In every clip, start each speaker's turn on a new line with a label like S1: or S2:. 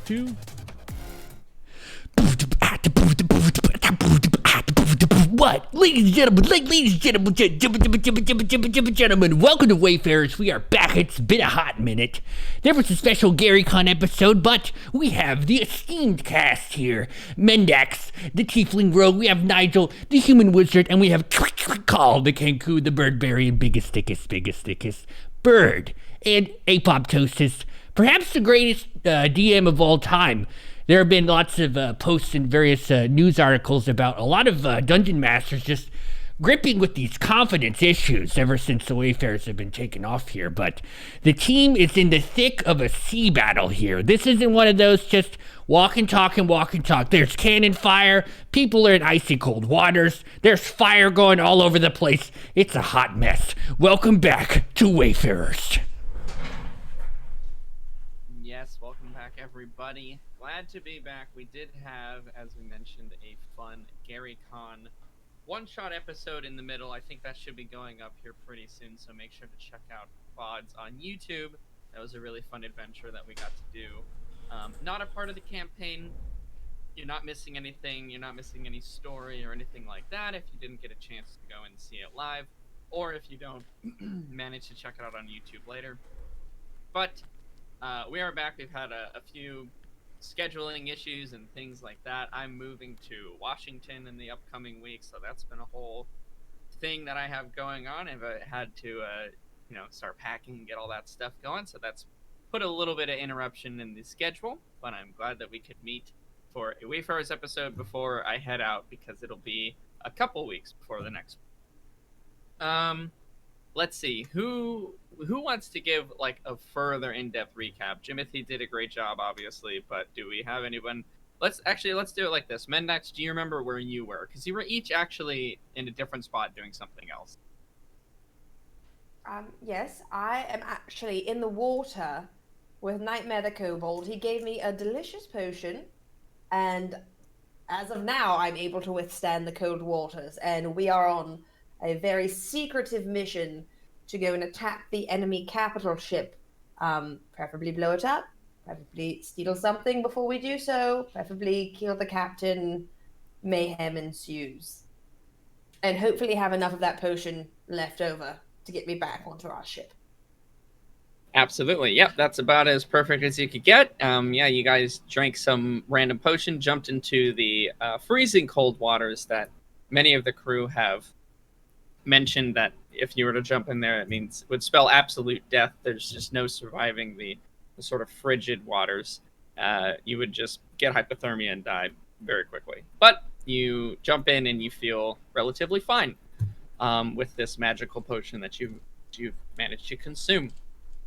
S1: 2. What? Ladies and gentlemen, welcome to Wayfarers. We are back. It's been a hot minute. There was a special GaryCon episode, but we have the esteemed cast here. Mendax, the Tiefling Rogue, we have Nigel, the Human Wizard, and we have Call, the Kenku, the Birdberry, biggest, thickest bird, and Apoptosis, perhaps the greatest DM of all time. There have been lots of posts and various news articles about a lot of dungeon masters just gripping with these confidence issues ever since the Wayfarers have been taken off here. But the team is in the thick of a sea battle here. This isn't one of those just walk and talk. There's cannon fire. People are in icy cold waters. There's fire going all over the place. It's a hot mess. Welcome back to Wayfarers.
S2: Yes, welcome back, everybody. Glad to be back. We did have, as we mentioned, a fun GaryCon one-shot episode in the middle. I think that should be going up here pretty soon, so make sure to check out VODs on YouTube. That was a really fun adventure that we got to do. Not a part of the campaign. You're not missing anything. You're not missing any story or anything like that if you didn't get a chance to go and see it live, or if you don't manage to check it out on YouTube later. But we are back. We've had a few scheduling issues and things like that. I'm moving to Washington in the upcoming week, so that's been a whole thing that I have going on. I've had to start packing and get all that stuff going, so that's put a little bit of interruption in the schedule, but I'm glad that we could meet for a Wayfarers episode before I head out, because it'll be a couple weeks before the next one. Let's see, who wants to give like a further in-depth recap? Jimothy did a great job, obviously, but do we have anyone? Let's do it like this. Mendax, do you remember where you were? Because you were each actually in a different spot doing something else.
S3: Yes, I am actually in the water with Nightmare the Kobold. He gave me a delicious potion, and as of now, I'm able to withstand the cold waters, and we are on a very secretive mission to go and attack the enemy capital ship, preferably blow it up, preferably steal something before we do so, preferably kill the captain, mayhem ensues, and hopefully have enough of that potion left over to get me back onto our ship.
S2: Absolutely. Yep, that's about as perfect as you could get. You guys drank some random potion, jumped into the freezing cold waters that many of the crew have mentioned that if you were to jump in there, it would spell absolute death. There's just no surviving the sort of frigid waters. You would just get hypothermia and die very quickly. But you jump in and you feel relatively fine with this magical potion that you've managed to consume.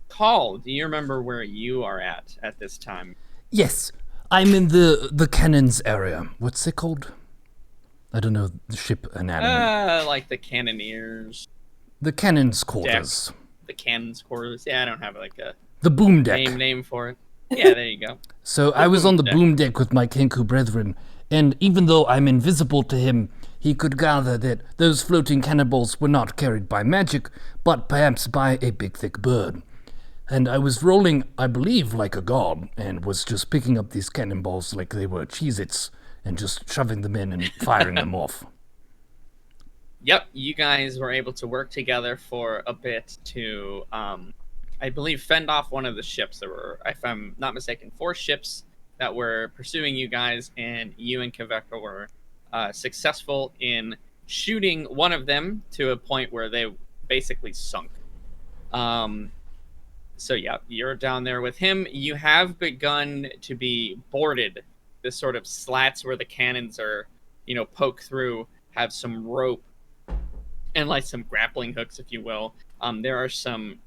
S2: Call, do you remember where you are at this time?
S1: Yes, I'm in the cannons area. What's it called? I don't know the ship anatomy.
S2: Like the cannoneers.
S1: The cannons quarters.
S2: Deck. The cannons quarters. Yeah, I don't have
S1: the boom deck
S2: name for it. Yeah, there you go.
S1: So I was on the boom deck with my Kenku brethren, and even though I'm invisible to him, he could gather that those floating cannonballs were not carried by magic, but perhaps by a big thick bird. And I was rolling, I believe, like a god, and was just picking up these cannonballs like they were Cheez-Its, and just shoving them in and firing them off.
S2: Yep, you guys were able to work together for a bit to, I believe, fend off one of the ships. There were, if I'm not mistaken, 4 ships that were pursuing you guys, and you and Kveka were successful in shooting one of them to a point where they basically sunk. So yeah, you're down there with him. You have begun to be boarded. This sort of slats where the cannons are, poke through, have some rope and like some grappling hooks, if you will. There are some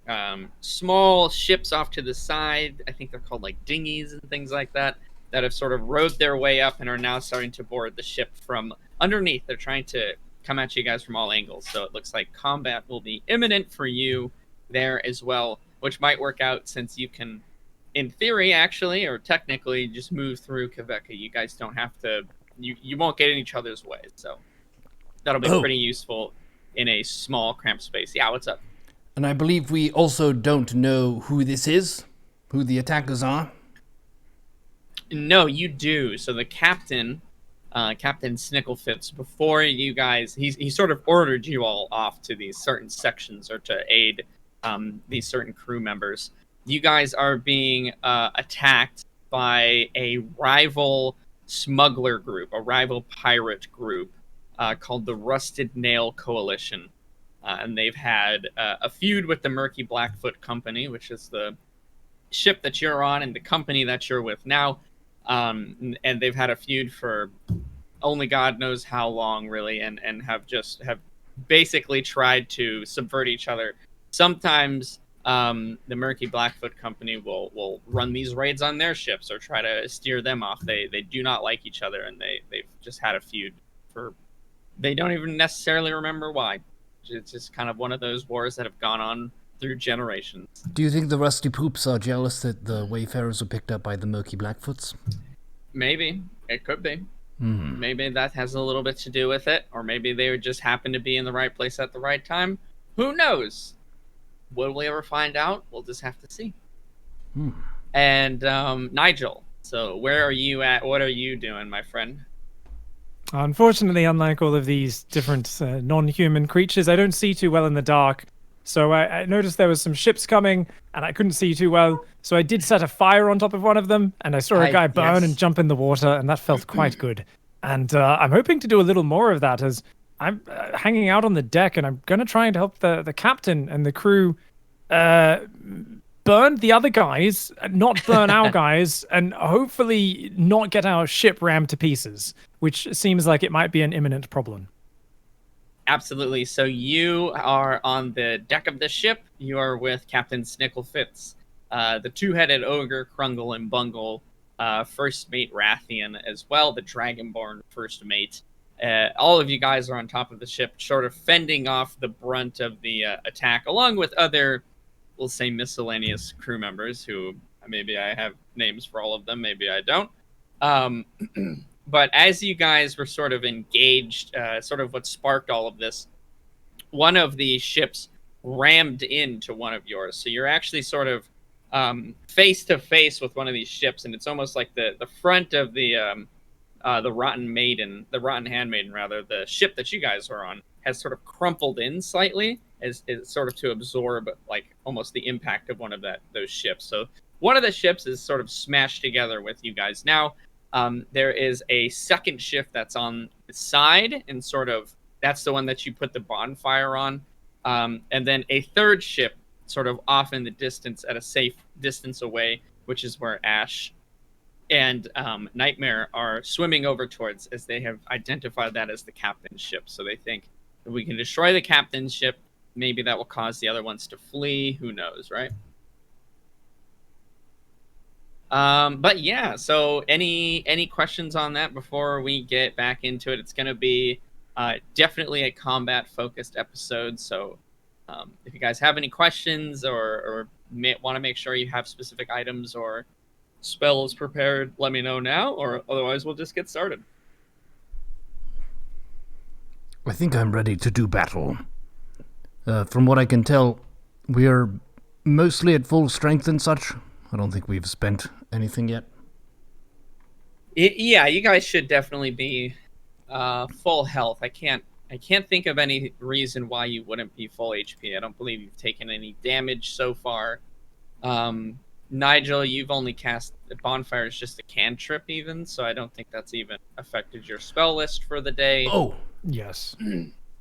S2: small ships off to the side. I think they're called like dinghies and things like that have sort of rode their way up and are now starting to board the ship from underneath. They're trying to come at you guys from all angles. So it looks like combat will be imminent for you there as well, which might work out since you can, in theory, actually, or technically, just move through Kveka. You guys don't have to, you won't get in each other's way. So that'll be pretty useful in a small, cramped space. Yeah, what's up?
S1: And I believe we also don't know who this is, who the attackers are.
S2: No, you do. So the captain, Captain Snicklefitz, before you guys, he sort of ordered you all off to these certain sections or to aid these certain crew members. You guys are being attacked by a rival smuggler group, a rival pirate group called the Rusted Nail Coalition. And they've had a feud with the Murky Blackfoot Company, which is the ship that you're on and the company that you're with now. And they've had a feud for only God knows how long, really, and have basically tried to subvert each other. Sometimes the Murky Blackfoot Company will run these raids on their ships or try to steer them off. They do not like each other, and they've just had a feud for they don't even necessarily remember why. It's just kind of one of those wars that have gone on through generations.
S1: Do you think the Rusty Poops are jealous that the Wayfarers were picked up by the Murky Blackfoots?
S2: Maybe. It could be.
S1: Hmm.
S2: Maybe that has a little bit to do with it, or maybe they would just happen to be in the right place at the right time. Who knows? Will we ever find out? We'll just have to see. And Nigel, so where are you at? What are you doing, my friend?
S4: Unfortunately, unlike all of these different non-human creatures, I don't see too well in the dark. So I noticed there was some ships coming, and I couldn't see too well. So I did set a fire on top of one of them, and I saw a guy burn and jump in the water, and that felt quite good. And I'm hoping to do a little more of that, as I'm hanging out on the deck, and I'm going to try and help the captain and the crew burn the other guys, not burn our guys, and hopefully not get our ship rammed to pieces, which seems like it might be an imminent problem.
S2: Absolutely. So you are on the deck of the ship. You are with Captain Snicklefitz, the two-headed ogre, Krungle and Bungle, first mate Rathian as well, the Dragonborn first mate. All of you guys are on top of the ship, sort of fending off the brunt of the attack, along with other, we'll say, miscellaneous crew members who maybe I have names for all of them, maybe I don't. But as you guys were sort of engaged, sort of what sparked all of this, one of the ships rammed into one of yours. So you're actually sort of face to face with one of these ships, and it's almost like the front of the Rotten Handmaiden, rather, the ship that you guys are on, has sort of crumpled in slightly, as sort of to absorb like almost the impact of one of those ships. So one of the ships is sort of smashed together with you guys now. There is a second ship that's on the side, and sort of that's the one that you put the bonfire on. And then a third ship sort of off in the distance at a safe distance away, which is where Ash and Nightmare are swimming over towards, as they have identified that as the captain's ship. So they think if we can destroy the captain's ship, maybe that will cause the other ones to flee. Who knows, right? But yeah, so any questions on that before we get back into it? It's going to be definitely a combat-focused episode, so if you guys have any questions or want to make sure you have specific items or spells prepared, let me know now, or otherwise we'll just get started.
S1: I think I'm ready to do battle. From what I can tell, we are mostly at full strength and such. I don't think we've spent anything yet.
S2: Yeah, you guys should definitely be full health. I can't think of any reason why you wouldn't be full HP. I don't believe you've taken any damage so far. Nigel, you've only cast the bonfire is just a cantrip even, so I don't think that's even affected your spell list for the day.
S1: Oh,
S4: yes.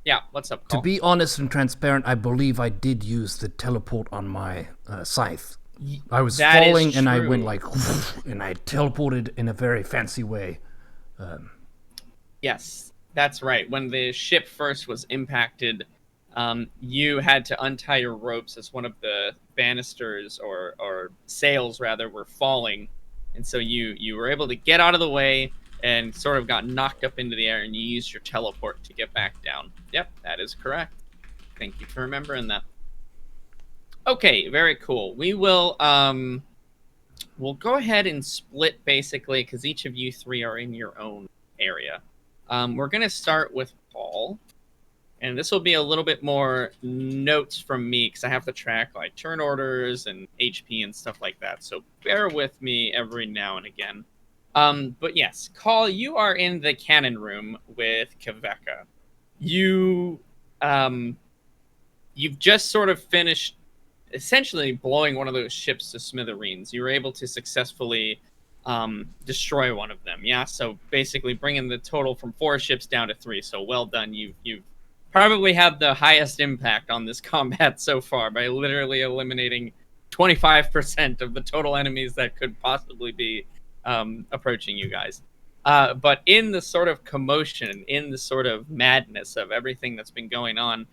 S2: Yeah, what's up, Cole?
S1: To be honest and transparent, I believe I did use the teleport on my scythe. I was falling and I went like, and I teleported in a very fancy way.
S2: Yes, that's right. When the ship first was impacted, you had to untie your ropes as one of the banisters or sails rather were falling, and so you were able to get out of the way and sort of got knocked up into the air, and you used your teleport to get back down. Yep, that is correct. Thank you for remembering that. Okay, very cool. We will we'll go ahead and split basically because each of you three are in your own area. We're going to start with Paul, and this will be a little bit more notes from me because I have to track like turn orders and HP and stuff like that. So bear with me every now and again. But yes, Call, you are in the cannon room with Kaveka. You've just sort of finished essentially blowing one of those ships to smithereens. You were able to successfully destroy one of them. Yeah, so basically bringing the total from 4 ships down to 3. So well done. You've probably had the highest impact on this combat so far by literally eliminating 25% of the total enemies that could possibly be approaching you guys. But in the sort of commotion, in the sort of madness of everything that's been going on,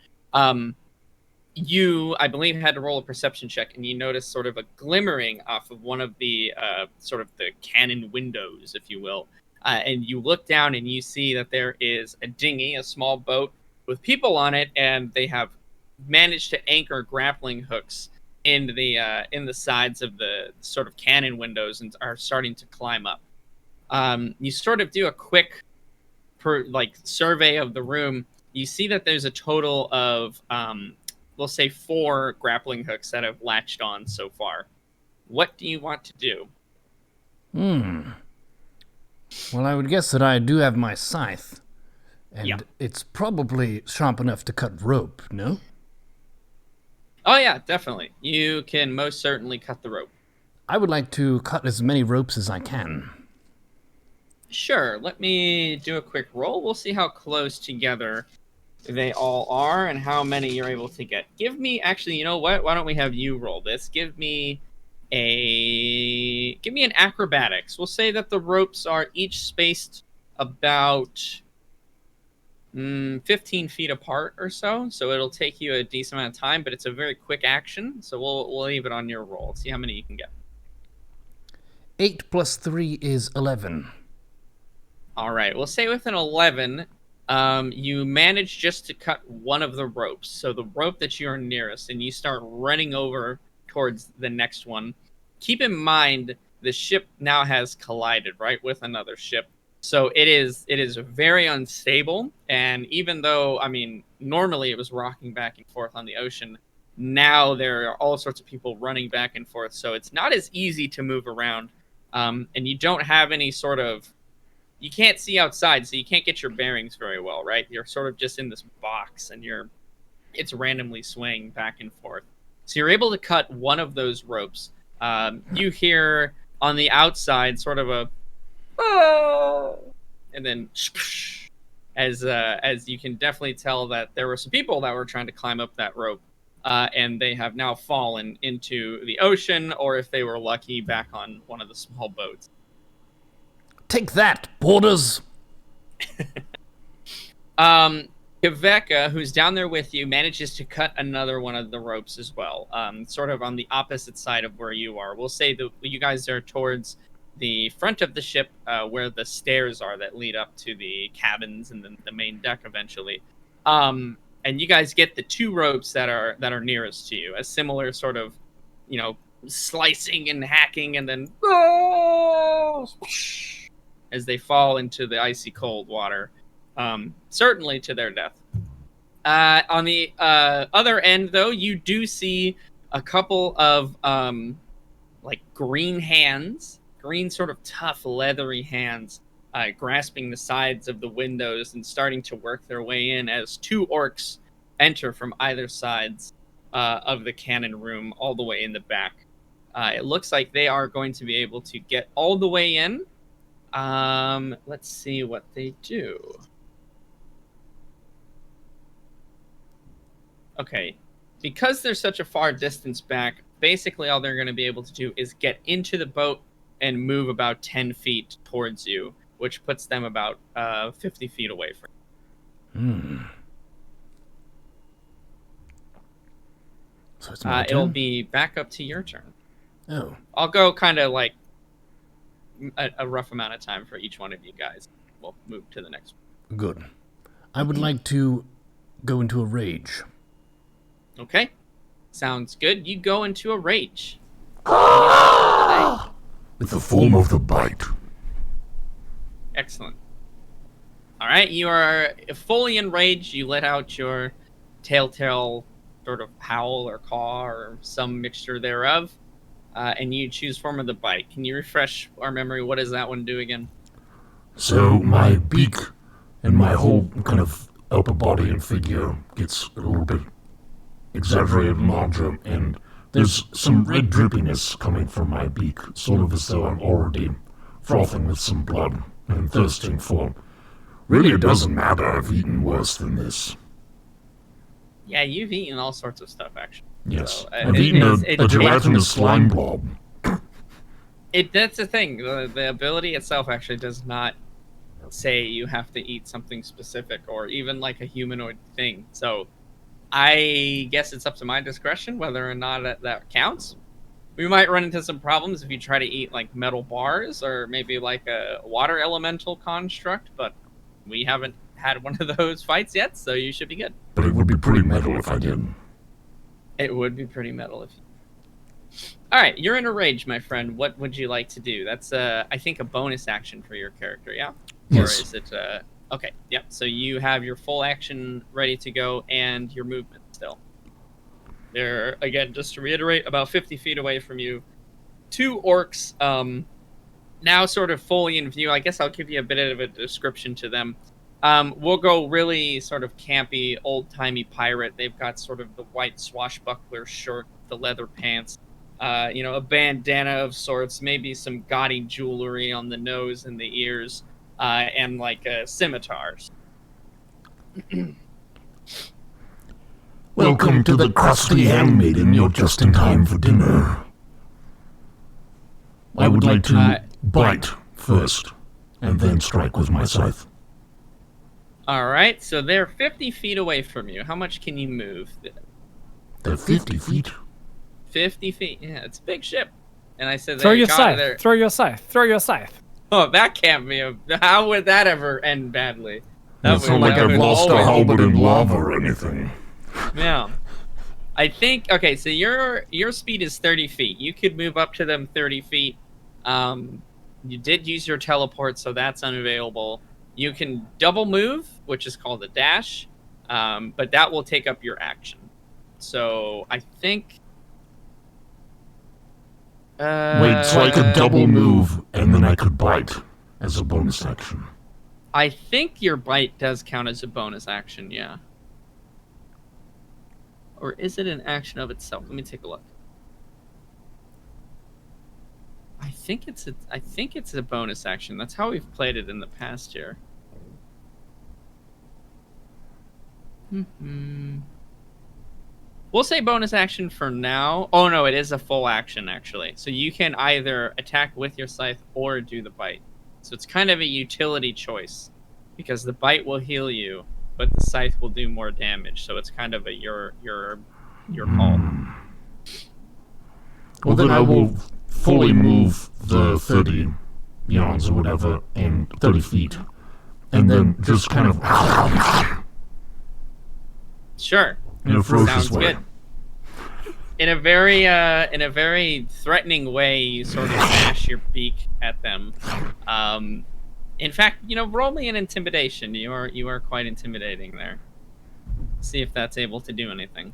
S2: you, I believe, had to roll a perception check, and you noticed sort of a glimmering off of one of the sort of the cannon windows, if you will. And you look down and you see that there is a dinghy, a small boat with people on it, and they have managed to anchor grappling hooks in the sides of the sort of cannon windows and are starting to climb up. You sort of do a quick survey of the room. You see that there's a total of we'll say 4 grappling hooks that have latched on so far. What do you want to do?
S1: Well, I would guess that I do have my scythe. And
S2: Yeah.
S1: it's probably sharp enough to cut rope, no?
S2: Oh yeah, definitely. You can most certainly cut the rope.
S1: I would like to cut as many ropes as I can.
S2: Sure, let me do a quick roll. We'll see how close together they all are and how many you're able to get. Give me, actually, you know what? Why don't we have you roll this? Give me an acrobatics. We'll say that the ropes are each spaced about 15 feet apart or so. So it'll take you a decent amount of time, but it's a very quick action. So we'll leave it on your roll. See how many you can get.
S1: 8 plus 3 is 11.
S2: All right, we'll say with an 11, you manage just to cut one of the ropes. So the rope that you're nearest, and you start running over towards the next one. Keep in mind, the ship now has collided, right, with another ship. So it is very unstable. And even though, I mean, normally it was rocking back and forth on the ocean, now there are all sorts of people running back and forth. So it's not as easy to move around. And you don't have any sort of, you can't see outside, so you can't get your bearings very well, right? You're sort of just in this box, and it's randomly swaying back and forth. So you're able to cut one of those ropes. You hear on the outside sort of a, oh, and then as you can definitely tell that there were some people that were trying to climb up that rope, and they have now fallen into the ocean, or if they were lucky, back on one of the small boats.
S1: Take that, boarders!
S2: Kaveka, who's down there with you, manages to cut another one of the ropes as well, sort of on the opposite side of where you are. We'll say that you guys are towards the front of the ship, where the stairs are that lead up to the cabins and the main deck eventually. And you guys get the 2 ropes that are nearest to you, a similar sort of, slicing and hacking, and then as they fall into the icy cold water, certainly to their death. On the other end, though, you do see a couple of green hands, green sort of tough, leathery hands, grasping the sides of the windows and starting to work their way in as 2 orcs enter from either sides of the cannon room, all the way in the back. It looks like they are going to be able to get all the way in. Let's see what they do. Okay, because they're such a far distance back, basically all they're going to be able to do is get into the boat and move about 10 feet towards you, which puts them about 50 feet away from you.
S1: So it's my turn?
S2: It'll be back up to your turn.
S1: Oh.
S2: I'll go kind of like a rough amount of time for each one of you guys. We'll move to the next one.
S1: Good. I would like to go into a rage.
S2: Okay. Sounds good. You go into a rage.
S5: With the form of the bite.
S2: Excellent. All right, you are fully enraged. You let out your telltale sort of howl or caw or some mixture thereof. and you choose form of the bite. Can you refresh our memory? What does that one do again?
S5: So my beak and my whole kind of upper body and figure gets a little bit exaggerated larger, and there's some red drippiness coming from my beak, sort of as though I'm already frothing with some blood and thirsting for. Really, it doesn't matter. I've eaten worse than this.
S2: Yeah, you've eaten all sorts of stuff, actually.
S5: Yes,
S2: So,
S5: I've eaten a gelatinous slime blob.
S2: That's the thing. The ability itself actually does not say you have to eat something specific or even like a humanoid thing. So I guess it's up to my discretion whether or not that counts. We might run into some problems if you try to eat like metal bars or maybe like a water elemental construct, but we haven't had one of those fights yet, so you should be good.
S5: But it would be pretty metal if I did.
S2: It would be pretty metal if you... All right, you're in a rage, my friend. What would you like to do? That's, I think, a bonus action for your character, yeah?
S5: Yes.
S2: Or is it, okay, yep. So you have your full action ready to go and your movement still. They're, again, just to reiterate, about 50 feet away from you. 2 orcs, now sort of fully in view. I guess I'll give you a bit of a description to them. We'll go really sort of campy, old-timey pirate. They've got sort of the white swashbuckler shirt, the leather pants, a bandana of sorts, maybe some gaudy jewelry on the nose and the ears, and like scimitars.
S5: Welcome to the crusty handmaiden. You're just in time for dinner. I would like to bite first, and then strike with my scythe.
S2: All right, so they're 50 feet away from you. How much can you move?
S5: They're 50 feet.
S2: 50 feet. Yeah, it's a big ship. And I said,
S4: Throw your scythe. Throw your scythe. Throw your scythe.
S2: Oh, that can't be how would that ever end badly?
S5: It's not like I've lost a halberd in lava or anything.
S2: Yeah. I think, okay, so your speed is 30 feet. You could move up to them 30 feet. You did use your teleport, so that's unavailable. You can double move, which is called a dash, but that will take up your action. So I think...
S5: Wait, so I could double move, and then I could bite as a bonus action.
S2: I think your bite does count as a bonus action, yeah. Or is it an action of itself? Let me take a look. I think it's a bonus action. That's how we've played it in the past here. We'll say bonus action for now. Oh no, it is a full action actually. So you can either attack with your scythe or do the bite. So it's kind of a utility choice because the bite will heal you, but the scythe will do more damage. So it's kind of a your call.
S5: Well, then I will fully move the 30 yards or whatever, and 30 feet, and then just kind of...
S2: Sure.
S5: In a ferocious
S2: Sounds
S5: way.
S2: good. In a very threatening way, you sort of bash your beak at them. In fact, roll me an intimidation. You are quite intimidating there. See if that's able to do anything.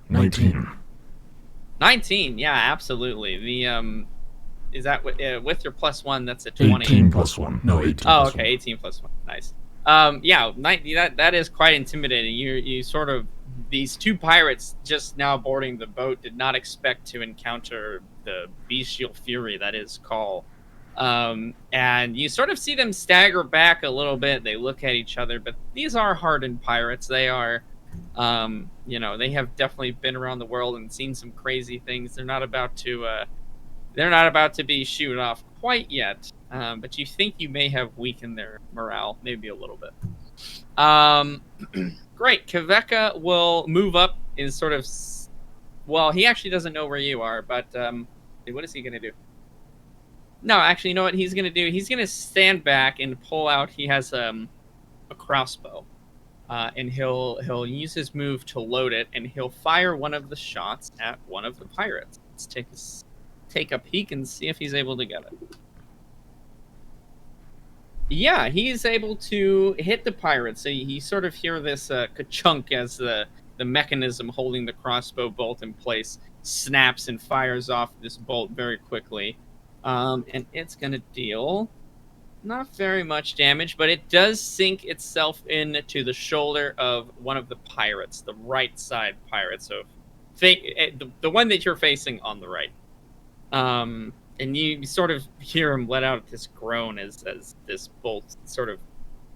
S5: 19.
S2: 19, yeah, absolutely. The is that with your +1? That's a 20.
S5: 18 plus 1. No, 18
S2: Oh,
S5: plus
S2: okay,
S5: 1.
S2: 18 plus 1. Nice. Yeah, that is quite intimidating. You sort of, these 2 pirates just now boarding the boat did not expect to encounter the bestial fury that is Call. And you sort of see them stagger back a little bit. They look at each other, but these are hardened pirates. They are, they have definitely been around the world and seen some crazy things. They're not about to be shooed off quite yet. But you think you may have weakened their morale, maybe a little bit. Great. Kaveka will move up in sort of... Well, he actually doesn't know where you are, but what is he going to do? No, actually, you know what he's going to do? He's going to stand back and pull out... He has a crossbow. And he'll use his move to load it, and he'll fire one of the shots at one of the pirates. Let's take a peek and see if he's able to get it. Yeah, he's able to hit the pirate. So you sort of hear this ka-chunk as the mechanism holding the crossbow bolt in place. snaps and fires off this bolt very quickly. And it's going to deal not very much damage, but it does sink itself into the shoulder of one of the pirates, the right side pirate. So the one that you're facing on the right. And you sort of hear him let out this groan as this bolt sort of,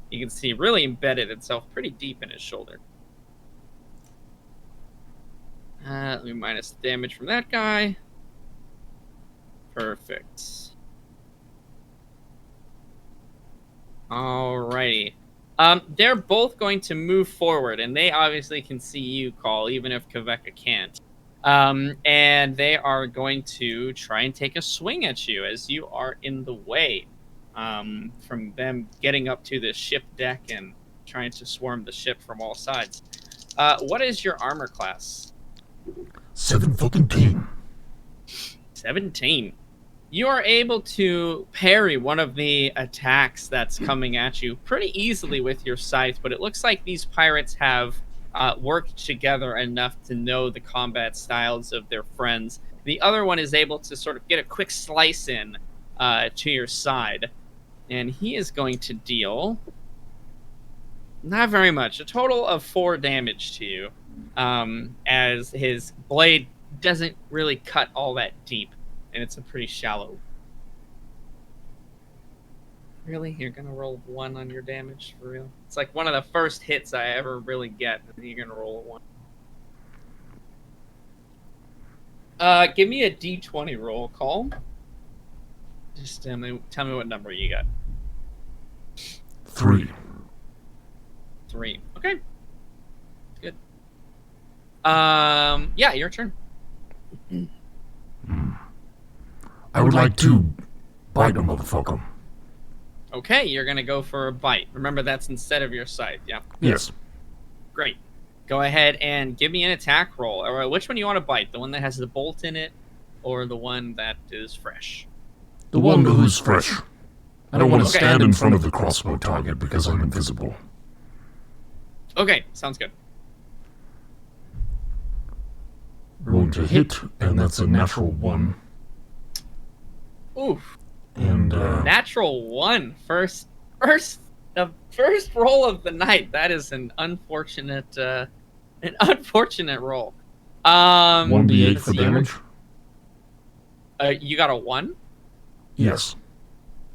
S2: you can see, really embedded itself pretty deep in his shoulder. Let me minus the damage from that guy. Perfect. Alrighty. They're both going to move forward, and they obviously can see you, Call, even if Kaveka can't. And they are going to try and take a swing at you as you are in the way from them getting up to the ship deck and trying to swarm the ship from all sides. What is your armor class?
S5: 17.
S2: 17. You are able to parry one of the attacks that's coming at you pretty easily with your scythe, but it looks like these pirates have worked together enough to know the combat styles of their friends. The other one is able to sort of get a quick slice in to your side, and he is going to deal not very much, a total of 4 damage to you, as his blade doesn't really cut all that deep. And it's a pretty shallow. Really? You're going to roll 1 on your damage? For real? It's like one of the first hits I ever really get, and you're going to roll a 1. Give me a d20 roll, Call. Just tell me what number you got.
S5: 3.
S2: 3. Okay. Good. Yeah, your turn.
S5: I would like to bite a motherfucker.
S2: Okay, you're going to go for a bite. Remember, that's instead of your scythe, yeah?
S5: Yes.
S2: Great. Go ahead and give me an attack roll. Or which one do you want to bite? The one that has the bolt in it, or the one that is fresh?
S5: The one who's fresh. I don't want to stand in front of the crossbow target because I'm invisible.
S2: Okay, sounds good.
S5: Rolling to hit, and that's a natural 1.
S2: Oof.
S5: And
S2: Natural 1. First roll of the night. That is an unfortunate roll.
S5: 1d8 for damage?
S2: You got a 1?
S5: Yes.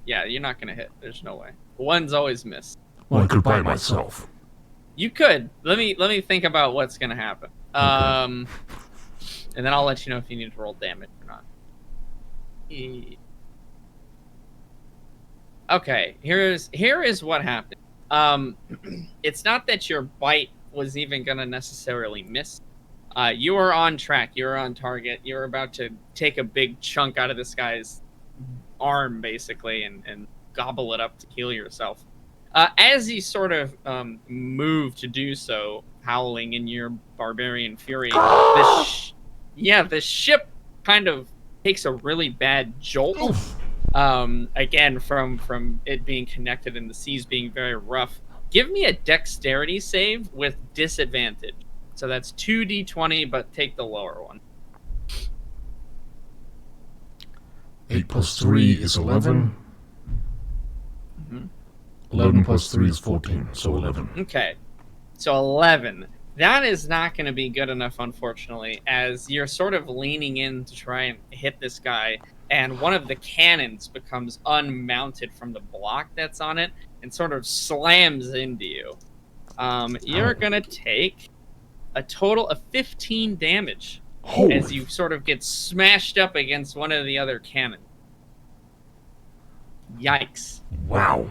S2: Yeah, you're not gonna hit. There's no way. 1's always miss.
S5: Well, I could bite myself.
S2: You could. Let me think about what's gonna happen. And then I'll let you know if you need to roll damage or not. Okay, here is what happened. It's not that your bite was even gonna necessarily miss. You were on track. You were on target. You were about to take a big chunk out of this guy's arm, basically, and gobble it up to heal yourself. As he sort of moved to do so, howling in your barbarian fury, the ship kind of takes a really bad jolt. Again, from it being connected and the seas being very rough. Give me a dexterity save with disadvantage. So that's 2d20, but take the lower one.
S5: 8 plus 3 is 11. 11 plus 3 is 14, so 11.
S2: Okay, so 11. That is not going to be good enough, unfortunately, as you're sort of leaning in to try and hit this guy, and one of the cannons becomes unmounted from the block that's on it and sort of slams into you. You're going to take a total of 15 damage as you sort of get smashed up against one of the other cannons. Yikes.
S5: Wow.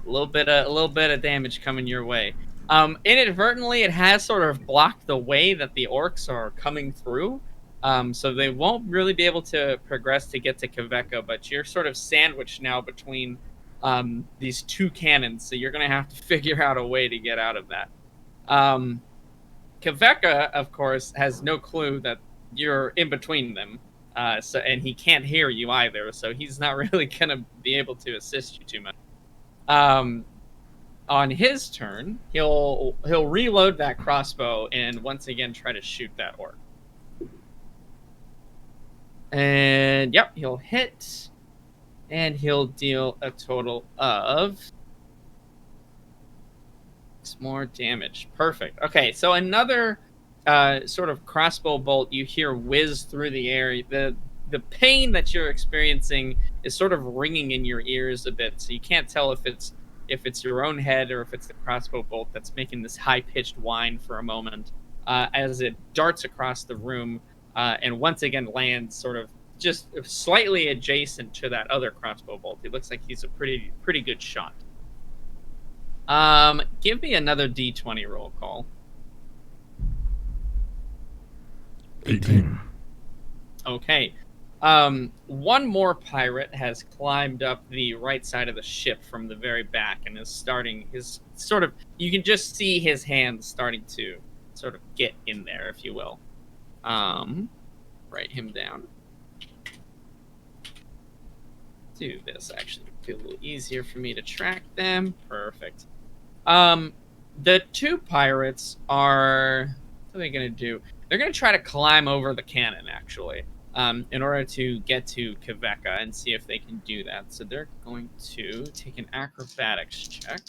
S2: A little bit of damage coming your way. Inadvertently, it has sort of blocked the way that the orcs are coming through. So they won't really be able to progress to get to Kaveka, but you're sort of sandwiched now between these two cannons, so you're going to have to figure out a way to get out of that. Kaveka, of course, has no clue that you're in between them, and he can't hear you either, so he's not really going to be able to assist you too much. On his turn, he'll reload that crossbow and once again try to shoot that orc. And yep, he'll hit. And he'll deal a total of 6 more damage. Perfect. Okay, so another sort of crossbow bolt you hear whiz through the air. The pain that you're experiencing is sort of ringing in your ears a bit, so you can't tell if it's your own head or if it's the crossbow bolt that's making this high-pitched whine for a moment as it darts across the room and once again lands sort of just slightly adjacent to that other crossbow bolt. It looks like he's a pretty good shot. Give me another D20 roll call.
S5: 18.
S2: Okay. One more pirate has climbed up the right side of the ship from the very back and is starting his sort of, you can just see his hands starting to sort of get in there, if you will. Write him down. Do this actually feel a little easier for me to track them. Perfect. The two pirates are, what are they gonna do? They're gonna try to climb over the cannon actually, in order to get to Kveka and see if they can do that. So they're going to take an acrobatics check.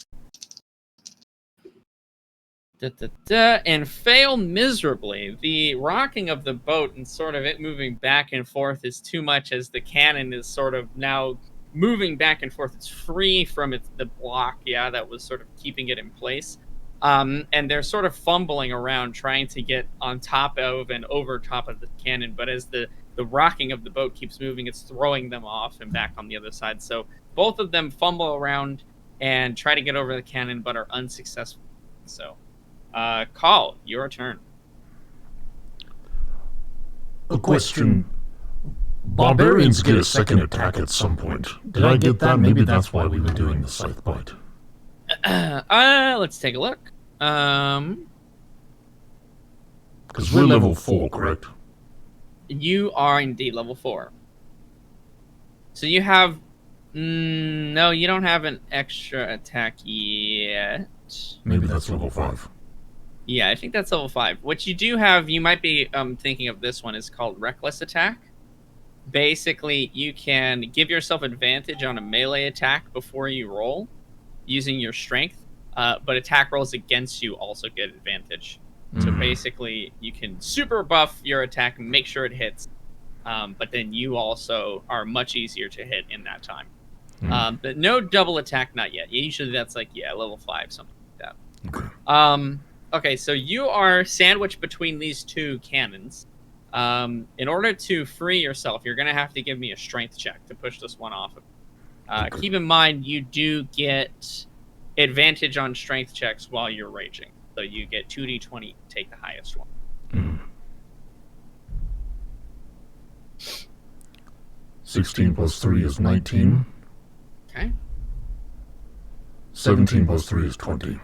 S2: And fail miserably. The rocking of the boat and sort of it moving back and forth is too much as the cannon is sort of now moving back and forth. It's free from the block, that was sort of keeping it in place. And they're sort of fumbling around trying to get on top of and over top of the cannon. But as the rocking of the boat keeps moving, it's throwing them off and back on the other side. So both of them fumble around and try to get over the cannon, but are unsuccessful. So Call, your turn.
S5: A question. Barbarians get a second attack at some point. Did I get that? Maybe that's why we were doing the scythe bite.
S2: Let's take a look.
S5: Because we're level 4, correct?
S2: You are indeed level 4. So you have... no, you don't have an extra attack yet.
S5: Maybe that's level 5.
S2: Yeah, I think that's level 5. What you do have, you might be thinking of this one, is called Reckless Attack. Basically, you can give yourself advantage on a melee attack before you roll using your strength, but attack rolls against you also get advantage. So basically, you can super buff your attack and make sure it hits, but then you also are much easier to hit in that time. But no double attack, not yet. Usually that's like, level 5, something like that.
S5: Okay.
S2: Okay, so you are sandwiched between these two cannons. In order to free yourself, you're going to have to give me a strength check to push this one off.
S5: Okay.
S2: Keep in mind, you do get advantage on strength checks while you're raging. So you get 2d20 to take the highest one.
S5: 16 plus 3 is 19.
S2: Okay.
S5: 17 plus 3 is 20.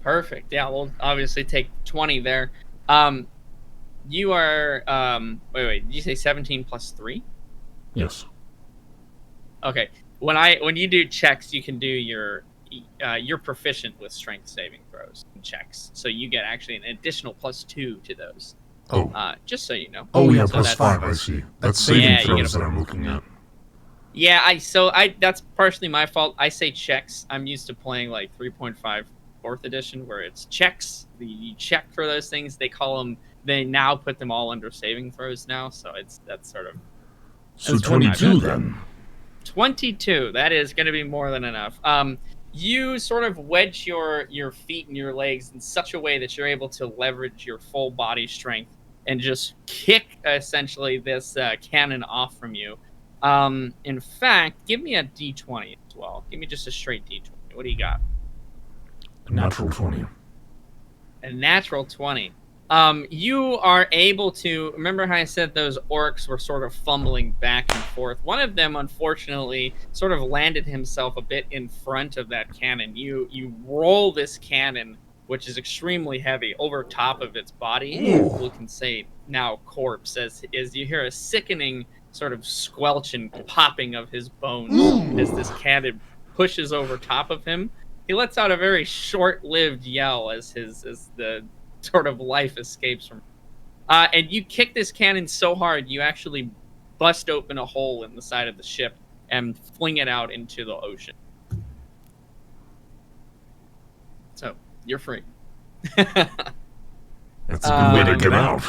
S2: Perfect. Yeah, we'll obviously take 20 there. You are... wait, did you say 17 plus 3?
S5: Yes.
S2: Okay. When you do checks, you can do you're proficient with strength saving throws and checks. So you get actually an additional +2 to those.
S5: Oh.
S2: Just so you know.
S5: Oh, yeah,
S2: So
S5: plus
S2: that's-
S5: 5, I see. That's saving
S2: Yeah, you
S5: throws
S2: get a-
S5: that I'm looking at.
S2: Yeah, that's partially my fault. I say checks. I'm used to playing like 3.5 4th edition where it's checks. You check for those things. They now put them all under saving throws now, so that's sort of...
S5: So
S2: That's what
S5: 22
S2: I-
S5: then.
S2: 22. That is going to be more than enough. You sort of wedge your feet and your legs in such a way that you're able to leverage your full body strength and just kick essentially this cannon off from you. In fact, give me a d20 as well. Give me just a straight d20. What do you got?
S5: Natural 20.
S2: A natural 20. You are able to... Remember how I said those orcs were sort of fumbling back and forth? One of them, unfortunately, sort of landed himself a bit in front of that cannon. You roll this cannon, which is extremely heavy, over top of its body. We can say now corpse, as you hear a sickening sort of squelch and popping of his bones as this cannon pushes over top of him. He lets out a very short-lived yell as the sort of life escapes from him. And you kick this cannon so hard, you actually bust open a hole in the side of the ship and fling it out into the ocean. So, you're free.
S5: That's a good way to get out.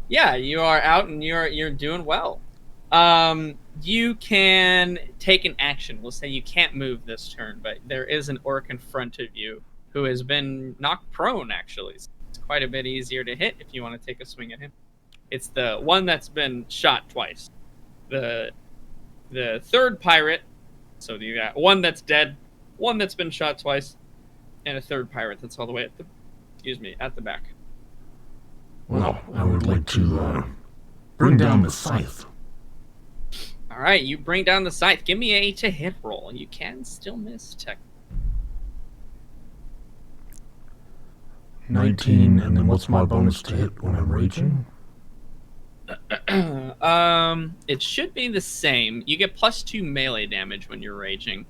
S2: Yeah, you are out and you're doing well. You can take an action. We'll say you can't move this turn, but there is an orc in front of you who has been knocked prone, actually. So it's quite a bit easier to hit if you want to take a swing at him. It's the one that's been shot twice. The third pirate, so you got one that's dead, one that's been shot twice, and a third pirate that's all the way at the back.
S5: Well, I would like to bring down the scythe.
S2: All right, you bring down the scythe. Give me a to hit roll. You can still miss tech.
S5: 19, and then what's my bonus to hit when I'm raging?
S2: It should be the same. You get +2 melee damage when you're raging.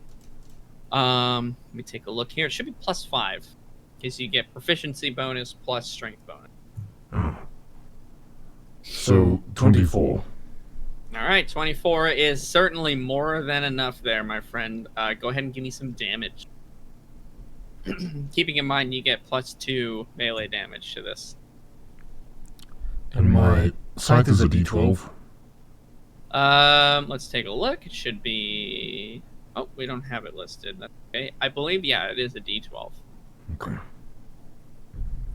S2: Let me take a look here. It should be +5, because you get proficiency bonus plus strength bonus.
S5: Oh. So, 24.
S2: All right, 24 is certainly more than enough there, my friend. Go ahead and give me some damage. Keeping in mind you get +2 melee damage to this.
S5: And my scythe is a d12.
S2: Let's take a look. It should be... Oh, we don't have it listed. That's okay. I believe, yeah, it is a d12.
S5: Okay.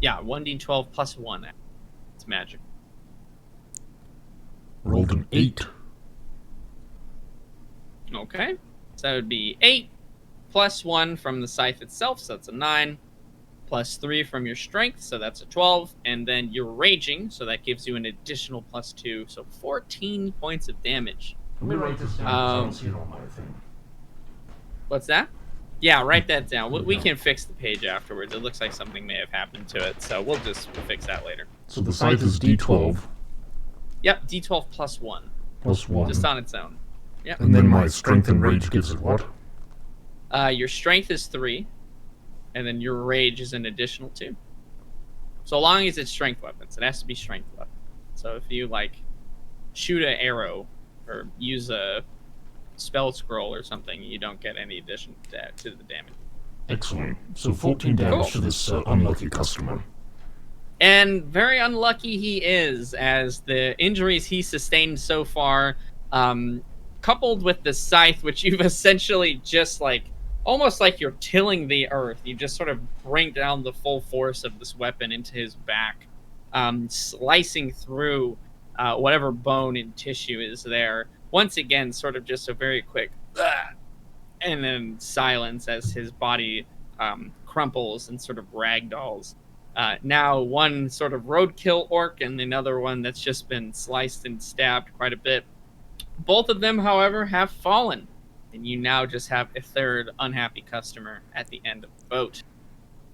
S2: Yeah, 1d12 plus 1. It's magic.
S5: Rolled an 8.
S2: Okay. So that would be 8 plus 1 from the scythe itself, so that's a 9. Plus 3 from your strength, so that's a 12. And then you're raging, so that gives you an additional +2, so 14 points of damage.
S5: Let me write this down because I don't see it on my thing.
S2: What's that? Yeah, write that down. We can fix the page afterwards. It looks like something may have happened to it, so we'll fix that later.
S5: So the scythe is d12.
S2: Yep, d12 plus 1.
S5: Plus 1.
S2: Just on its own. Yep.
S5: And then my strength and rage gives it what?
S2: Your strength is 3, and then your rage is an additional 2. So long as it's strength weapons, it has to be strength weapons. So if you, like, shoot an arrow or use a spell scroll or something, you don't get any addition to the damage.
S5: Excellent. So 14 damage to this unlucky customer.
S2: And very unlucky he is, as the injuries he sustained so far, coupled with the scythe, which you've essentially just like, almost like you're tilling the earth. You just sort of bring down the full force of this weapon into his back, slicing through whatever bone and tissue is there. Once again, sort of just a very quick, and then silence as his body crumples and sort of ragdolls. Now one sort of roadkill orc and another one that's just been sliced and stabbed quite a bit. Both of them, however, have fallen. And you now just have a third unhappy customer at the end of the boat.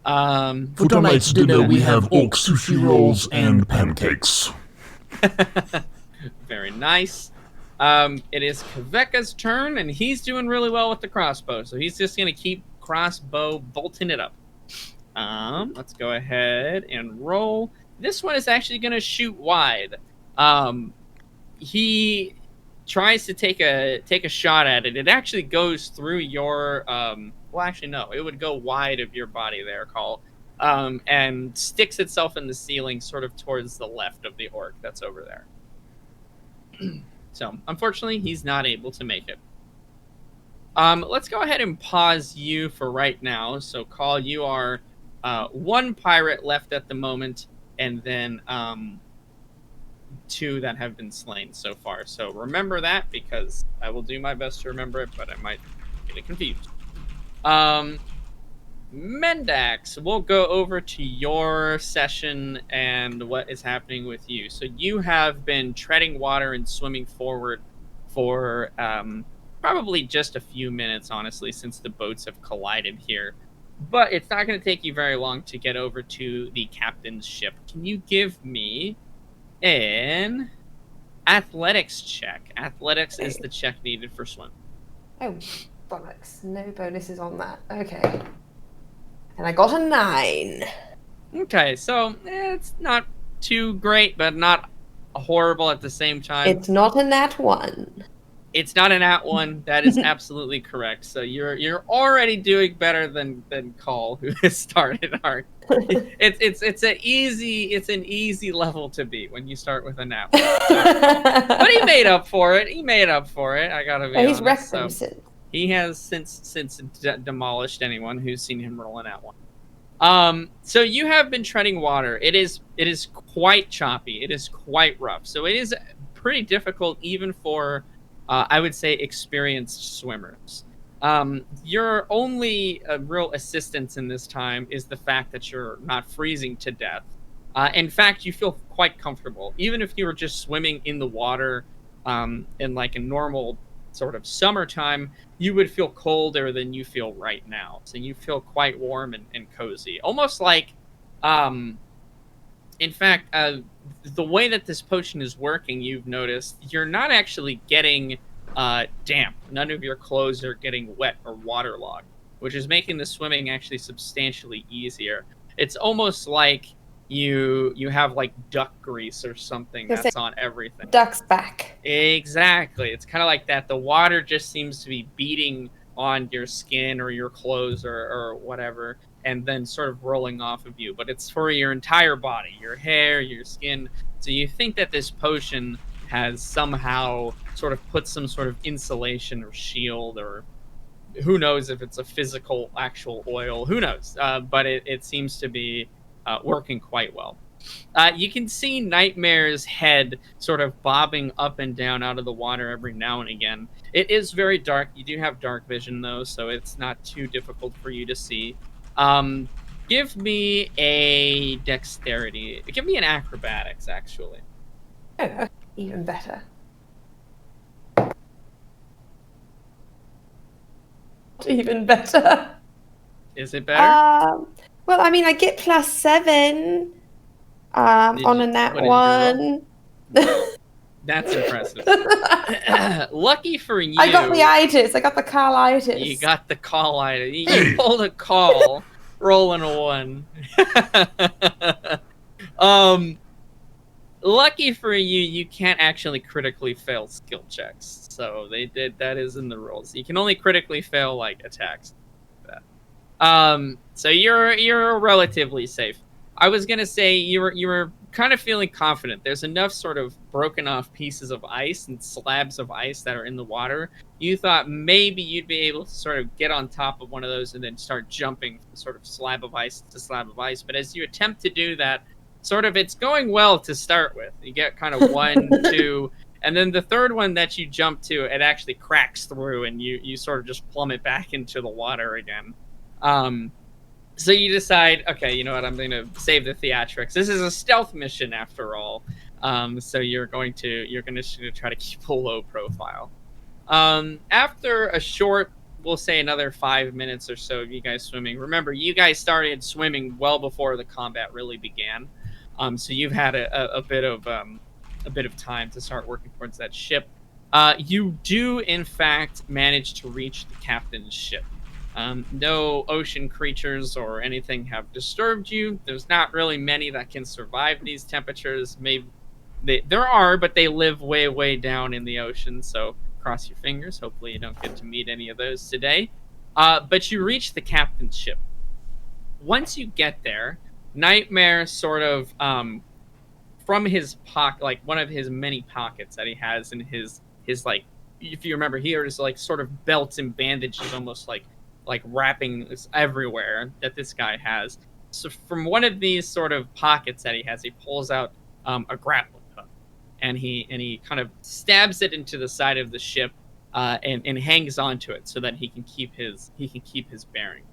S5: For tonight's dinner, we have orc sushi rolls and pancakes.
S2: Very nice. It is Kveka's turn, and he's doing really well with the crossbow. So he's just going to keep crossbow bolting it up. Let's go ahead and roll. This one is actually going to shoot wide. He tries to take a shot at it. It actually goes through your well, actually no, it would go wide of your body there, Call, and sticks itself in the ceiling, sort of towards the left of the orc that's over there. So unfortunately, he's not able to make it. Let's go ahead and pause you for right now. So Call, you are one pirate left at the moment, and then 2 that have been slain so far. So remember that, because I will do my best to remember it, but I might get it confused. Mendax, we'll go over to your session and what is happening with you. So you have been treading water and swimming forward for probably just a few minutes, honestly, since the boats have collided here. But it's not going to take you very long to get over to the captain's ship. Can you give me an athletics check? Athletics is the check needed for swim.
S3: Oh, bollocks. No bonuses on that. Okay. And I got a 9.
S2: Okay, so it's not too great, but not horrible at the same time.
S3: It's not a nat 1.
S2: It's not an at one. That is absolutely correct. So you're already doing better than Call, who has started hard. It's an easy level to beat when you start with a nat one. But he made up for it. I gotta be honest.
S3: He's wrecked them
S2: So
S3: since.
S2: he has since demolished anyone who's seen him roll an at one. So you have been treading water. It is quite choppy. It is quite rough. So it is pretty difficult even for I would say experienced swimmers. Your only real assistance in this time is the fact that you're not freezing to death. In fact, you feel quite comfortable. Even if you were just swimming in the water in like a normal sort of summertime, you would feel colder than you feel right now. So you feel quite warm and cozy. Almost like, in fact, the way that this potion is working, you've noticed, you're not actually getting damp. None of your clothes are getting wet or waterlogged, which is making the swimming actually substantially easier. It's almost like you have like duck grease or something that's on everything.
S3: Duck's back.
S2: Exactly. It's kind of like that. The water just seems to be beating on your skin or your clothes or whatever, and then sort of rolling off of you. But it's for your entire body, your hair, your skin. So you think that this potion has somehow sort of put some sort of insulation or shield, or who knows if it's a physical actual oil, who knows, but it seems to be working quite well. You can see Nightmare's head sort of bobbing up and down out of the water every now and again. It is very dark. You do have dark vision though, so it's not too difficult for you to see. Give me a dexterity. Give me an acrobatics, actually.
S3: Oh, even better. Even better.
S2: Is it better?
S3: Well, I mean, I get +7 on a nat 1.
S2: That's impressive. Lucky for you.
S3: I got the itis. I got the colitis.
S2: You got the colitis. You pulled a call, rolling a 1. Lucky for you, you can't actually critically fail skill checks. So that is in the rules. You can only critically fail like attacks. So you're relatively safe. I was gonna say you were kind of feeling confident. There's enough sort of broken off pieces of ice and slabs of ice that are in the water. You thought maybe you'd be able to sort of get on top of one of those and then start jumping from sort of slab of ice to slab of ice. But as you attempt to do that, sort of it's going well to start with. You get kind of 1, 2, and then the third one that you jump to, it actually cracks through and you sort of just plummet back into the water again. So you decide, okay, you know what, I'm going to save the theatrics. This is a stealth mission after all. So you're going to try to keep a low profile. After a short, we'll say another 5 minutes or so of you guys swimming. Remember, you guys started swimming well before the combat really began. So you've had a bit of time to start working towards that ship. You do, in fact, manage to reach the captain's ship. No ocean creatures or anything have disturbed you. There's not really many that can survive these temperatures. Maybe there are, but they live way, way down in the ocean. So cross your fingers. Hopefully you don't get to meet any of those today. But you reach the captain's ship. Once you get there, Nightmare sort of, from his pocket, like one of his many pockets that he has in his like, if you remember, he has like sort of belts and bandages, almost like wrappings everywhere that this guy has. So from one of these sort of pockets that he has, he pulls out a grappling hook, and he kind of stabs it into the side of the ship and hangs onto it so that he can keep his bearing.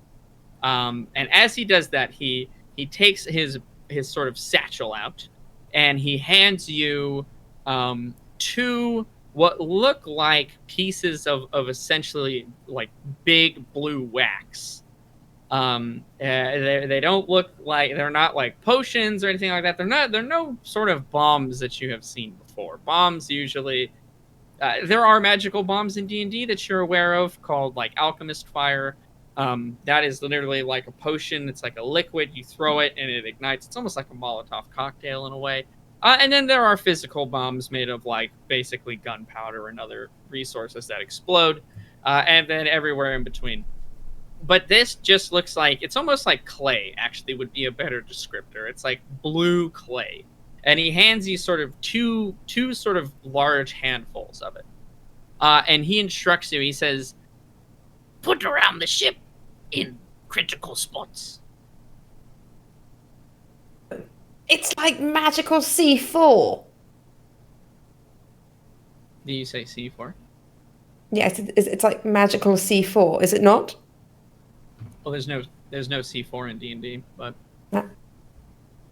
S2: And as he does that, he takes his sort of satchel out, and he hands you 2 what look like pieces of essentially like big blue wax. They don't look like, they're not like potions or anything like that. They're no sort of bombs that you have seen before. Bombs usually, there are magical bombs in D&D that you're aware of called like alchemist fire. That is literally like a potion. It's like a liquid. You throw it and it ignites. It's almost like a Molotov cocktail in a way. And then there are physical bombs made of like basically gunpowder and other resources that explode. And then everywhere in between. But this just looks like, it's almost like clay, actually, would be a better descriptor. It's like blue clay. And he hands you sort of two sort of large handfuls of it. And he instructs you, he says, put around the ship in critical spots.
S3: It's like magical C4.
S2: Do you say C4?
S3: Yeah, it's like magical C4, is it not?
S2: Well, there's no C4 in D&D, but
S3: Uh,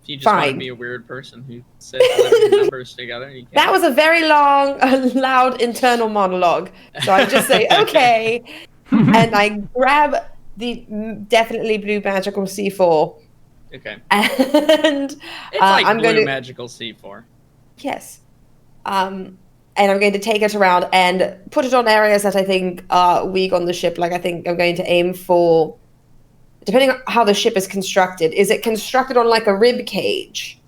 S2: if you just want to
S3: fine.
S2: be a weird person who says 11 numbers together, you can.
S3: That was a very long, loud internal monologue. So I just say, okay. And I grab the definitely blue magical C4.
S2: Okay.
S3: And
S2: It's like
S3: I'm
S2: blue
S3: going to.
S2: magical C4.
S3: Yes. And I'm going to take it around and put it on areas that I think are weak on the ship. Like, I think I'm going to aim for, depending on how the ship is constructed, is it constructed on like a rib cage?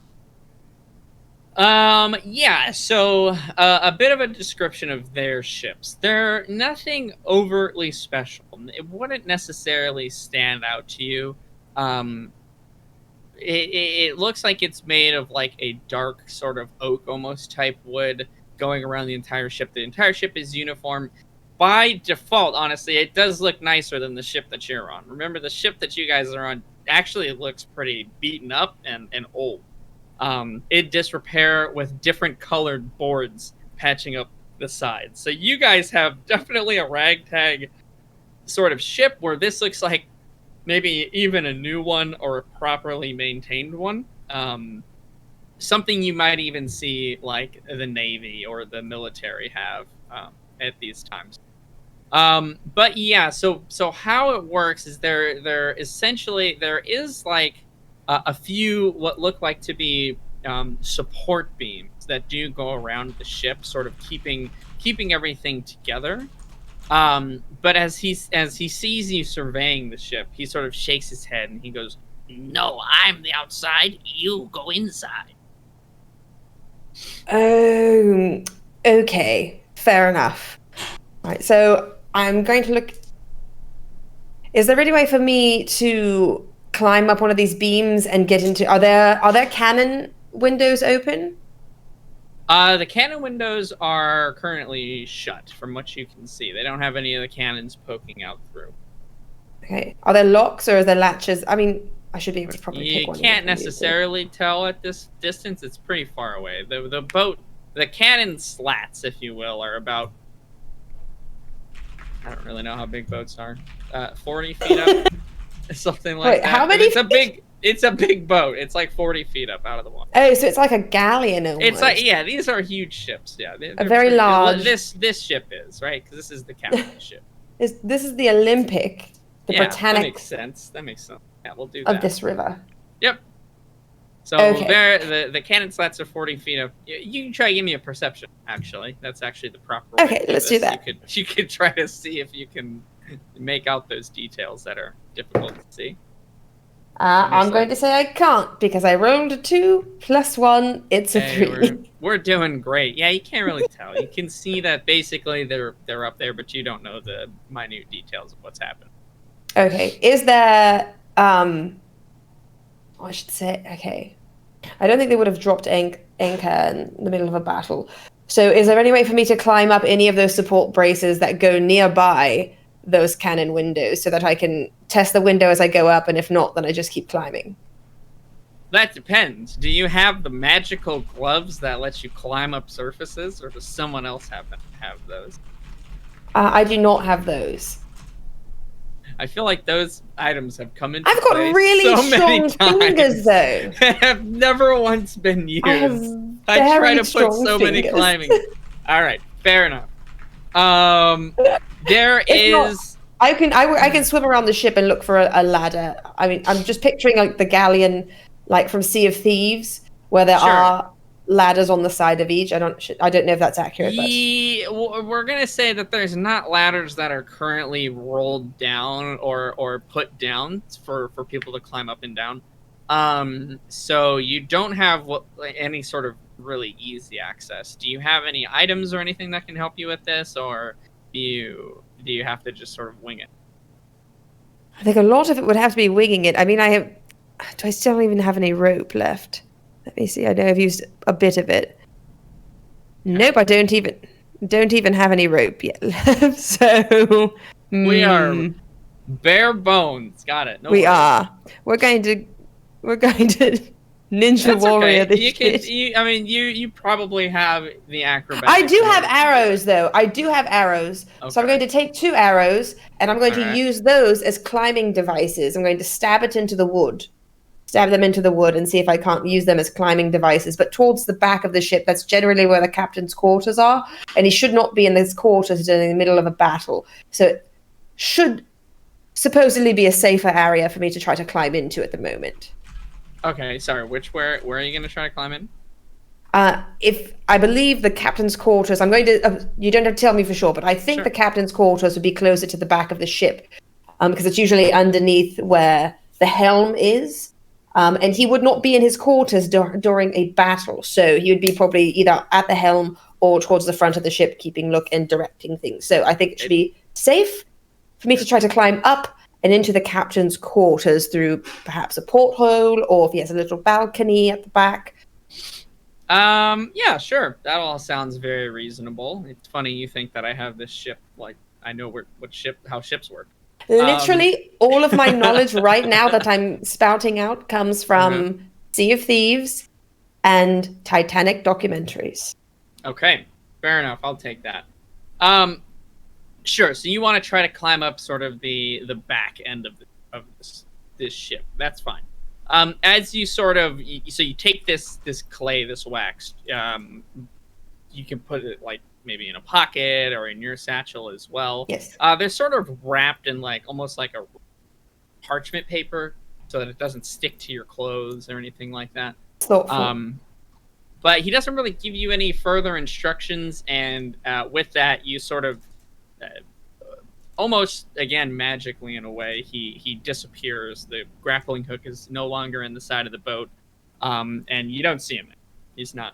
S2: Yeah, so a bit of a description of their ships. They're nothing overtly special. It wouldn't necessarily stand out to you. It looks like it's made of like a dark sort of oak almost type wood going around the entire ship. The entire ship is uniform. By default, honestly, it does look nicer than the ship that you're on. Remember, the ship that you guys are on actually looks pretty beaten up and old. In disrepair with different colored boards patching up the sides. So you guys have definitely a ragtag sort of ship where this looks like maybe even a new one or a properly maintained one. Something you might even see like the Navy or the military have at these times. But yeah, so how it works is there essentially there is like a few what look like to be support beams that do go around the ship, sort of keeping everything together. But as he sees you surveying the ship, he sort of shakes his head and he goes,
S1: No, I'm the outside. You go inside.
S3: Oh, okay. Fair enough. Right, so I'm going to look. Is there any way for me to climb up one of these beams and get into? Are there cannon windows open?
S2: the cannon windows are currently shut from what you can see. They don't have any of the cannons poking out through.
S3: Okay. Are there locks or are there latches? I mean, I should be able to probably pick
S2: You
S3: one.
S2: can't necessarily tell at this distance. It's pretty far away. The boat, the cannon slats, if you will, are about, I don't really know how big boats are, 40 feet up, something like
S3: Wait,
S2: that.
S3: how many?
S2: It's a big boat. It's like 40 feet up out of the water.
S3: Oh, so it's like a galleon almost.
S2: It's like, yeah, these are huge ships. Yeah, they're
S3: very
S2: pretty-
S3: large.
S2: This ship is right because this is the captain's ship.
S3: This is the Olympic, the
S2: Yeah, that
S3: Britannic
S2: makes sense. That makes sense. Yeah, we'll do
S3: of
S2: that.
S3: this river.
S2: Yep. So
S3: Okay.
S2: there, the cannon slats are 40 feet up. You can try give me a perception. Actually, that's actually the proper way
S3: Okay,
S2: to
S3: let's do
S2: this.
S3: that.
S2: You could try to see if you can make out those details that are difficult to see.
S3: I'm going to say I can't because I rolled a 2 + 1. It's a
S2: Hey,
S3: 3.
S2: we're doing great. Yeah, you can't really tell. You can see that basically they're up there, but you don't know the minute details of what's happened.
S3: Okay. Is there I should say okay. I don't think they would have dropped anchor in the middle of a battle. So is there any way for me to climb up any of those support braces that go nearby those cannon windows so that I can test the window as I go up, and if not, then I just keep climbing?
S2: That depends. Do you have the magical gloves that let you climb up surfaces, or does someone else have those?
S3: I do not have those.
S2: I feel like those items have come into
S3: I've got
S2: play
S3: really
S2: so many
S3: strong fingers, though.
S2: have never once been used.
S3: I have
S2: I try
S3: very
S2: to put
S3: strong
S2: so many
S3: fingers.
S2: climbing. All right, fair enough. There
S3: If not,
S2: is.
S3: I can swim around the ship and look for a ladder. I mean, I'm just picturing like the galleon, like from Sea of Thieves, where there
S2: Sure.
S3: are ladders on the side of each. I don't know if that's accurate.
S2: We're gonna say that there's not ladders that are currently rolled down or put down for people to climb up and down. So you don't have any sort of really easy access. Do you have any items or anything that can help you with this, or do you have to just sort of wing it?
S3: I think a lot of it would have to be winging it. I mean, do I still even have any rope left? Let me see. I know I've used a bit of it. Nope, I don't even have any rope yet left. So
S2: we are bare bones. Got it. No
S3: we
S2: worries.
S3: are. We're going to ninja
S2: That's
S3: warrior
S2: okay.
S3: this shit.
S2: You probably have the acrobatics.
S3: I do have arrows, though. I do have arrows.
S2: Okay.
S3: So I'm going to take 2 arrows, and I'm going to use those as climbing devices. I'm going to stab them into the wood, and see if I can't use them as climbing devices. But towards the back of the ship, that's generally where the captain's quarters are, and he should not be in his quarters in the middle of a battle. So it should supposedly be a safer area for me to try to climb into at the moment.
S2: Okay, sorry. Where are you going to try to climb in?
S3: If I believe the captain's quarters, I'm going to. You don't have to tell me for sure, but I think the captain's quarters would be closer to the back of the ship, because it's usually underneath where the helm is, and he would not be in his quarters during a battle, so he would be probably either at the helm or towards the front of the ship, keeping look and directing things. So I think it should be safe for me to try to climb up and into the captain's quarters through perhaps a porthole, or if he has a little balcony at the back.
S2: Yeah, sure. That all sounds very reasonable. It's funny you think that I have this ship, like I know how ships work.
S3: Literally, all of my knowledge right now that I'm spouting out comes from Sea of Thieves and Titanic documentaries.
S2: Okay, fair enough. I'll take that. Sure. So you want to try to climb up sort of the back end of this ship. That's fine. As you sort of you take this clay, this wax. You can put it like maybe in a pocket or in your satchel as well.
S3: Yes.
S2: They're sort of wrapped in almost like a parchment paper, so that it doesn't stick to your clothes or anything like that.
S3: Thoughtful.
S2: But he doesn't really give you any further instructions, and with that, you sort of almost again magically in a way he disappears. The grappling hook is no longer in the side of the boat, and you don't see him. He's not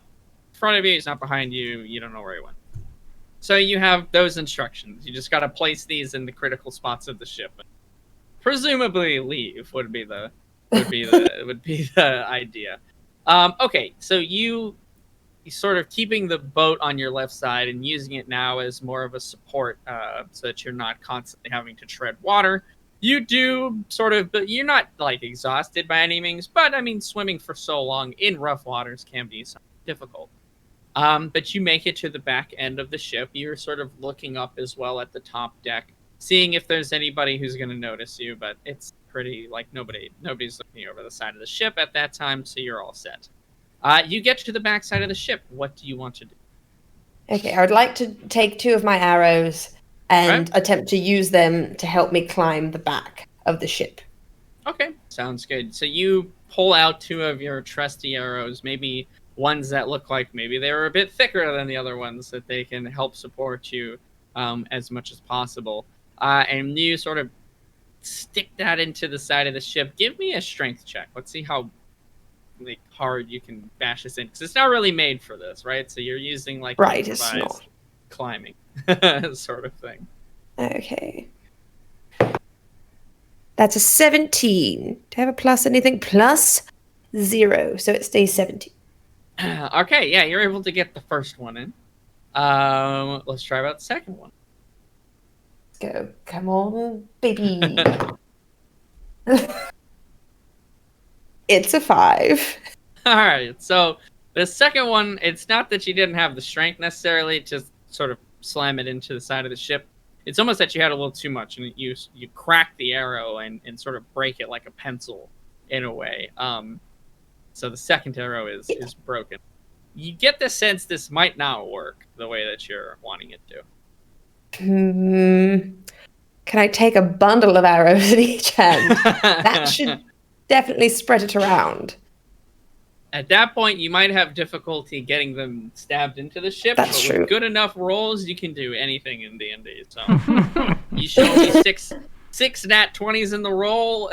S2: in front of you, he's not behind you, you don't know where he went. So you have those instructions. You just got to place these in the critical spots of the ship, and presumably leave would be the idea. Okay, so you sort of keeping the boat on your left side and using it now as more of a support, so that you're not constantly having to tread water. You do sort of, but you're not exhausted by any means. But I mean, swimming for so long in rough waters can be difficult. But you make it to the back end of the ship. You're sort of looking up as well at the top deck, seeing if there's anybody who's going to notice you. But it's pretty nobody's looking over the side of the ship at that time, so you're all set. You get to the back side of the ship. What do you want to do?
S3: Okay, I would like to take 2 of my arrows and attempt to use them to help me climb the back of the ship.
S2: Okay, sounds good. So you pull out 2 of your trusty arrows, maybe ones that look like maybe they were a bit thicker than the other ones, that they can help support you as much as possible. And you sort of stick that into the side of the ship. Give me a strength check. Let's see how hard you can bash this in, because it's not really made for this, right? So you're using
S3: it's not
S2: climbing sort of thing.
S3: Okay, that's a 17. Do I have a plus anything? Plus 0, so it stays 17.
S2: Okay, yeah, you're able to get the first one in. Let's try about the second one.
S3: Let's go. Come on, baby. It's a 5.
S2: All right, so the second one, it's not that you didn't have the strength necessarily to sort of slam it into the side of the ship. It's almost that you had a little too much, and you crack the arrow and sort of break it like a pencil in a way. So the second arrow is broken. You get the sense this might not work the way that you're wanting it to.
S3: Can I take a bundle of arrows in each hand? That should definitely spread it around.
S2: At that point, you might have difficulty getting them stabbed into the ship,
S3: That's
S2: but
S3: true.
S2: with good enough rolls, you can do anything in D&D. So you show me six nat 20s in a row,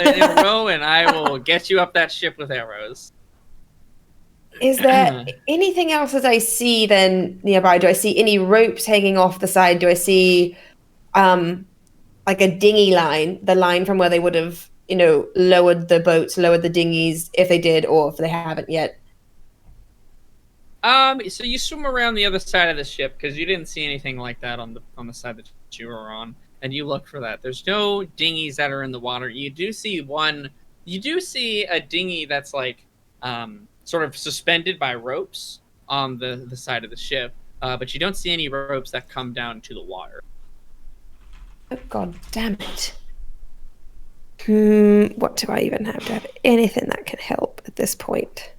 S2: and I will get you up that ship with arrows.
S3: Is there anything else that I see then nearby? Do I see any ropes hanging off the side? Do I see like a dinghy line, the line from where they would have, lowered the boats, lowered the dinghies if they did, or if they haven't yet?
S2: So you swim around the other side of the ship because you didn't see anything like that on the side that you were on, and you look for that. There's no dinghies that are in the water. You do see a dinghy that's like sort of suspended by ropes on the side of the ship, but you don't see any ropes that come down to the water.
S3: Oh, God damn it. What do I even have? Do I have anything that can help at this point?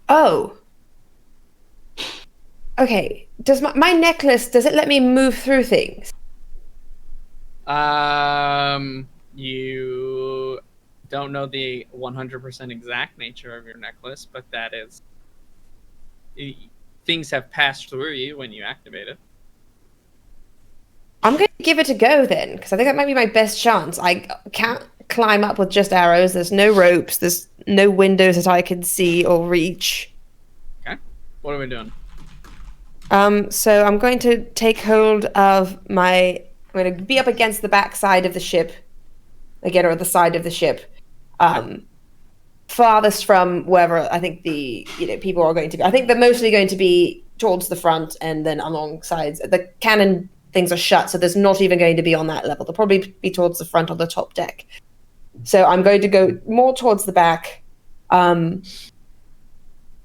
S3: Oh. Okay. Does my necklace, does it let me move through things?
S2: You don't know the 100% exact nature of your necklace, but that is... Things have passed through you when you activate it.
S3: I'm going to give it a go then, because I think that might be my best chance. I can't climb up with just arrows. There's no ropes. There's no windows that I can see or reach.
S2: Okay. What are we doing?
S3: So I'm going to take hold of I'm going to be up against the back side of the ship, again, or the side of the ship, farthest from wherever I think the people are going to be. I think they're mostly going to be towards the front and then along sides. The cannon things are shut, so there's not even going to be on that level. They'll probably be towards the front on the top deck. So I'm going to go more towards the back. I'm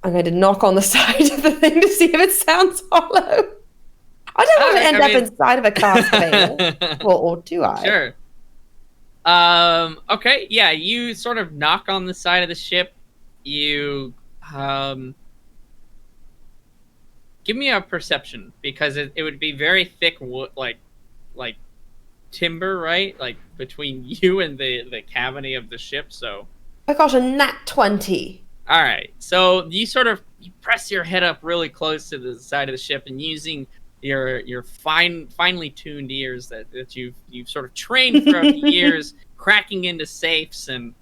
S3: going to knock on the side of the thing to see if it sounds hollow. I don't want to end up inside of a cast fail, or do I?
S2: Sure. Okay, yeah, you sort of knock on the side of the ship. You, give me a perception, because it would be very thick wood, like timber, right? Like, between you and the cavity of the ship, so...
S3: I got a nat 20.
S2: Alright, so you press your head up really close to the side of the ship, and using your finely tuned ears that you've sort of trained throughout the years, cracking into safes and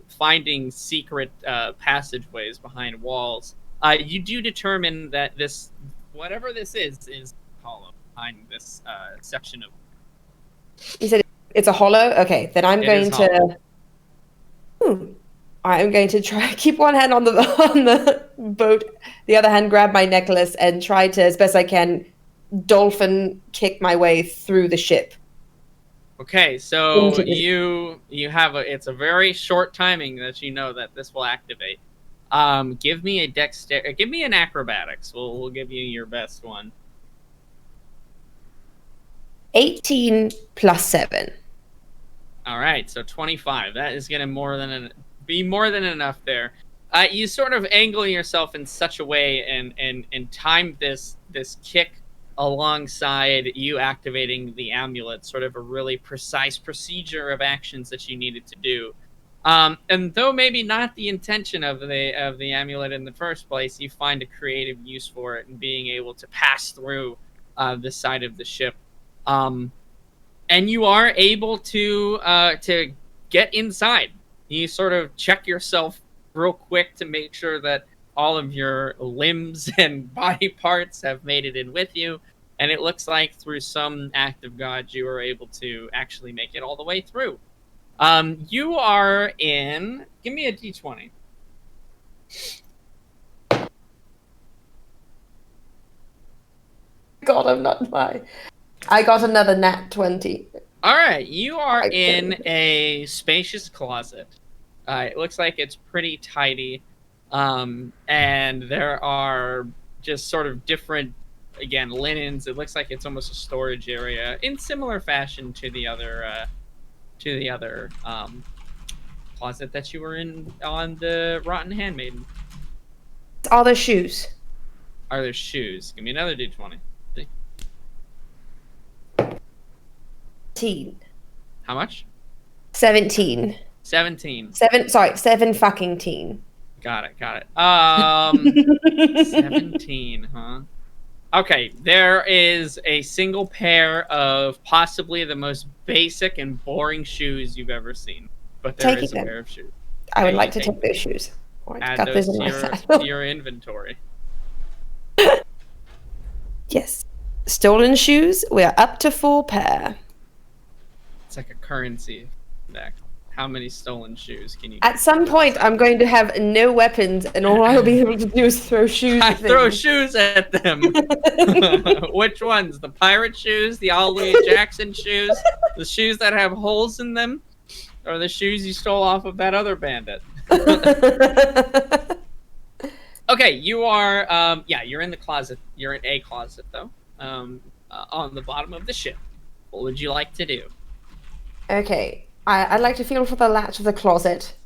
S2: finding secret passageways behind walls, you do determine that whatever this is hollow behind this section of...
S3: You said it's a hollow? Okay, then I'm going to... I'm going to try keep one hand on the boat, the other hand grab my necklace and try to, as best I can, dolphin kick my way through the ship.
S2: Okay, so you have it's a very short timing that you know that this will activate. Give me give me an acrobatics. We'll give you your best one.
S3: 18 plus 7.
S2: All right, so 25. That is going to be more than enough there. You sort of angle yourself in such a way and time this kick alongside you activating the amulet, sort of a really precise procedure of actions that you needed to do. And though maybe not the intention of the amulet in the first place, you find a creative use for it in being able to pass through the side of the ship. And you are able to get inside. You sort of check yourself real quick to make sure that all of your limbs and body parts have made it in with you. And it looks like through some act of God, you were able to actually make it all the way through. You are in... Give me a d20.
S3: God, I'm not my... I got another nat 20.
S2: All right, you are in a spacious closet. It looks like it's pretty tidy. And there are just sort of different, again, linens. It looks like it's almost a storage area in similar fashion to the other closet that you were in on the Rotten Handmaiden.
S3: Are there shoes?
S2: Are there shoes? Give me another d20. How much?
S3: 17.
S2: 17.
S3: 7 fucking teen.
S2: Got it. 17, huh? Okay, there is a single pair of possibly the most basic and boring shoes you've ever seen. But there is a
S3: Taking them.
S2: pair of shoes.
S3: I would
S2: Okay,
S3: like
S2: you
S3: to take those shoes. Alright,
S2: add
S3: got
S2: those
S3: those in
S2: to
S3: my
S2: your,
S3: saddle.
S2: to your inventory.
S3: Yes. Stolen shoes. We are up to 4 pair.
S2: It's like a currency deck. How many stolen shoes can you
S3: At
S2: get
S3: some
S2: for
S3: point,
S2: this?
S3: I'm going to have no weapons, and all I'll be able to do is throw shoes
S2: I
S3: at
S2: throw
S3: things.
S2: shoes at them. Which ones? The pirate shoes, the Ollie Jackson shoes, the shoes that have holes in them, or the shoes you stole off of that other bandit? Okay, you are, you're in the closet. You're in a closet, though, on the bottom of the ship. What would you like to do?
S3: Okay. I'd like to feel for the latch of the closet.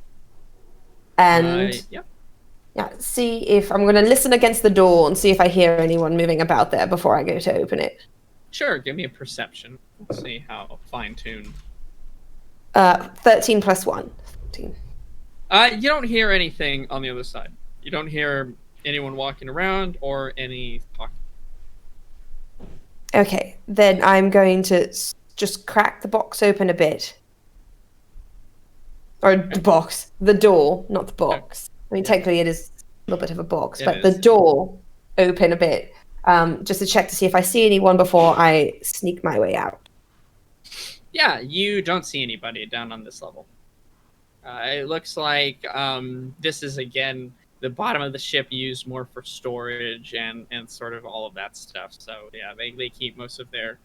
S3: And see if I'm going to listen against the door and see if I hear anyone moving about there before I go to open it.
S2: Sure, give me a perception. See how fine-tuned.
S3: 13 plus 1. 14.
S2: You don't hear anything on the other side. You don't hear anyone walking around or any talking.
S3: Okay, then I'm going to just crack the box open a bit. Or the door, not the box. I mean, technically it is a little bit of a box, but the door open a bit, just to check to see if I see anyone before I sneak my way out.
S2: Yeah, you don't see anybody down on this level. It looks like this is, again, the bottom of the ship used more for storage and sort of all of that stuff. So, yeah, they keep most of their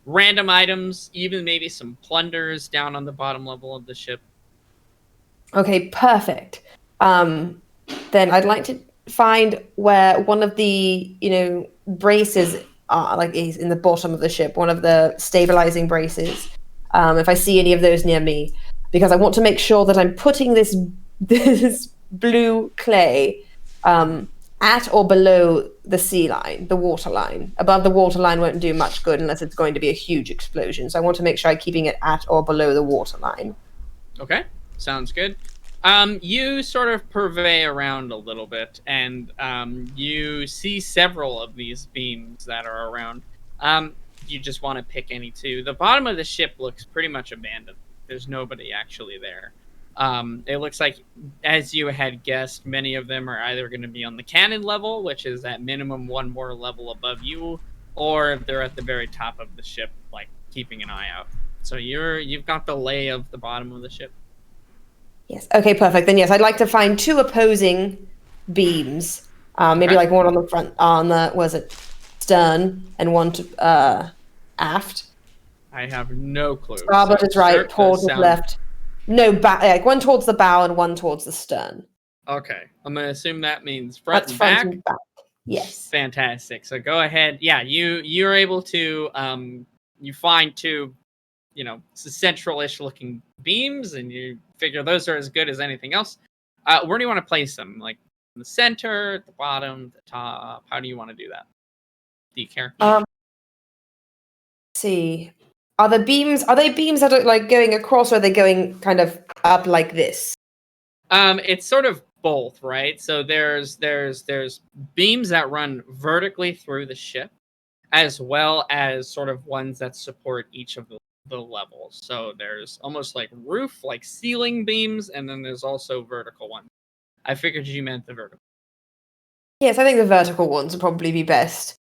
S2: random items, even maybe some plunders down on the bottom level of the ship.
S3: Okay, perfect. Then I'd like to find where one of the, braces are, like is in the bottom of the ship, one of the stabilizing braces. If I see any of those near me, because I want to make sure that I'm putting this blue clay at or below the sea line, the water line. Above the water line won't do much good unless it's going to be a huge explosion. So I want to make sure I'm keeping it at or below the water line.
S2: Okay, sounds good. You sort of purvey around a little bit, and you see several of these beams that are around. You just want to pick any two. The bottom of the ship looks pretty much abandoned. There's nobody actually there. It looks like, as you had guessed, many of them are either going to be on the cannon level, which is at minimum one more level above you, or they're at the very top of the ship, like keeping an eye out. So you've got the lay of the bottom of the ship.
S3: Yes. Okay, perfect. Then yes, I'd like to find 2 opposing beams. Maybe like one on the front, on the stern, and one to aft.
S2: I have no clue.
S3: Starboard is right, port is left. No, like one towards the bow and one towards the stern.
S2: Okay, I'm gonna assume that means front
S3: That's
S2: and
S3: front
S2: back.
S3: and back. Yes.
S2: Fantastic. So go ahead. Yeah, you're able to you find 2, central-ish looking beams, and you figure those are as good as anything else. Where do you want to place them? Like in the center, at the bottom, the top? How do you want to do that? Do you care?
S3: Let's see. Are they beams that are like going across, or are they going kind of up like this?
S2: It's sort of both, right? So there's beams that run vertically through the ship, as well as sort of ones that support each of the levels. So there's almost like roof, like ceiling beams, and then there's also vertical ones. I figured you meant the vertical.
S3: Yes, I think the vertical ones would probably be best.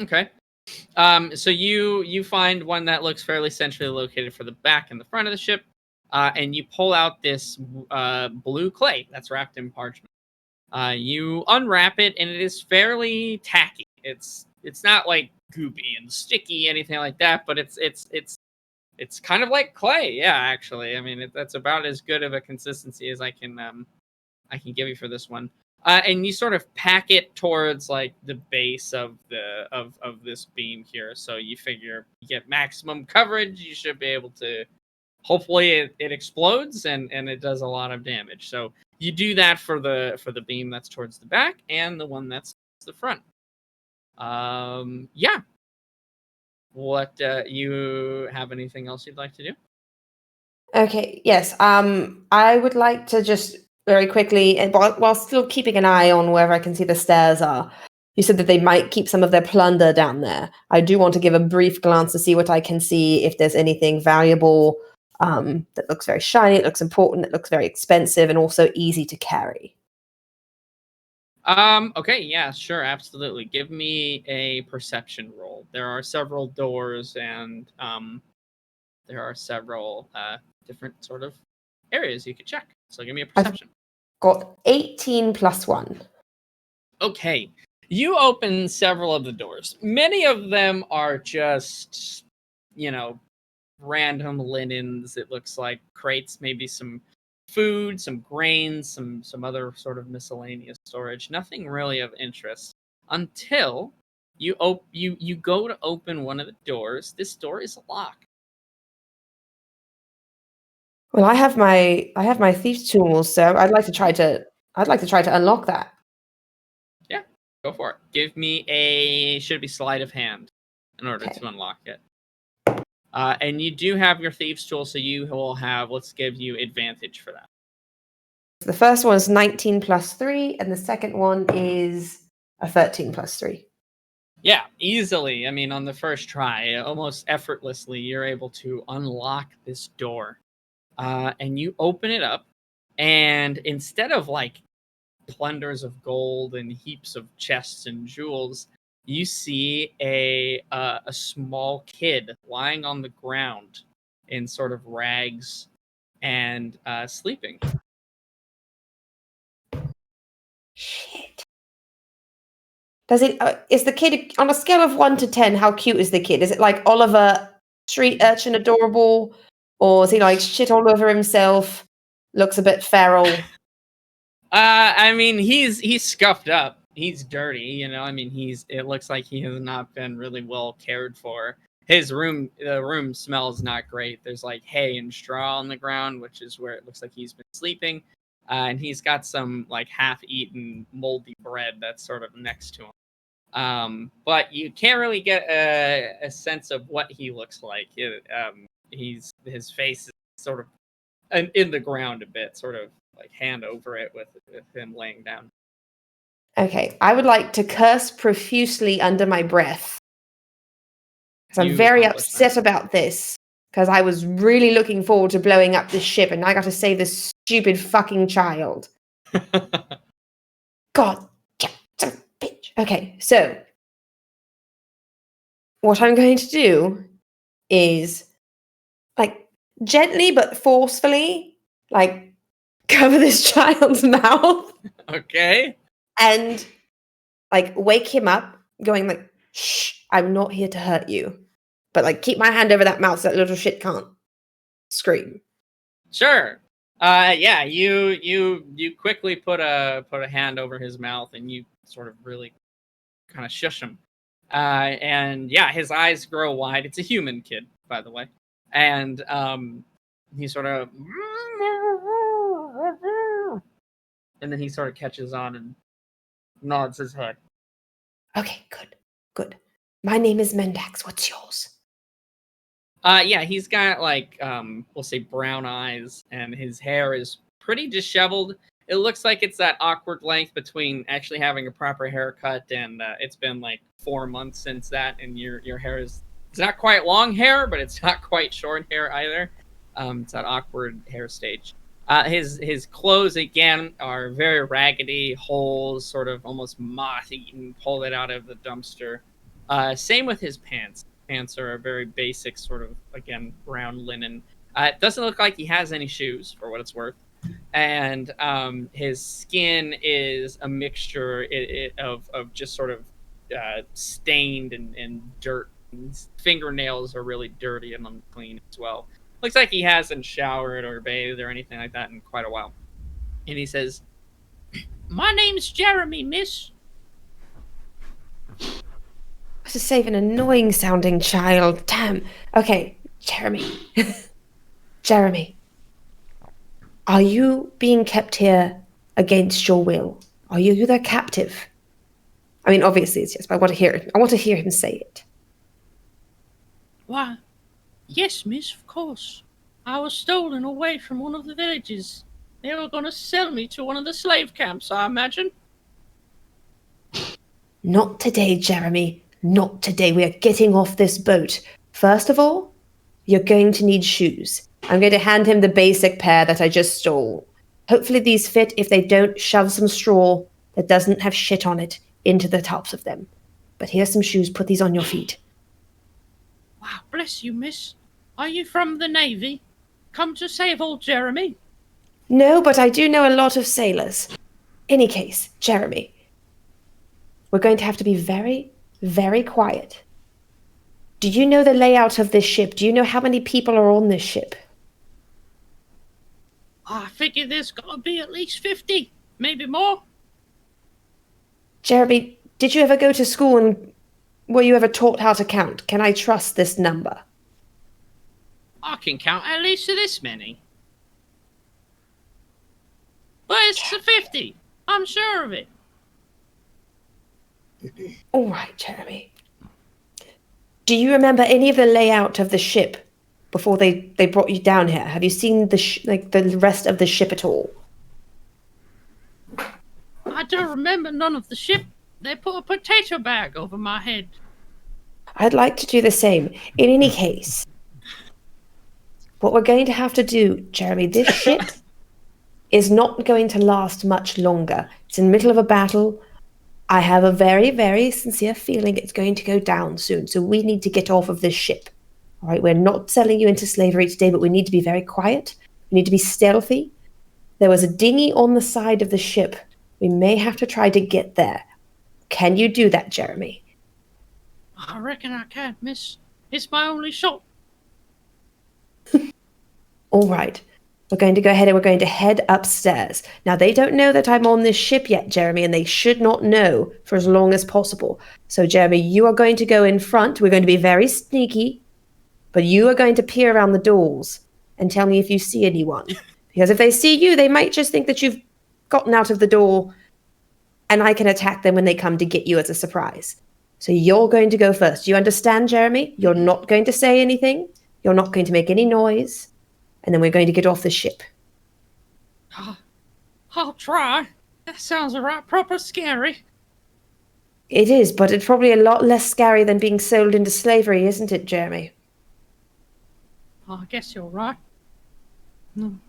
S2: Okay. So you find one that looks fairly centrally located for the back and the front of the ship, and you pull out this blue clay that's wrapped in parchment. You unwrap it, and it is fairly tacky. It's not like goopy and sticky, anything like that, but it's kind of like clay. Yeah, actually, I mean that's about as good of a consistency as I can give you for this one. And you sort of pack it towards like the base of this beam here. So you figure you get maximum coverage. You should be able to. Hopefully, it explodes and it does a lot of damage. So you do that for the beam that's towards the back and the one that's the front. Yeah. what you have anything else you'd like to do?
S3: Okay, yes. I would like to just very quickly, and while still keeping an eye on wherever I can see the stairs are. You said that they might keep some of their plunder down there. I do want to give a brief glance to see what I can see, if there's anything valuable that looks very shiny, it looks important, it looks very expensive, and also easy to carry.
S2: Okay, yeah, sure, absolutely. Give me a perception roll. There are several doors and there are several different sort of areas you could check. So give me a
S3: I've
S2: perception.
S3: got 18 plus 1.
S2: Okay. You open several of the doors. Many of them are just, random linens. It looks like crates, maybe some food, some grains, some other sort of miscellaneous storage. Nothing really of interest until you go to open one of the doors. This door is locked.
S3: Well, I have my thief's tools, so I'd like to try to unlock that.
S2: Yeah, go for it. Give me should be sleight of hand in order
S3: Okay.
S2: to unlock it. And you do have your thieves tool, so you will have. Let's give you advantage for that.
S3: The first one is 19 plus 3, and the second one is a 13 plus 3.
S2: Yeah, easily. I mean, on the first try, almost effortlessly, you're able to unlock this door. And you open it up, and instead of like plunders of gold and heaps of chests and jewels, you see a small kid lying on the ground in sort of rags and sleeping.
S3: Shit. Does it? Is the kid on a scale of 1 to 10? How cute is the kid? Is it like Oliver, street urchin, adorable, or is he like shit all over himself? Looks a bit feral.
S2: I mean, he's scuffed up. He's dirty, I mean, it looks like he has not been really well cared for. The room smells not great. There's like hay and straw on the ground, which is where it looks like he's been sleeping. And he's got some like half-eaten moldy bread that's sort of next to him. But you can't really get a sense of what he looks like. His face is sort of in the ground a bit, sort of like hand over it with him laying down.
S3: Okay, I would like to curse profusely under my breath. Because I'm
S2: You
S3: very
S2: accomplish
S3: upset about this. Because I was really looking forward to blowing up this ship, and I got to save this stupid fucking child. God, son of a bitch. Okay, so what I'm going to do is, like, gently but forcefully, like, cover this child's mouth
S2: Okay.
S3: and, like, wake him up, going like, "Shh, I'm not here to hurt you," but like keep my hand over that mouth so that little shit can't scream.
S2: Sure. Yeah, you quickly put a hand over his mouth and you sort of really kind of shush him. And yeah, his eyes grow wide. It's a human kid, by the way. And he sort of and then he sort of catches on and nods his head.
S3: Okay, good. My name is Mendax. What's yours?
S2: Yeah, he's got like we'll say brown eyes, and his hair is pretty disheveled. It looks like it's that awkward length between actually having a proper haircut and it's been like 4 months since that, and your hair it's not quite long hair, but it's not quite short hair either. It's that awkward hair stage. His clothes again are very raggedy, holes, sort of almost moth-eaten, pulled it out of the dumpster. Same with his pants. Pants are a very basic sort of, again, brown linen. It doesn't look like he has any shoes, for what it's worth. And his skin is a mixture of just sort of stained and dirt. His fingernails are really dirty and unclean as well. Looks like he hasn't showered or bathed or anything like that in quite a while. And he says, "My name's Jeremy, miss."
S3: To save an annoying sounding child. Damn. Okay, Jeremy. Jeremy. Are you being kept here against your will? Are you the captive? I mean, obviously it's yes, but I want to hear him say it.
S6: Why, yes, miss, of course. I was stolen away from one of the villages. They were going to sell me to one of the slave camps, I imagine.
S3: Not today, Jeremy. Not today. We are getting off this boat. First of all, you're going to need shoes. I'm going to hand him the basic pair that I just stole. Hopefully these fit. If they don't, shove some straw that doesn't have shit on it into the tops of them. But here's some shoes. Put these on your feet.
S6: Wow, bless you, miss. Are you from the Navy? Come to save old Jeremy?
S3: No, but I do know a lot of sailors. Any case, Jeremy, we're going to have to be very, very quiet. Do you know the layout of this ship? Do you know how many people are on this ship?
S6: I figure there's got to be at least 50, maybe more.
S3: Jeremy, did you ever go to school and were you ever taught how to count? Can I trust this number?
S6: I can count at least to this many. But it's the 50. I'm sure of it.
S3: All right, Jeremy. Do you remember any of the layout of the ship before they brought you down here? Have you seen the rest of the ship at all?
S6: I don't remember none of the ship. They put a potato bag over my head.
S3: I'd like to do the same. In any case, what we're going to have to do, Jeremy, this ship is not going to last much longer. It's in the middle of a battle. I have a very, very sincere feeling it's going to go down soon. So we need to get off of this ship. All right, we're not selling you into slavery today, but we need to be very quiet. We need to be stealthy. There was a dinghy on the side of the ship. We may have to try to get there. Can you do that, Jeremy?
S6: I reckon I can, miss. It's my only shot.
S3: All right. We're going to go ahead and we're going to head upstairs. Now, they don't know that I'm on this ship yet, Jeremy, and they should not know for as long as possible. So, Jeremy, you are going to go in front. We're going to be very sneaky, but you are going to peer around the doors and tell me if you see anyone. Because if they see you, they might just think that you've gotten out of the door and I can attack them when they come to get you as a surprise. So you're going to go first. Do you understand, Jeremy? You're not going to say anything. You're not going to make any noise. And then we're going to get off the ship.
S6: I'll try. That sounds right proper scary.
S3: It is, but it's probably a lot less scary than being sold into slavery, isn't it, Jeremy?
S6: I guess you're right.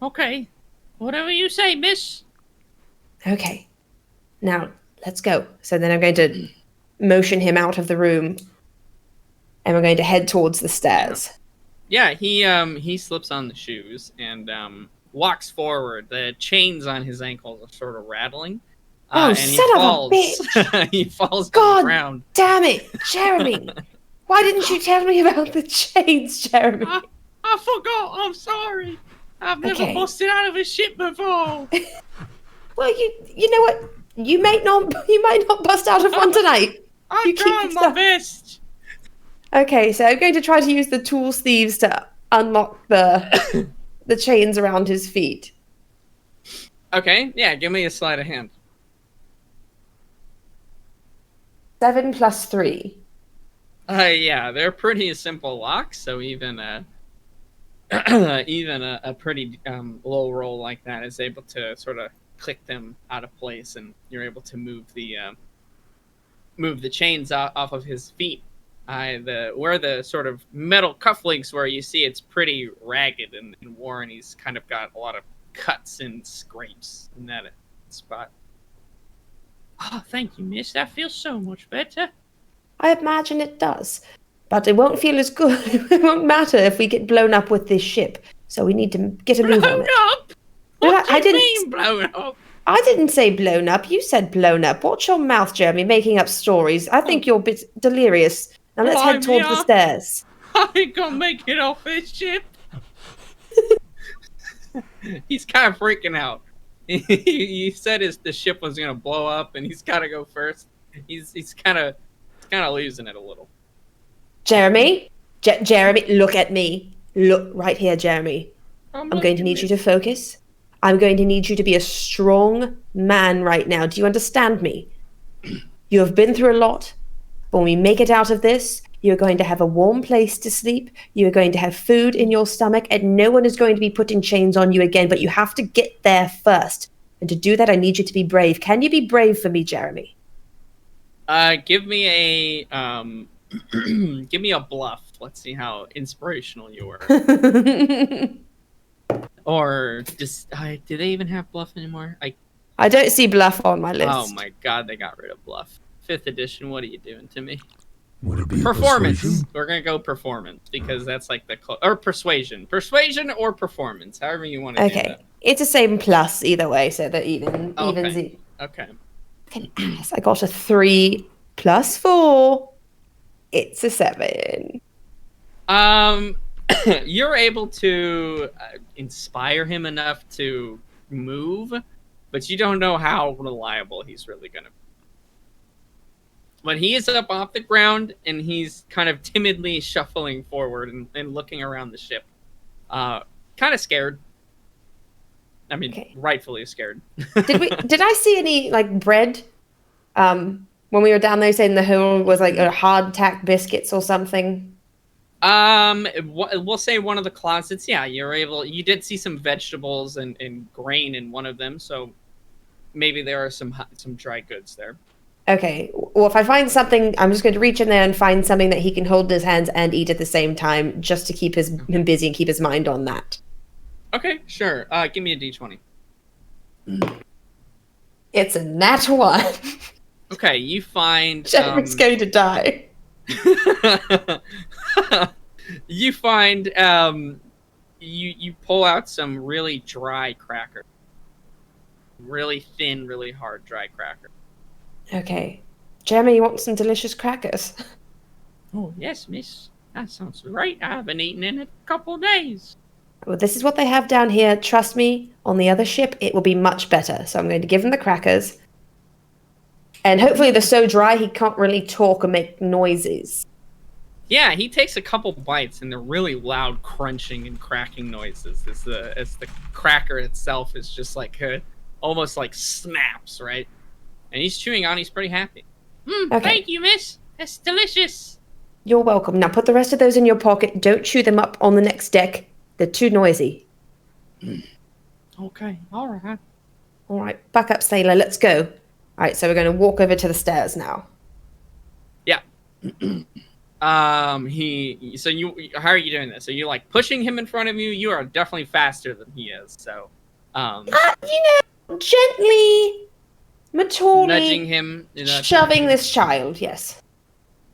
S6: Okay. Whatever you say, miss.
S3: Okay. Now, let's go. So then I'm going to motion him out of the room. And we're going to head towards the stairs.
S2: Yeah, he slips on the shoes and walks forward. The chains on his ankles are sort of rattling.
S3: Oh,
S2: and
S3: son of a bitch!
S2: He falls to
S3: God
S2: the ground.
S3: damn it, Jeremy! Why didn't you tell me about the chains, Jeremy?
S6: I forgot. I'm sorry. I've never
S3: Okay.
S6: busted out of a ship before.
S3: Well, you know what? You might not bust out of one tonight.
S6: I'm
S3: You keep
S6: trying
S3: your
S6: my
S3: stuff.
S6: best.
S3: Okay, so I'm going to try to use the tools thieves to unlock the the chains around his feet.
S2: Okay, yeah, give me a sleight of hand.
S3: 7 + 3.
S2: Yeah, they're pretty simple locks, so even a pretty low roll like that is able to sort of click them out of place, and you're able to move the chains off of his feet. Where the sort of metal cufflinks where you see it's pretty ragged and worn. He's kind of got a lot of cuts and scrapes in that spot.
S6: Oh, thank you, miss. That feels so much better.
S3: I imagine it does. But it won't feel as good. It won't matter if we get blown up with this ship. So we need to get a move on
S6: Blown
S3: it.
S6: up? What do
S3: I
S6: you
S3: didn't-
S6: mean blown up?
S3: I didn't say blown up. You said blown up. Watch your mouth, Jeremy, making up stories. I think you're a bit delirious. Now let's head towards the stairs.
S6: I ain't gonna make it off this ship.
S2: He's kind of freaking out. He said the ship was gonna blow up, and he's got to go first. He's kind of losing it a little.
S3: Jeremy? Jeremy, look at me. Look right here, Jeremy. I'm going to need you to focus. I'm going to need you to be a strong man right now. Do you understand me? You have been through a lot. But when we make it out of this, You are going to have a warm place to sleep. You are going to have food in your stomach, and no one is going to be putting chains on you again, but you have to get there first. And to do that, I need you to be brave. Can you be brave for me, Jeremy?
S2: Give me a give me a bluff. Let's see how inspirational you were. Or just do they even have bluff anymore?
S3: I don't see bluff on my list.
S2: Oh my god, they got rid of bluff. 5th edition, what are you doing to me?
S5: Would it be
S2: Performance.
S5: persuasion?
S2: We're gonna go performance because that's like or persuasion. Persuasion or performance, however you want to do
S3: Okay.
S2: that.
S3: It's the same plus either way, so that evens
S2: Okay.
S3: it.
S2: Okay.
S3: I got a 3 plus 4. It's a 7.
S2: You're able to inspire him enough to move, but you don't know how reliable he's really gonna be. But he is up off the ground, and he's kind of timidly shuffling forward and looking around the ship. Kind of scared. I mean,
S3: Okay.
S2: rightfully scared.
S3: Did I see any like bread? When we were down there, saying the hole was like a hardtack biscuits or something.
S2: We'll say one of the closets. Yeah, you did see some vegetables and grain in one of them, so maybe there are some dry goods there.
S3: Okay. Well, if I find something, I'm just going to reach in there and find something that he can hold in his hands and eat at the same time, just to keep him busy and keep his mind on that.
S2: Okay, sure. Give me a d20.
S3: It's a nat 1.
S2: Okay, you find.
S3: Jeremy's going to die.
S2: You find you pull out some really dry cracker, really thin, really hard dry cracker.
S3: Okay. Jeremy, you want some delicious crackers?
S2: Oh yes, miss. That sounds right. I haven't eaten in a couple of days.
S3: Well, this is what they have down here. Trust me, on the other ship, it will be much better. So I'm going to give him the crackers. And hopefully they're so dry he can't really talk or make noises.
S2: Yeah, he takes a couple bites, and they're really loud crunching and cracking noises as the cracker itself is just like almost like snaps, right? And he's chewing on. He's pretty happy.
S3: Okay.
S6: Thank you, miss. That's delicious.
S3: You're welcome. Now put the rest of those in your pocket. Don't chew them up on the next deck. They're too noisy.
S6: Okay, all right.
S3: All right, back up, sailor. Let's go. All right, so we're going to walk over to the stairs now.
S2: Yeah. How are you doing this? Are you like pushing him in front of you? You are definitely faster than he is. So,
S3: Gently, maturely,
S2: nudging him,
S3: shoving this child. Yes,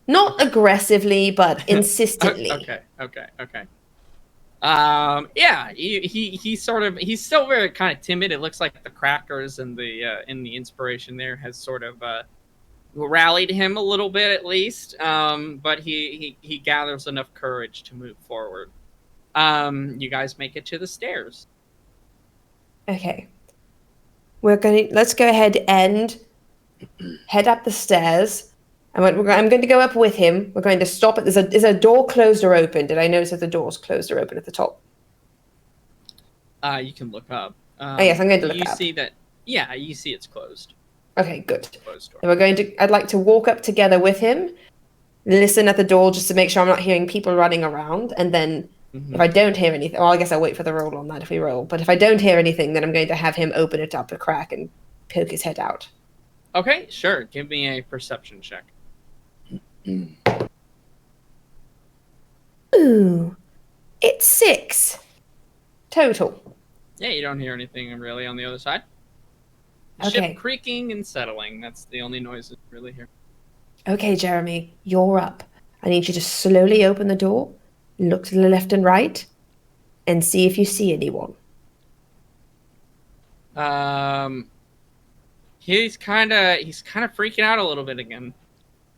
S3: not aggressively, but insistently.
S2: Okay. Yeah, he's still very kind of timid. It looks like the crackers and the inspiration there has sort of rallied him a little bit at least. But he gathers enough courage to move forward. You guys make it to the stairs.
S3: Okay, let's go ahead and head up the stairs. I'm going to go up with him. We're going to stop it. Is a door closed or open? Did I notice if the door's closed or open at the top?
S2: You can look up.
S3: Yes, I'm going to look up.
S2: You see that? Yeah, you see it's closed.
S3: Okay, good.
S2: Closed door.
S3: And I'd like to walk up together with him, listen at the door just to make sure I'm not hearing people running around, and then if I don't hear anything, well, I guess I'll wait for the roll on that if we roll. But if I don't hear anything, then I'm going to have him open it up a crack and poke his head out.
S2: Okay, sure. Give me a perception check.
S3: Ooh, it's 6 total.
S2: Yeah, you don't hear anything really on the other side.
S3: Okay.
S2: Ship creaking and settling. That's the only noises you really hear.
S3: Okay, Jeremy, you're up. I need you to slowly open the door, look to the left and right, and see if you see anyone.
S2: He's kind of freaking out a little bit again.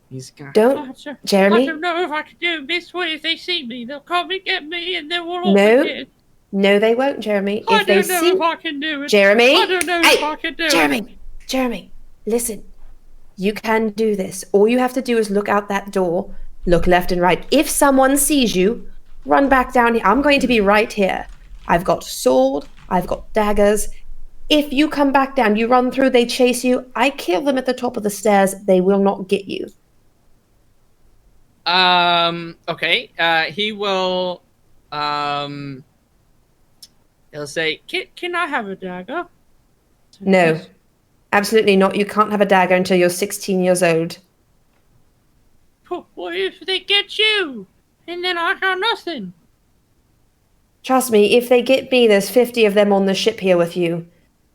S2: He's kind
S3: Don't,
S6: I
S3: Jeremy.
S6: don't know if I can do it this way. If they see me, they'll come and get me, and then we'll all
S3: No.
S6: be dead.
S3: No, they won't, Jeremy.
S6: I
S3: If they
S6: don't know
S3: see
S6: if I can do it.
S3: Jeremy,
S6: I don't know if I can do it.
S3: Jeremy, listen. You can do this. All you have to do is look out that door, look left and right. If someone sees you, run back down here. I'm going to be right here. I've got sword, I've got daggers. If you come back down, you run through, they chase you, I kill them at the top of the stairs, they will not get you.
S2: Okay. He will. He'll say,
S6: Can I have a dagger?
S3: No, absolutely not. You can't have a dagger until you're 16 years old.
S6: What if they get you? And then I got nothing.
S3: Trust me, if they get me, there's 50 of them on the ship here with you.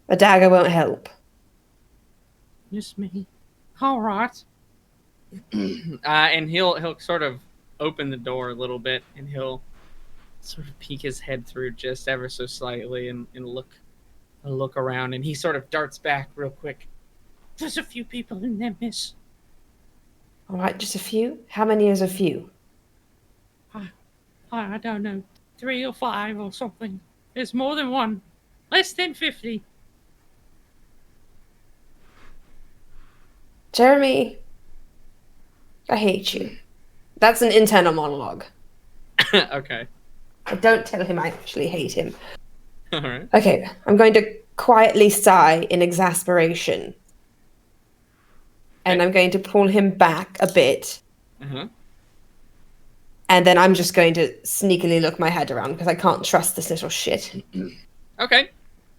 S3: A dagger won't help.
S6: Miss me. All right.
S2: and he'll sort of open the door a little bit, and he'll sort of peek his head through just ever so slightly, and look around, and he sort of darts back real quick.
S6: There's a few people in there, miss.
S3: All right, just a few? How many is a few?
S6: I don't know. 3 or 5 or something. There's more than one. Less than 50.
S3: Jeremy, I hate you. That's an internal monologue.
S2: Okay.
S3: I don't tell him I actually hate him.
S2: All right.
S3: Okay, I'm going to quietly sigh in exasperation. And I'm going to pull him back a bit.
S2: Uh-huh.
S3: And then I'm just going to sneakily look my head around because I can't trust this little shit.
S2: Okay.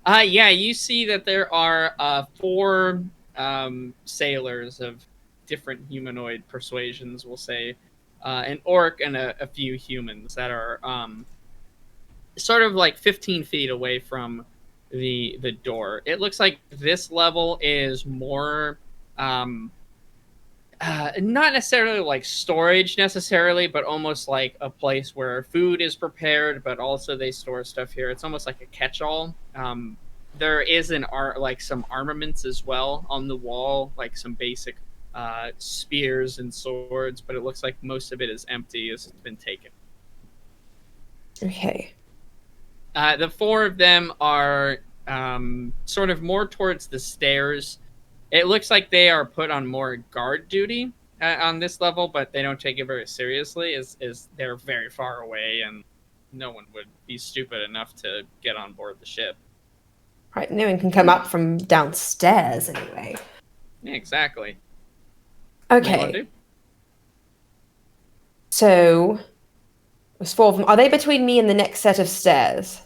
S2: Yeah, you see that there are 4 sailors of different humanoid persuasions, we'll say. An orc and a few humans that are sort of like 15 feet away from the door. It looks like this level is more not necessarily like storage necessarily, but almost like a place where food is prepared, but also they store stuff here. It's almost like a catch-all. There is like some armaments as well on the wall, like some basic spears and swords, but it looks like most of it is empty as it's been taken.
S3: Okay.
S2: The 4 of them are sort of more towards the stairs. It looks like they are put on more guard duty on this level, but they don't take it very seriously, as they're very far away, and no one would be stupid enough to get on board the ship.
S3: Right, no one can come up from downstairs anyway.
S2: Yeah, exactly. What do you wanna
S3: Okay.
S2: do?
S3: So, there's 4 of them. Are they between me and the next set of stairs?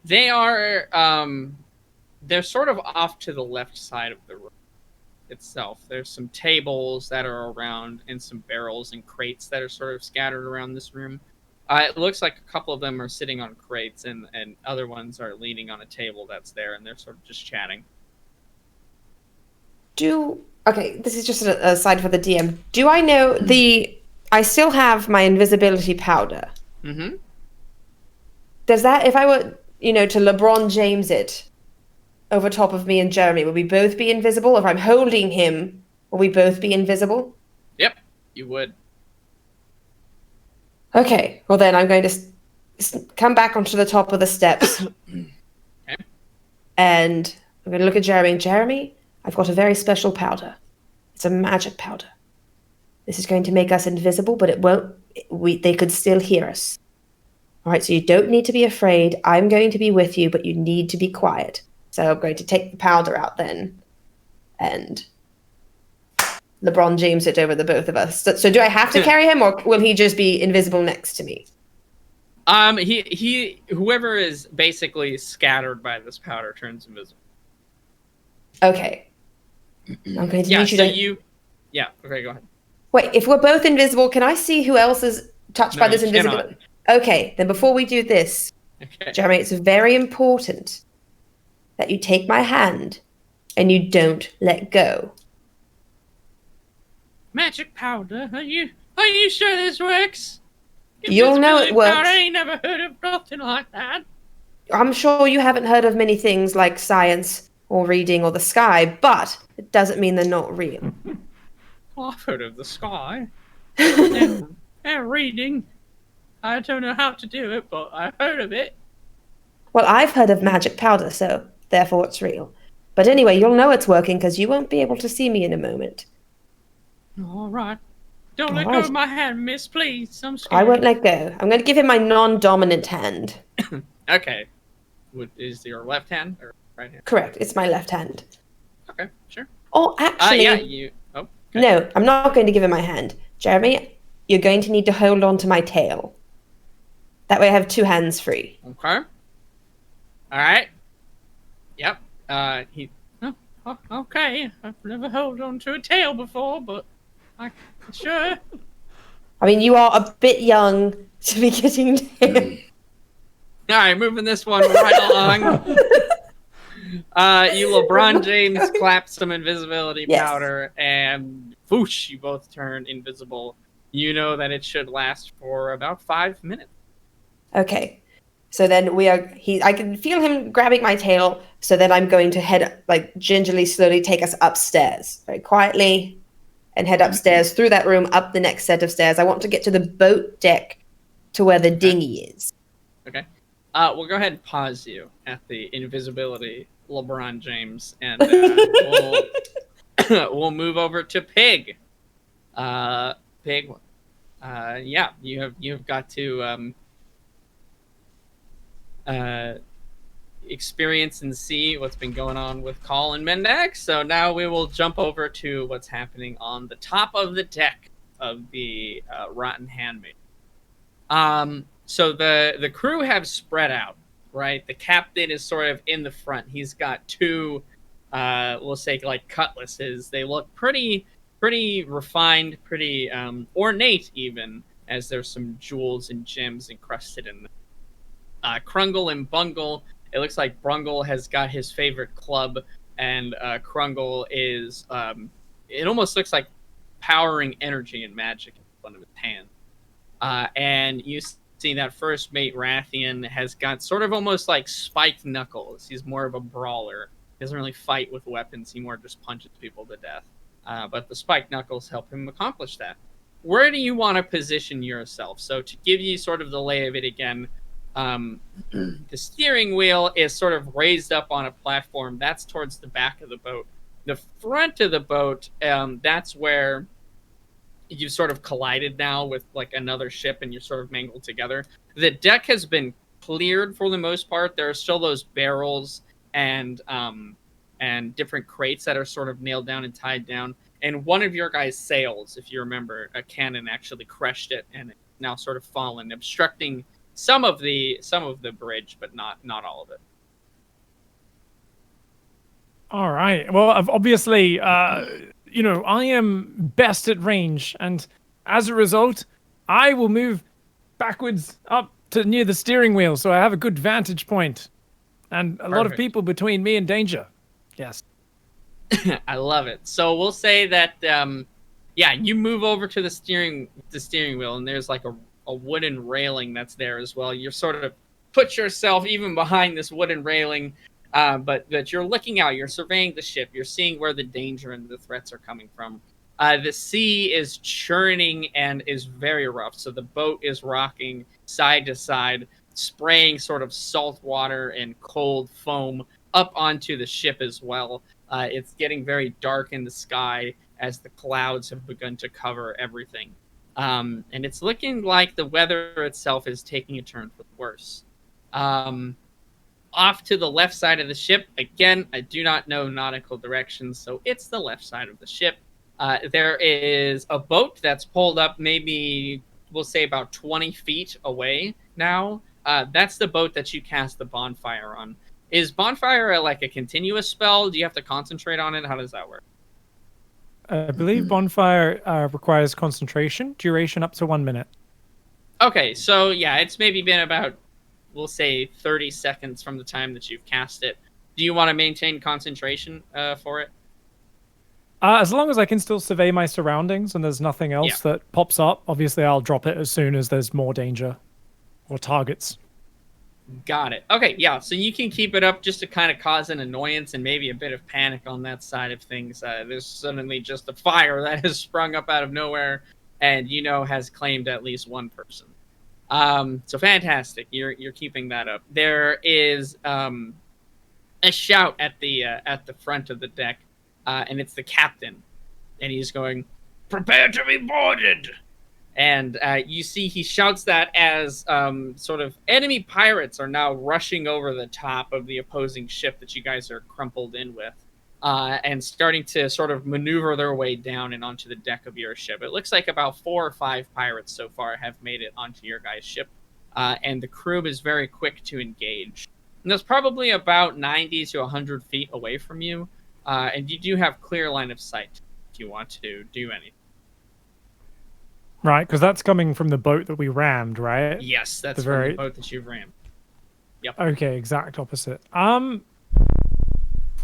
S2: They are they're sort of off to the left side of the room itself. There's some tables that are around and some barrels and crates that are sort of scattered around this room. It looks like a couple of them are sitting on crates, and other ones are leaning on a table that's there, and they're sort of just chatting.
S3: Okay, this is just an aside for the DM. Do I know I still have my invisibility powder.
S2: Mm-hmm.
S3: Does that, if I were, to LeBron James it over top of me and Jeremy, will we both be invisible? If I'm holding him, will we both be invisible?
S2: Yep, you would.
S3: Okay, well then I'm going to come back onto the top of the steps.
S2: Okay.
S3: And I'm going to look at Jeremy. And Jeremy, I've got a very special powder. It's a magic powder. This is going to make us invisible, but it won't. They could still hear us. All right, so you don't need to be afraid. I'm going to be with you, but you need to be quiet. So I'm going to take the powder out then, and LeBron James it over the both of us. So do I have to carry him, or will he just be invisible next to me?
S2: He whoever is basically scattered by this powder turns invisible.
S3: Okay. I'm going to need you to...
S2: Yeah, okay, go ahead.
S3: Wait, if we're both invisible, can I see who else is touched by this invisibility? Okay, then before we do this,
S2: Okay.
S3: Jeremy, it's very important that you take my hand and you don't let go.
S6: Magic powder? Are you sure this works?
S3: You'll know it works.
S6: Powder, I ain't never heard of nothing like that.
S3: I'm sure you haven't heard of many things like science or reading or the sky, but it doesn't mean they're not real.
S6: Well, I've heard of the sky. and reading. I don't know how to do it, but I've heard of it.
S3: Well, I've heard of magic powder, so therefore it's real. But anyway, you'll know it's working because you won't be able to see me in a moment.
S6: All right. Don't let go of my hand, miss, please. I'm scared.
S3: I won't let go. I'm going to give him my non-dominant hand.
S2: Okay. Is your left hand or right hand?
S3: Correct. It's my left hand.
S2: Okay, sure.
S3: Oh, actually...
S2: Yeah, you... Oh, okay.
S3: No, I'm not going to give him my hand. Jeremy, you're going to need to hold on to my tail. That way I have 2 hands free.
S2: Okay. All right. Yep.
S6: Okay. I've never held on to a tail before, but sure.
S3: I mean, you are a bit young to be getting tail.
S2: All right, moving this one right along. You LeBron James clap some invisibility powder, and whoosh, you both turn invisible. You know that it should last for about 5 minutes.
S3: Okay. So then I can feel him grabbing my tail. So then I'm going to head, like, gingerly, slowly take us upstairs, very quietly, and head upstairs through that room, up the next set of stairs. I want to get to the boat deck to where the dinghy is.
S2: Okay. We'll go ahead and pause you at the invisibility LeBron James, and we'll move over to Pig. Pig, yeah, you've got to experience and see what's been going on with Call and Mendak. So now we will jump over to what's happening on the top of the deck of the Rotten Handmaid. So the crew have spread out, right? The captain is sort of in the front. He's got 2, we'll say, like, cutlasses. They look pretty refined, pretty ornate even, as there's some jewels and gems encrusted in them. Krungle and Bungle, it looks like Brungle has got his favorite club, and Krungle is, it almost looks like powering energy and magic in one of his hands. And you see that first mate, Rathian, has got sort of almost like spiked knuckles. He's more of a brawler. He doesn't really fight with weapons. He more just punches people to death. But the spiked knuckles help him accomplish that. Where do you want to position yourself? So to give you sort of the lay of it again, the steering wheel is sort of raised up on a platform. That's towards the back of the boat. The front of the boat, that's where you've sort of collided now with, like, another ship, and you're sort of mangled together. The deck has been cleared for the most part. There are still those barrels and different crates that are sort of nailed down and tied down. And one of your guys' sails, if you remember, a cannon actually crushed it, and it's now sort of fallen, obstructing some of the bridge, but not all of it.
S4: All right. Well, obviously, you know, I am best at range, and as a result, I will move backwards up to near the steering wheel, so I have a good vantage point, and a lot of people between me and danger. Yes.
S2: I love it. So we'll say that, yeah, you move over to the steering wheel, and there's like a wooden railing that's there as well. You're sort of put yourself even behind this wooden railing, but you're looking out. You're surveying the ship. You're seeing where the danger and the threats are coming from. The sea is churning and is very rough, so the boat is rocking side to side, spraying sort of salt water and cold foam up onto the ship as well. It's getting very dark in the sky as the clouds have begun to cover everything. And it's looking like the weather itself is taking a turn for the worse. Off to the left side of the ship, again, I do not know nautical directions, so it's the left side of the ship. There is a boat that's pulled up maybe, we'll say, about 20 feet away now. That's the boat that you cast the bonfire on. Is bonfire like a continuous spell? Do you have to concentrate on it? How does that work?
S4: I believe bonfire requires concentration, duration up to 1 minute.
S2: Okay, so yeah, it's maybe been about, we'll say, 30 seconds from the time that you've cast it. Do you want to maintain concentration for it?
S4: As long as I can still survey my surroundings and there's nothing else that pops up, obviously I'll drop it as soon as there's more danger or targets.
S2: Got it. Okay, yeah, so you can keep it up just to kind of cause an annoyance and maybe a bit of panic on that side of things. There's suddenly just a fire that has sprung up out of nowhere and, you know, has claimed at least one person. So fantastic. You're keeping that up. There is a shout at the front of the deck, and it's the captain, and he's going, "Prepare to be boarded." And you see he shouts that as sort of enemy pirates are now rushing over the top of the opposing ship that you guys are crumpled in with. and starting to sort of maneuver their way down and onto the deck of your ship. It looks like about 4 or 5 pirates so far have made it onto your guys' ship, and the crew is very quick to engage. And that's probably about 90 to 100 feet away from you, and you do have clear line of sight if you want to do anything.
S4: Right, because that's coming from the boat that we rammed, right?
S2: Yes, that's
S4: The
S2: from
S4: very-
S2: the boat that you've rammed. Yep.
S4: Okay, exact opposite.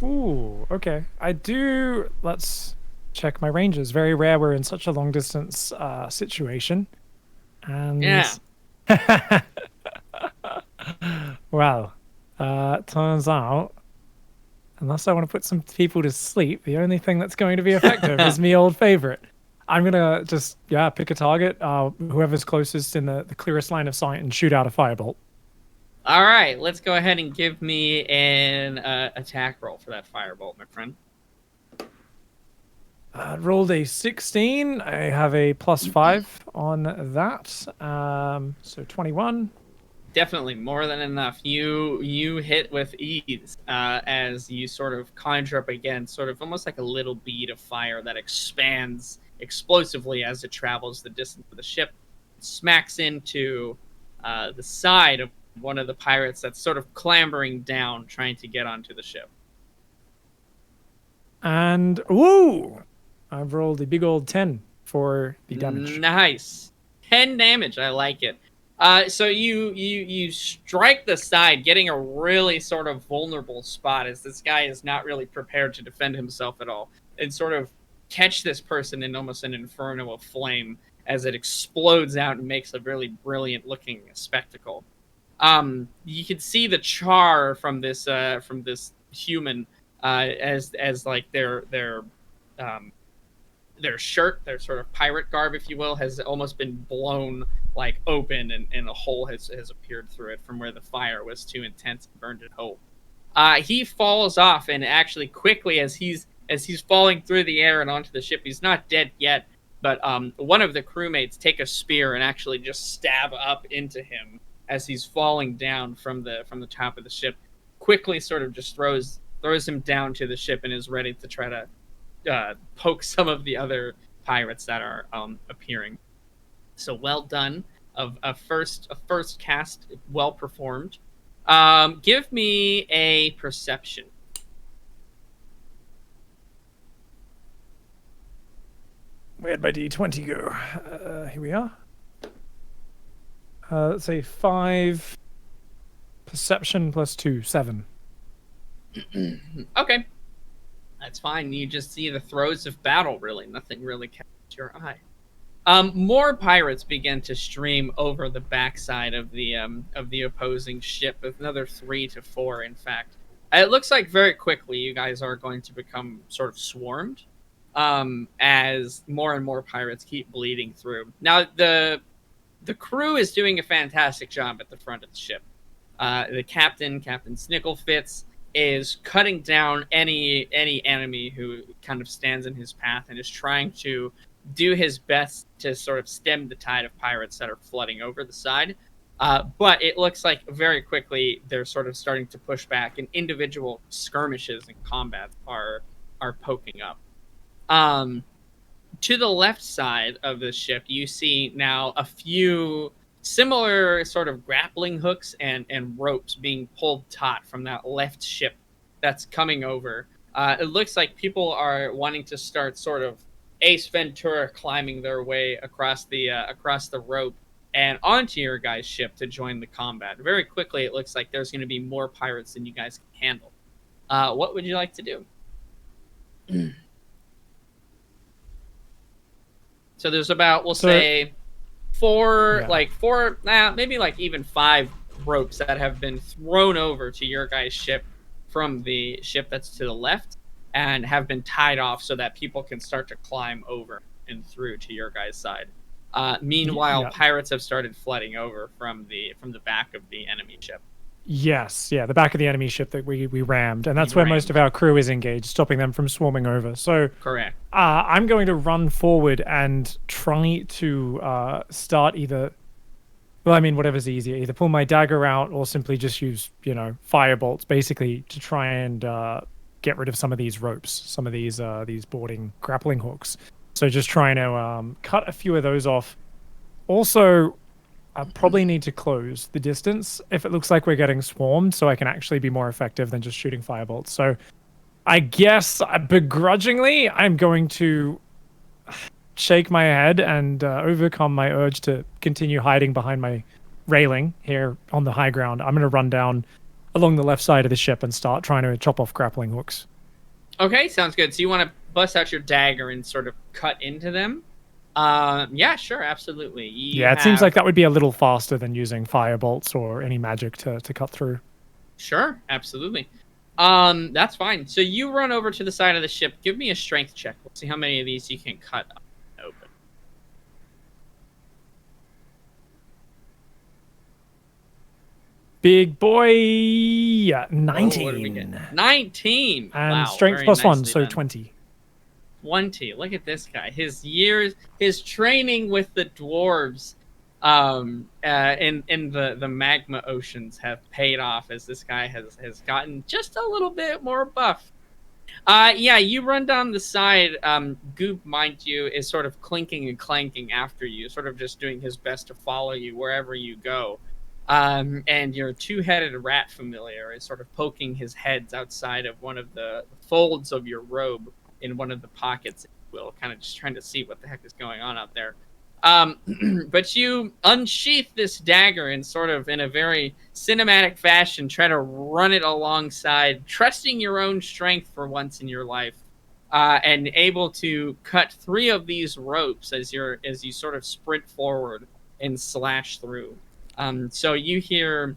S4: Ooh, okay. Let's check my ranges. Very rare we're in such a long distance situation. And
S2: Yeah.
S4: well, turns out, unless I want to put some people to sleep, the only thing that's going to be effective is me old favorite. I'm gonna just pick a target, whoever's closest in the clearest line of sight, and shoot out a firebolt.
S2: All right, let's go ahead and give me an attack roll for that firebolt, my friend.
S4: Rolled a 16. I have a +5 on that. So 21.
S2: Definitely more than enough. You hit with ease as you sort of conjure up again, sort of almost like a little bead of fire that expands explosively as it travels the distance of the ship, smacks into the side of one of the pirates that's sort of clambering down, trying to get onto the ship.
S4: And woo! I've rolled a big old 10 for the damage.
S2: Nice. 10 damage. I like it. So you strike the side, getting a really sort of vulnerable spot as this guy is not really prepared to defend himself at all, and sort of catch this person in almost an inferno of flame as it explodes out and makes a really brilliant looking spectacle. You can see the char from this human as like their shirt, their sort of pirate garb, if you will, has almost been blown like open, and a hole has appeared through it from where the fire was too intense and burned it whole. He falls off, and actually quickly as he's falling through the air and onto the ship, he's not dead yet, but one of the crewmates take a spear and actually just stab up into him as he's falling down from the top of the ship. Quickly sort of just throws him down to the ship and is ready to try to poke some of the other pirates that are appearing. So well done. A first cast, well performed. Give me a perception.
S4: Where'd my D20 go? Here we are. Let's say 5 perception plus 2, 7.
S2: Okay. That's fine. You just see the throes of battle, really. Nothing really catches your eye. More pirates begin to stream over the backside of the opposing ship, with another 3 to 4, in fact. It looks like very quickly you guys are going to become sort of swarmed as more and more pirates keep bleeding through. Now, the crew is doing a fantastic job at the front of the ship. The Captain Snicklefitz, is cutting down any enemy who kind of stands in his path, and is trying to do his best to sort of stem the tide of pirates that are flooding over the side. But it looks like very quickly they're sort of starting to push back, and individual skirmishes and combats are poking up. To the left side of the ship, you see now a few similar sort of grappling hooks and ropes being pulled taut from that left ship that's coming over. It looks like people are wanting to start sort of Ace Ventura climbing their way across the rope and onto your guys' ship to join the combat. Very quickly, it looks like there's going to be more pirates than you guys can handle. What would you like to do? So there's about, we'll say, maybe like even 5 ropes that have been thrown over to your guys' ship from the ship that's to the left, and have been tied off so that people can start to climb over and through to your guys' side. Meanwhile, pirates have started flooding over from the back of the enemy ship.
S4: Yes, the back of the enemy ship that we rammed, and that's where most of our crew is engaged, stopping them from swarming over. So
S2: correct.
S4: I'm going to run forward and try to start whatever's easier, either pull my dagger out or simply just use, fire bolts, basically, to try and get rid of some of these ropes, some of these boarding grappling hooks. So just trying to cut a few of those off. Also, I probably need to close the distance if it looks like we're getting swarmed, so I can actually be more effective than just shooting firebolts. So I guess begrudgingly, I'm going to shake my head and overcome my urge to continue hiding behind my railing here on the high ground. I'm going to run down along the left side of the ship and start trying to chop off grappling hooks.
S2: Okay, sounds good. So you want to bust out your dagger and sort of cut into them? Yeah, sure, absolutely.
S4: It seems like that would be a little faster than using firebolts or any magic to cut through.
S2: Sure, absolutely. That's fine. So you run over to the side of the ship. Give me a strength check. We'll see how many of these you can cut open.
S4: Big boy, 19.
S2: What did we get? 19.
S4: And
S2: wow,
S4: strength
S2: very
S4: plus 1,
S2: nicely
S4: so
S2: done.
S4: 20.
S2: 20. Look at this guy. His years, his training with the dwarves in the magma oceans have paid off as this guy has gotten just a little bit more buff. Yeah, you run down the side. Goop, mind you, is sort of clinking and clanking after you, sort of just doing his best to follow you wherever you go. And your two-headed rat familiar is sort of poking his heads outside of one of the folds of your robe in one of the pockets, if you will, kind of just trying to see what the heck is going on out there. But you unsheath this dagger and sort of in a very cinematic fashion try to run it alongside, trusting your own strength for once in your life, and able to cut 3 of these ropes as you sort of sprint forward and slash through. So you hear,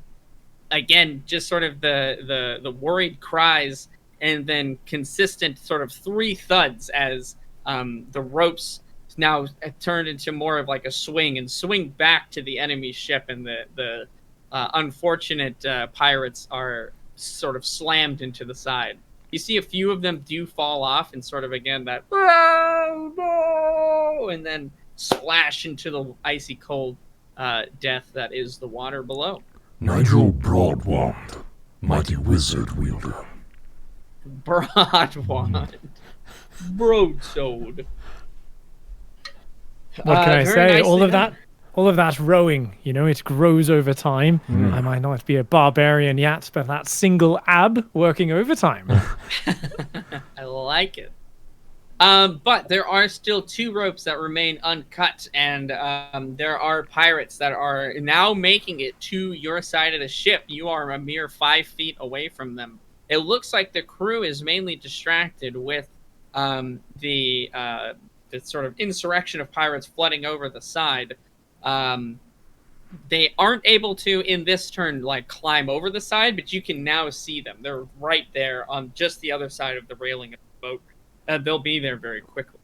S2: again, just sort of the worried cries and then consistent sort of 3 thuds as the ropes now turned into more of like a swing back to the enemy ship, and the unfortunate pirates are sort of slammed into the side. You see a few of them do fall off and sort of again that oh, no, and then splash into the icy cold death that is the water below.
S5: Nigel Broadwand, mighty wizard wielder.
S2: Broadwand. Broadsword.
S4: What can I
S2: very
S4: say?
S2: nicely
S4: All of that rowing, it grows over time.
S5: Mm.
S4: I might not be a barbarian yet, but that single ab working overtime.
S2: I like it. But there are still 2 ropes that remain uncut, and there are pirates that are now making it to your side of the ship. You are a mere 5 feet away from them. It looks like the crew is mainly distracted with the sort of insurrection of pirates flooding over the side. They aren't able to, in this turn, like climb over the side, but you can now see them. They're right there on just the other side of the railing of the boat. They'll be there very quickly.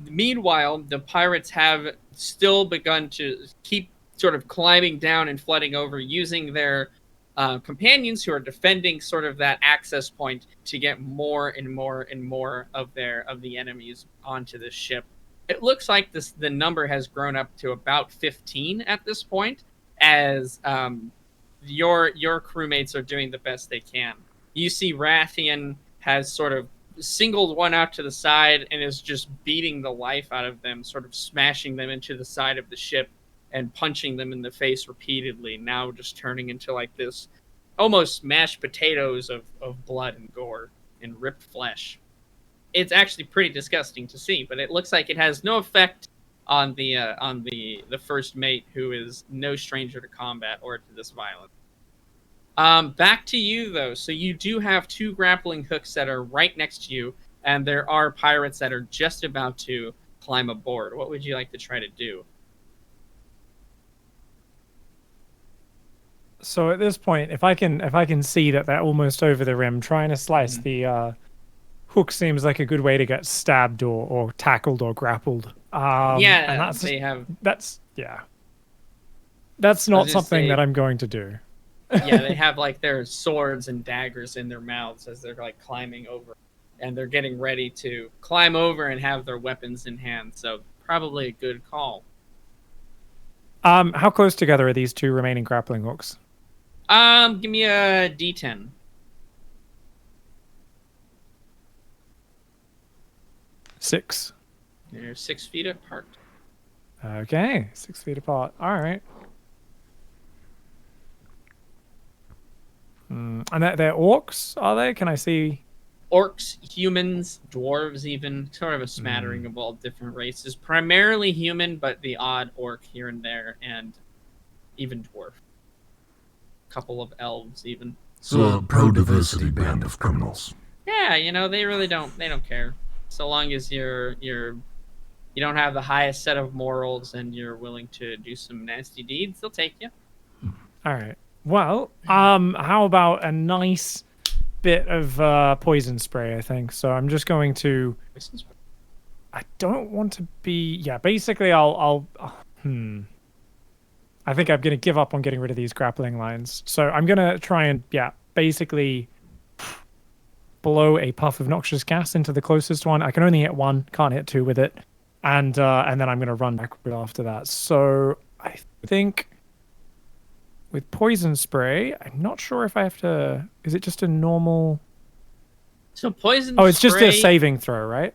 S2: Meanwhile, the pirates have still begun to keep sort of climbing down and flooding over, using their companions who are defending sort of that access point to get more and more and more of the enemies onto the ship. It looks like the number has grown up to about 15 at this point, as your crewmates are doing the best they can. You see Rathian has sort of singled one out to the side and is just beating the life out of them, sort of smashing them into the side of the ship and punching them in the face repeatedly, now just turning into like this almost mashed potatoes of blood and gore and ripped flesh. It's actually pretty disgusting to see, but it looks like it has no effect on the first mate, who is no stranger to combat or to this violence. Back to you, though. So you do have 2 grappling hooks that are right next to you, and there are pirates that are just about to climb aboard. What would you like to try to do?
S4: So at this point, if I can see that they're almost over the rim, trying to slice the hook seems like a good way to get stabbed or tackled or grappled.
S2: Yeah,
S4: and that's not something that I'm going to do.
S2: Yeah, they have like their swords and daggers in their mouths as they're like climbing over, and they're getting ready to climb over and have their weapons in hand. So probably a good call.
S4: How close together are these 2 remaining grappling hooks?
S2: Give me a D10.
S4: 6.
S2: They're 6 feet apart.
S4: Okay, 6 feet apart. All right. And they're orcs, are they? Can I see?
S2: Orcs, humans, dwarves, even sort of a smattering of all different races. Primarily human, but the odd orc here and there, and even dwarf. Couple of elves, even.
S5: It's a pro-diversity band of criminals.
S2: Yeah, they really don't. They don't care. So long as you don't have the highest set of morals and you're willing to do some nasty deeds, they'll take you.
S4: All right. Well, how about a nice bit of poison spray, I think. So I'm just going to... I don't want to be... Yeah, basically I think I'm going to give up on getting rid of these grappling lines. So I'm going to try and, basically blow a puff of noxious gas into the closest one. I can only hit one, can't hit two with it. And then I'm going to run backward after that. So I think... with poison spray, I'm not sure if I have to... Is it just a normal...
S2: So poison
S4: Oh, it's
S2: spray,
S4: just a saving throw, right?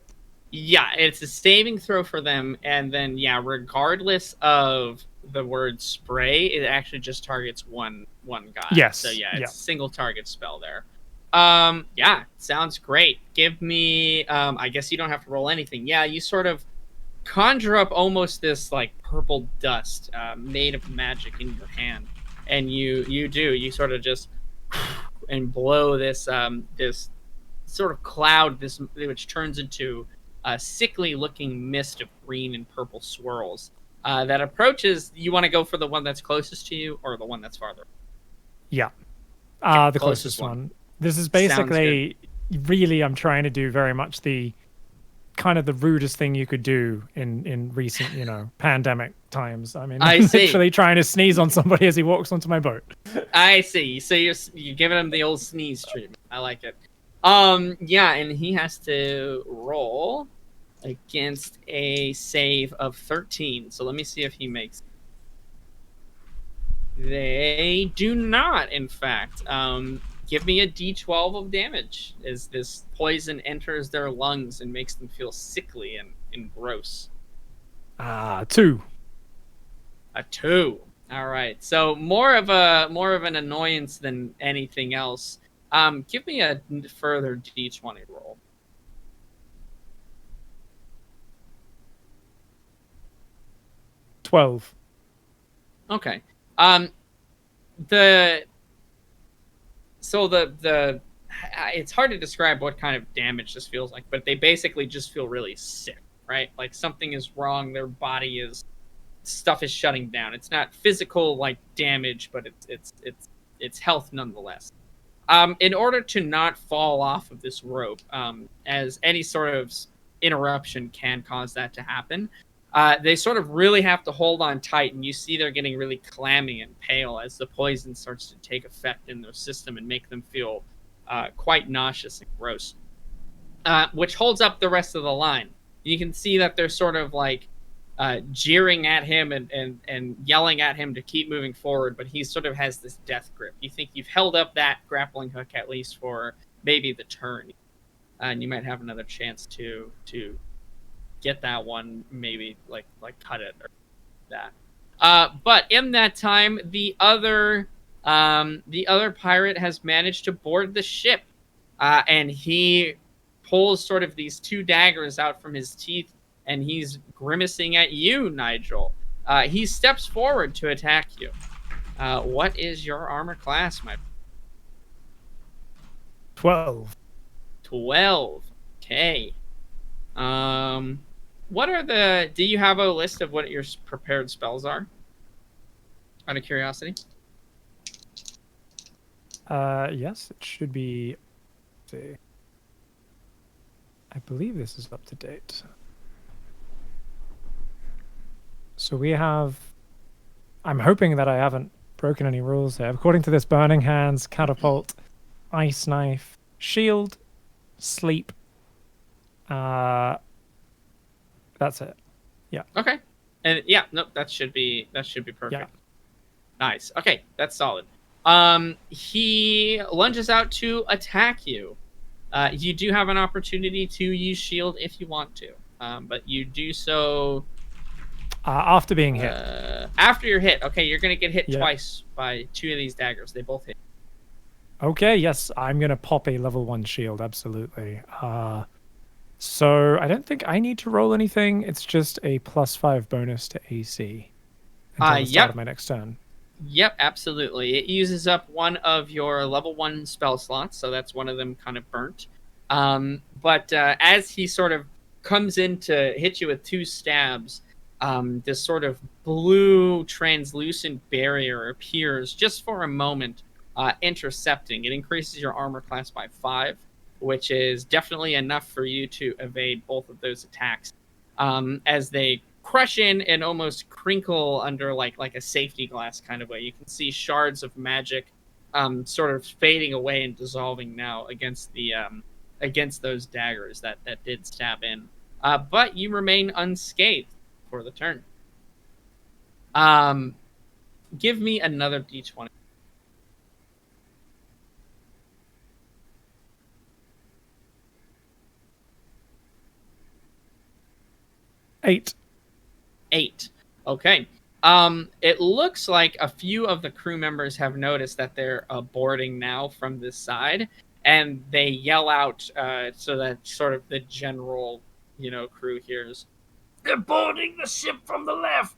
S2: Yeah, it's a saving throw for them. And then, regardless of the word spray, it actually just targets one guy.
S4: Yes.
S2: So, it's a single target spell there. Sounds great. Give me... I guess you don't have to roll anything. Yeah, you sort of conjure up almost this, like, purple dust made of magic in your hand. And you sort of just and blow this this sort of cloud, which turns into a sickly looking mist of green and purple swirls that approaches. You want to go for the one that's closest to you or the one that's farther?
S4: Yeah.
S2: Okay,
S4: The closest one. This is basically really I'm trying to do very much the kind of the rudest thing you could do in recent, pandemic times. I mean, I'm literally trying to sneeze on somebody as he walks onto my boat.
S2: I see. So you're giving him the old sneeze treatment. I like it. And he has to roll against a save of 13. So let me see if he makes. They do not, in fact. Give me a d12 of damage as this poison enters their lungs and makes them feel sickly and gross.
S4: 2.
S2: A 2. All right. So more of an annoyance than anything else. Give me a further d20 roll.
S4: $12.
S2: Okay. It's hard to describe what kind of damage this feels like, but they basically just feel really sick, right? Like something is wrong. Their body stuff is shutting down. It's not physical like damage, but it's health nonetheless. In order to not fall off of this rope, as any sort of interruption can cause that to happen, they sort of really have to hold on tight, and you see they're getting really clammy and pale as the poison starts to take effect in their system and make them feel quite nauseous and gross, which holds up the rest of the line. You can see that they're sort of like jeering at him and yelling at him to keep moving forward, but he sort of has this death grip. You think you've held up that grappling hook at least for maybe the turn, and you might have another chance to get that one, maybe like cut it or that. But in that time, the other pirate has managed to board the ship, and he pulls sort of these 2 daggers out from his teeth, and he's grimacing at you, Nigel. He steps forward to attack you. What is your armor class, my?
S4: 12.
S2: 12. Okay. Do you have a list of what your prepared spells are? Out of curiosity.
S4: Yes, it should be. Let's see. I believe this is up to date. So we have. I'm hoping that I haven't broken any rules here. According to this, Burning Hands, Catapult, Ice Knife, Shield, Sleep. That's it. Yeah.
S2: Okay. And that should be perfect.
S4: Yeah.
S2: Nice. Okay, that's solid. He lunges out to attack you. You do have an opportunity to use shield if you want to, but you do so
S4: After being hit.
S2: after you're hit. Okay, you're gonna get hit
S4: Yep.
S2: twice by 2 of these daggers. They both hit.
S4: Okay, yes, I'm gonna pop a level 1 shield, absolutely. So I don't think I need to roll anything. It's just a +5 bonus to AC until the start
S2: Yep.
S4: of my next turn.
S2: Yep, absolutely. It uses up one of your level 1 spell slots, so that's one of them kind of burnt. But as he sort of comes in to hit you with 2 stabs, this sort of blue translucent barrier appears just for a moment, intercepting. It increases your armor class by 5, which is definitely enough for you to evade both of those attacks. As they crush in and almost crinkle under like a safety glass kind of way. You can see shards of magic sort of fading away and dissolving now against the against those daggers that did stab in. But you remain unscathed for the turn. Give me another d20.
S4: Eight.
S2: 8. Okay. It looks like a few of the crew members have noticed that they're boarding now from this side, and they yell out so that sort of the general, crew hears. They're boarding the ship from the left.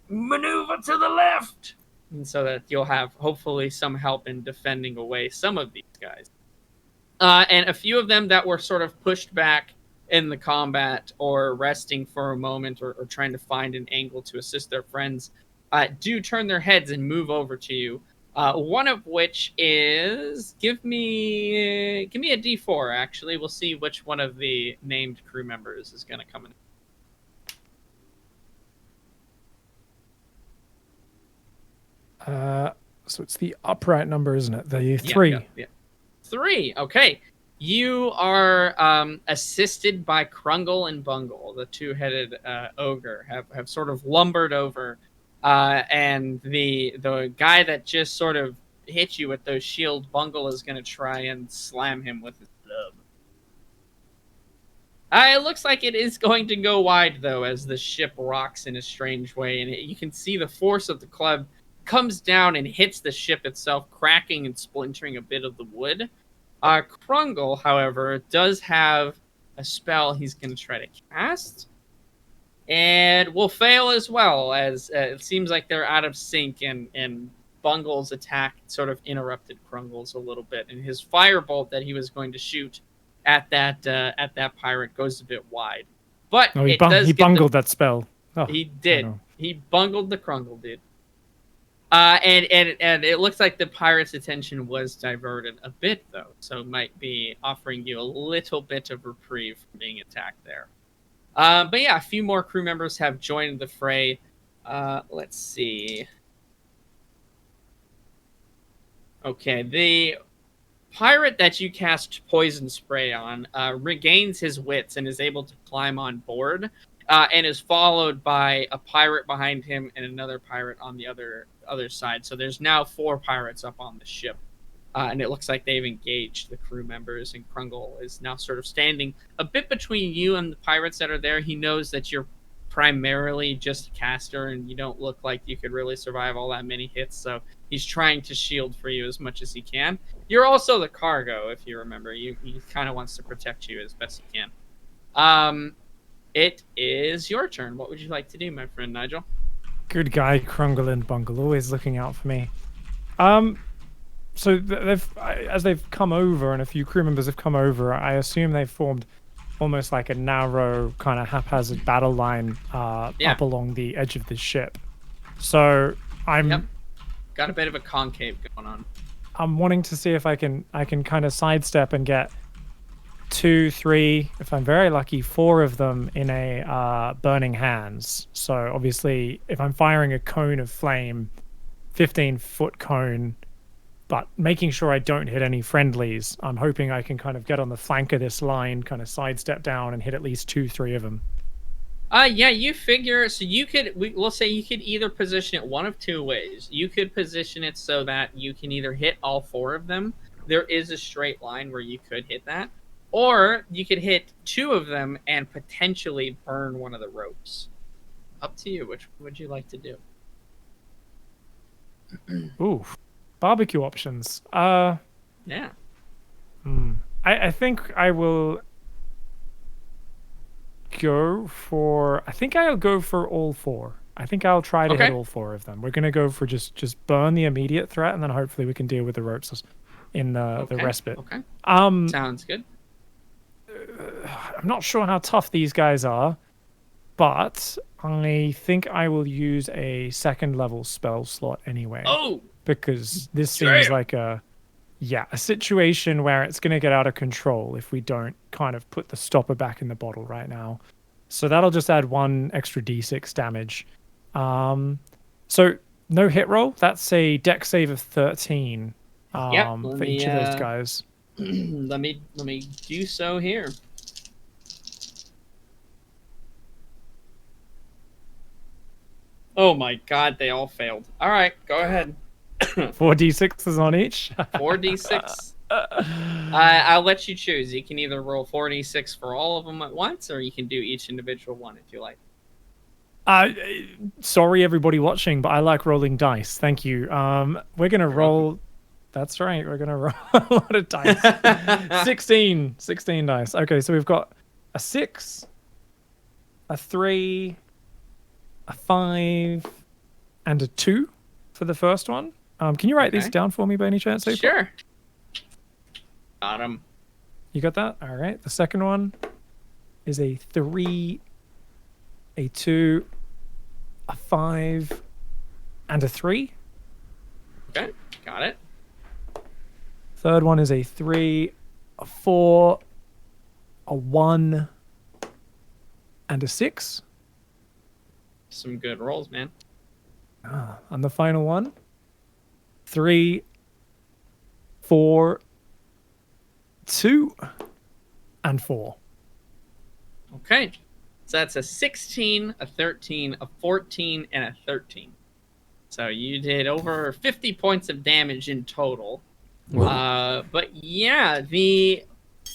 S2: Maneuver to the left. And so that you'll have hopefully some help in defending away some of these guys. And a few of them that were sort of pushed back in the combat or resting for a moment or trying to find an angle to assist their friends do turn their heads and move over to you. One of which is give me a D4. Actually, we'll see which one of the named crew members is going to come in.
S4: So it's the upright number, isn't it? The 3.
S2: Yeah. 3. Okay. You are assisted by Krungle and Bungle, the 2-headed ogre, have sort of lumbered over, and the guy that just sort of hit you with those shields, Bungle is going to try and slam him with his club. It looks like it is going to go wide, though, as the ship rocks in a strange way, and you can see the force of the club comes down and hits the ship itself, cracking and splintering a bit of the wood. Krungle, however, does have a spell he's going to try to cast, and will fail as well, as it seems like they're out of sync, and Bungle's attack sort of interrupted Krungle's a little bit, and his firebolt that he was going to shoot at that pirate goes a bit wide. But
S4: he bungled that spell. Oh,
S2: he did. He bungled the Krungle, dude. And it looks like the pirate's attention was diverted a bit, though, so might be offering you a little bit of reprieve from being attacked there. But yeah, a few more crew members have joined the fray. Let's see. Okay, the pirate that you cast poison spray on regains his wits and is able to climb on board, and is followed by a pirate behind him and another pirate on the other side. So there's now 4 pirates up on the ship, and it looks like they've engaged the crew members, and Krungle is now sort of standing a bit between you and the pirates that are there. He knows that you're primarily just a caster and you don't look like you could really survive all that many hits, so he's trying to shield for you as much as he can. You're also the cargo, if you remember. He kind of wants to protect you as best he can. It is your turn. What would you like to do, my friend Nigel?
S4: Good guy, Krungle and Bungle, always looking out for me. So as they've come over, and a few crew members have come over, I assume they've formed almost like a narrow, kind of haphazard battle line up along the edge of the ship. So I'm
S2: got a bit of a concave going on.
S4: I'm wanting to see if I can kind of sidestep and get 2, 3, if I'm very lucky, 4 of them in a burning hands. So obviously, if I'm firing a cone of flame, 15-foot cone, but making sure I don't hit any friendlies, I'm hoping I can kind of get on the flank of this line, kind of sidestep down and hit at least 2, 3 of them.
S2: Yeah, you figure, so you could, we'll say you could either position it one of 2 ways. You could position it so that you can either hit all 4 of them. There is a straight line where you could hit that. or you could hit 2 of them and potentially burn one of the ropes. Up to you. Which would you like to do?
S4: Ooh, barbecue options.
S2: Yeah.
S4: I think I will go for. I think I'll go for all 4. I think I'll try to hit
S2: Okay.
S4: all 4 of them. We're gonna go for just burn the immediate threat, and then hopefully we can deal with the ropes in the respite.
S2: Okay.
S4: Um,
S2: Sounds good.
S4: I'm not sure how tough these guys are, but I think I will use a 2nd level spell slot anyway.
S2: Oh,
S4: Because this seems
S2: damn.
S4: like a situation where it's going to get out of control if we don't kind of put the stopper back in the bottle right now. So that'll just add 1 extra d6 damage. So no hit roll. That's a dex save of 13 for each of those guys.
S2: let me do so here. Oh my god, they all failed. All right, go ahead.
S4: 4 d6s on each.
S2: 4d6. I'll let you choose. You can either roll 4d6 for all of them at once, or you can do each individual one if you like.
S4: Sorry, everybody watching, but I like rolling dice. Thank you. We're gonna roll. That's right. We're gonna roll a lot of dice. 16 dice. Okay, so we've got a 6, a 3, a 5, and a 2 for the first one. Can you write these down for me by any chance? April?
S2: Sure. Got him.
S4: You got that? All right. The second one is a 3, a 2, a 5, and a 3.
S2: Okay, got it.
S4: Third one is a 3, a 4, a 1, and a 6.
S2: Some good rolls, man.
S4: And the final one, 3, 4, 2, and 4.
S2: Okay. So that's a 16, a 13, a 14, and a 13. So you did over 50 points of damage in total. But yeah, the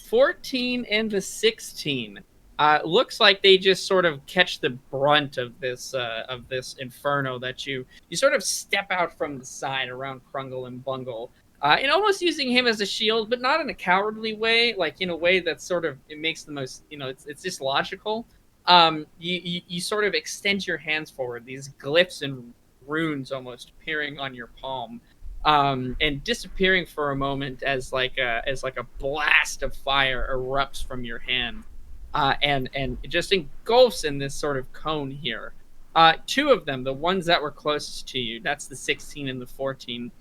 S2: 14 and the 16 looks like they just sort of catch the brunt of this inferno that you sort of step out from the side around Krungle and Bungle. And almost using him as a shield, but not in a cowardly way, like in a way that sort of it makes the most, it's just logical. You sort of extend your hands forward, these glyphs and runes almost appearing on your palm, and disappearing for a moment as like a blast of fire erupts from your hand, and it just engulfs in this sort of cone here. 2 of them, the ones that were closest to you, that's the 16 and the 14.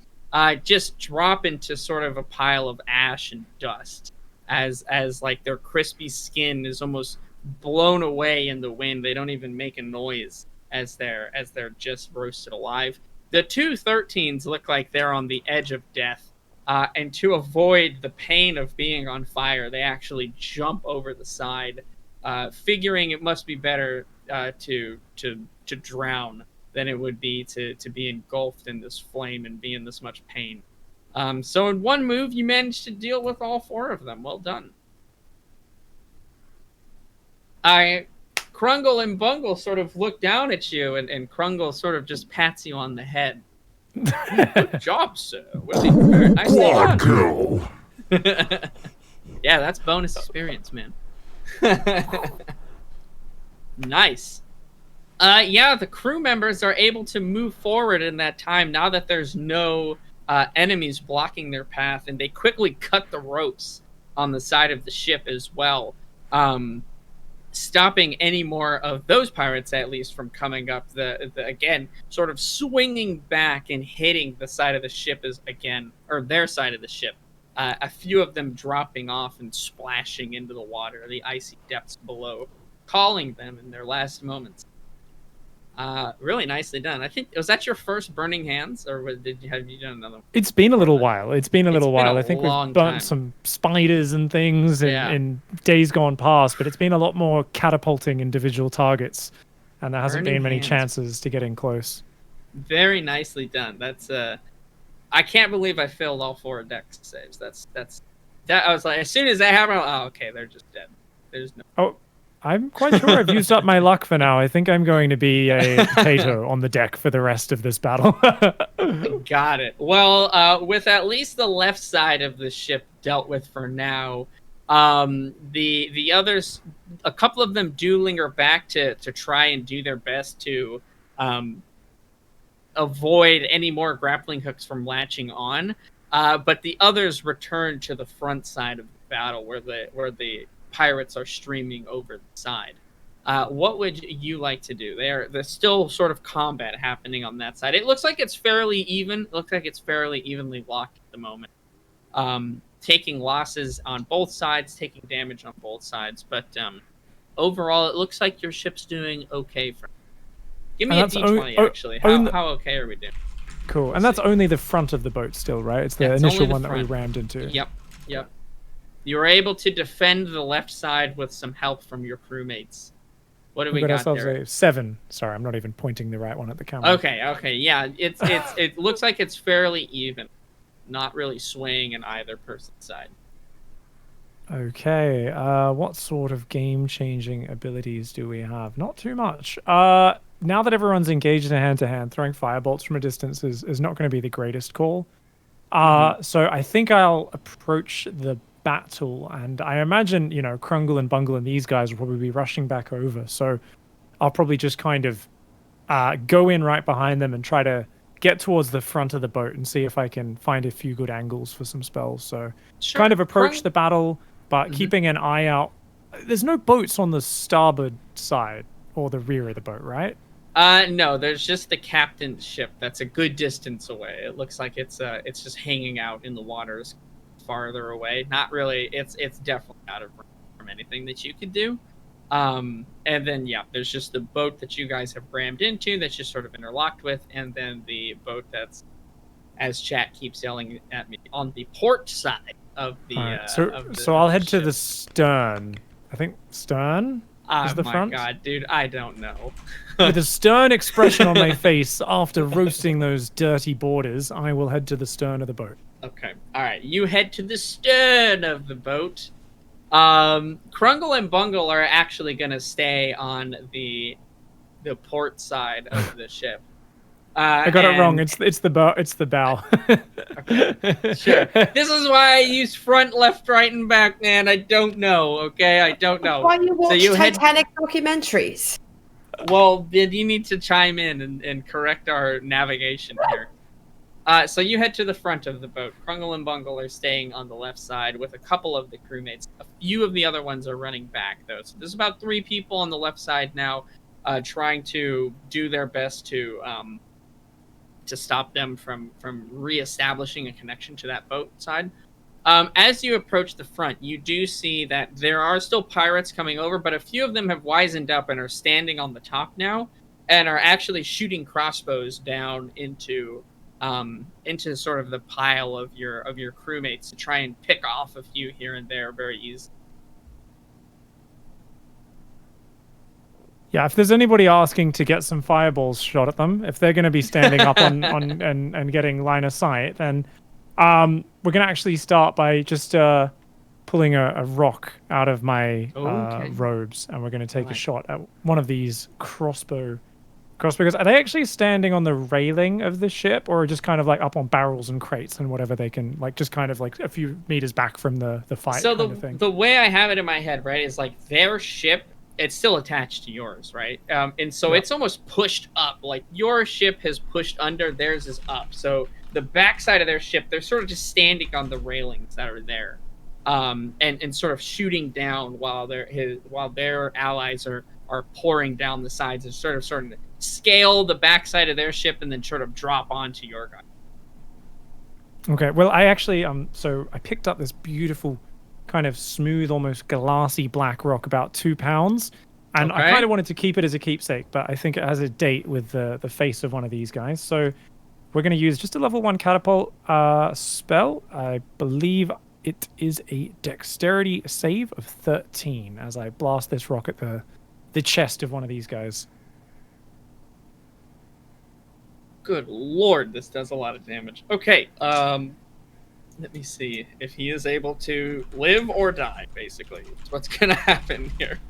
S2: Just drop into sort of a pile of ash and dust as like their crispy skin is almost blown away in the wind. They don't even make a noise as they're just roasted alive. The 2 13s look like they're on the edge of death, and to avoid the pain of being on fire, they actually jump over the side, figuring it must be better to drown than it would be to be engulfed in this flame and be in this much pain. So in one move, you managed to deal with all 4 of them. Well done. Krungle and Bungle sort of look down at you, and Krungle sort of just pats you on the head. Good job, sir. Really good. Nice
S5: Quad
S2: job.
S5: kill.
S2: Yeah, that's bonus experience, man. Nice. Yeah, the crew members are able to move forward in that time now that there's no enemies blocking their path, and they quickly cut the ropes on the side of the ship as well, stopping any more of those pirates, at least, from coming up. The again, sort of swinging back and hitting the side of the ship or their side of the ship. A few of them dropping off and splashing into the water, the icy depths below, calling them in their last moments. Really nicely done. I think, was that your first burning hands, or have you done another one?
S4: It's been a little while. I think we've burnt
S2: time.
S4: some spiders and things in days gone past, but it's been a lot more catapulting individual targets, and there hasn't been many chances to get in close.
S2: Very nicely done. That's I can't believe I failed all 4 dex saves. That's That I was like, as soon as that happened, oh, okay, they're just dead. There's no.
S4: Oh, I'm quite sure I've used up my luck for now. I think I'm going to be a potato on the deck for the rest of this battle.
S2: Got it. Well, with at least the left side of the ship dealt with for now, the others, a couple of them do linger back to try and do their best to avoid any more grappling hooks from latching on. But the others return to the front side of the battle where the pirates are streaming over the side. What would you like to do? There's still sort of combat happening on that side. It looks like it's fairly even. It looks like it's fairly evenly locked at the moment. Taking losses on both sides, taking damage on both sides, but overall, it looks like your ship's doing okay. Give me a D20, actually. How okay are we doing?
S4: Cool. And that's only the front of the boat still, right? It's the initial one that we rammed into.
S2: Yep. You were able to defend the left side with some help from your crewmates. What do we got
S4: ourselves
S2: there?
S4: A 7. Sorry, I'm not even pointing the right one at the camera.
S2: Okay. Yeah, it looks like it's fairly even. Not really swaying in either person's side.
S4: Okay. What sort of game-changing abilities do we have? Not too much. Now that everyone's engaged in a hand-to-hand, throwing firebolts from a distance is not going to be the greatest call. So I think I'll approach the battle, and I imagine, Krungle and Bungle and these guys will probably be rushing back over. So I'll probably just kind of go in right behind them and try to get towards the front of the boat and see if I can find a few good angles for some spells. So kind of approach the battle, but keeping an eye out. There's no boats on the starboard side or the rear of the boat, right?
S2: No, there's just the captain's ship that's a good distance away. It looks like it's just hanging out in the waters farther away. Not really. It's definitely out of range from anything that you could do. And then there's just the boat that you guys have rammed into that's just sort of interlocked with, and then the boat that's, as chat keeps yelling at me, on the port side of the.
S4: Right. So I'll head to the stern. I think stern is the front.
S2: Oh my god, dude! I don't know.
S4: With a stern expression on my face after roasting those dirty boarders, I will head to the stern of the boat.
S2: Okay. All right. You head to the stern of the boat. Krungle and Bungle are actually going to stay on the port side of the ship.
S4: I got it wrong. It's the bow. It's the bow.
S2: Okay. Sure. This is why I use front, left, right, and back, man. I don't know. Okay, I don't know.
S3: Why you watch Titanic documentaries?
S2: Well, then you need to chime in and correct our navigation here. So you head to the front of the boat. Krungle and Bungle are staying on the left side with a couple of the crewmates. A few of the other ones are running back, though. So there's about 3 people on the left side now, trying to do their best to stop them from reestablishing a connection to that boat side. As you approach the front, you do see that there are still pirates coming over, but a few of them have wisened up and are standing on the top now, and are actually shooting crossbows down into sort of the pile of your crewmates to try and pick off a few here and there very easily.
S4: Yeah, if there's anybody asking to get some fireballs shot at them, if they're going to be standing up on and getting line of sight, then we're going to actually start by just pulling a rock out of my robes, and we're going to take a shot at one of these crossbows. Are they actually standing on the railing of the ship, or just kind of like up on barrels and crates and whatever they can, like just kind of like a few meters back from the fight?
S2: So
S4: kind of thing?
S2: The way I have it in my head, right, is like their ship, it's still attached to yours, right? And so it's almost pushed up. Like your ship has pushed under, theirs is up. So the backside of their ship, they're sort of just standing on the railings that are there, and sort of shooting down while their allies are pouring down the sides and sort of scale the backside of their ship and then sort of drop onto your guy.
S4: Okay, well, I actually so I picked up this beautiful kind of smooth, almost glassy black rock, about 2 pounds, and I kind of wanted to keep it as a keepsake, but I think it has a date with the face of one of these guys. So we're going to use just a level 1 catapult spell. I believe it is a dexterity save of 13 as I blast this rock at the chest of one of these guys.
S2: Good lord, this does a lot of damage. Okay, Let me see if he is able to live or die. Basically, it's what's gonna happen here.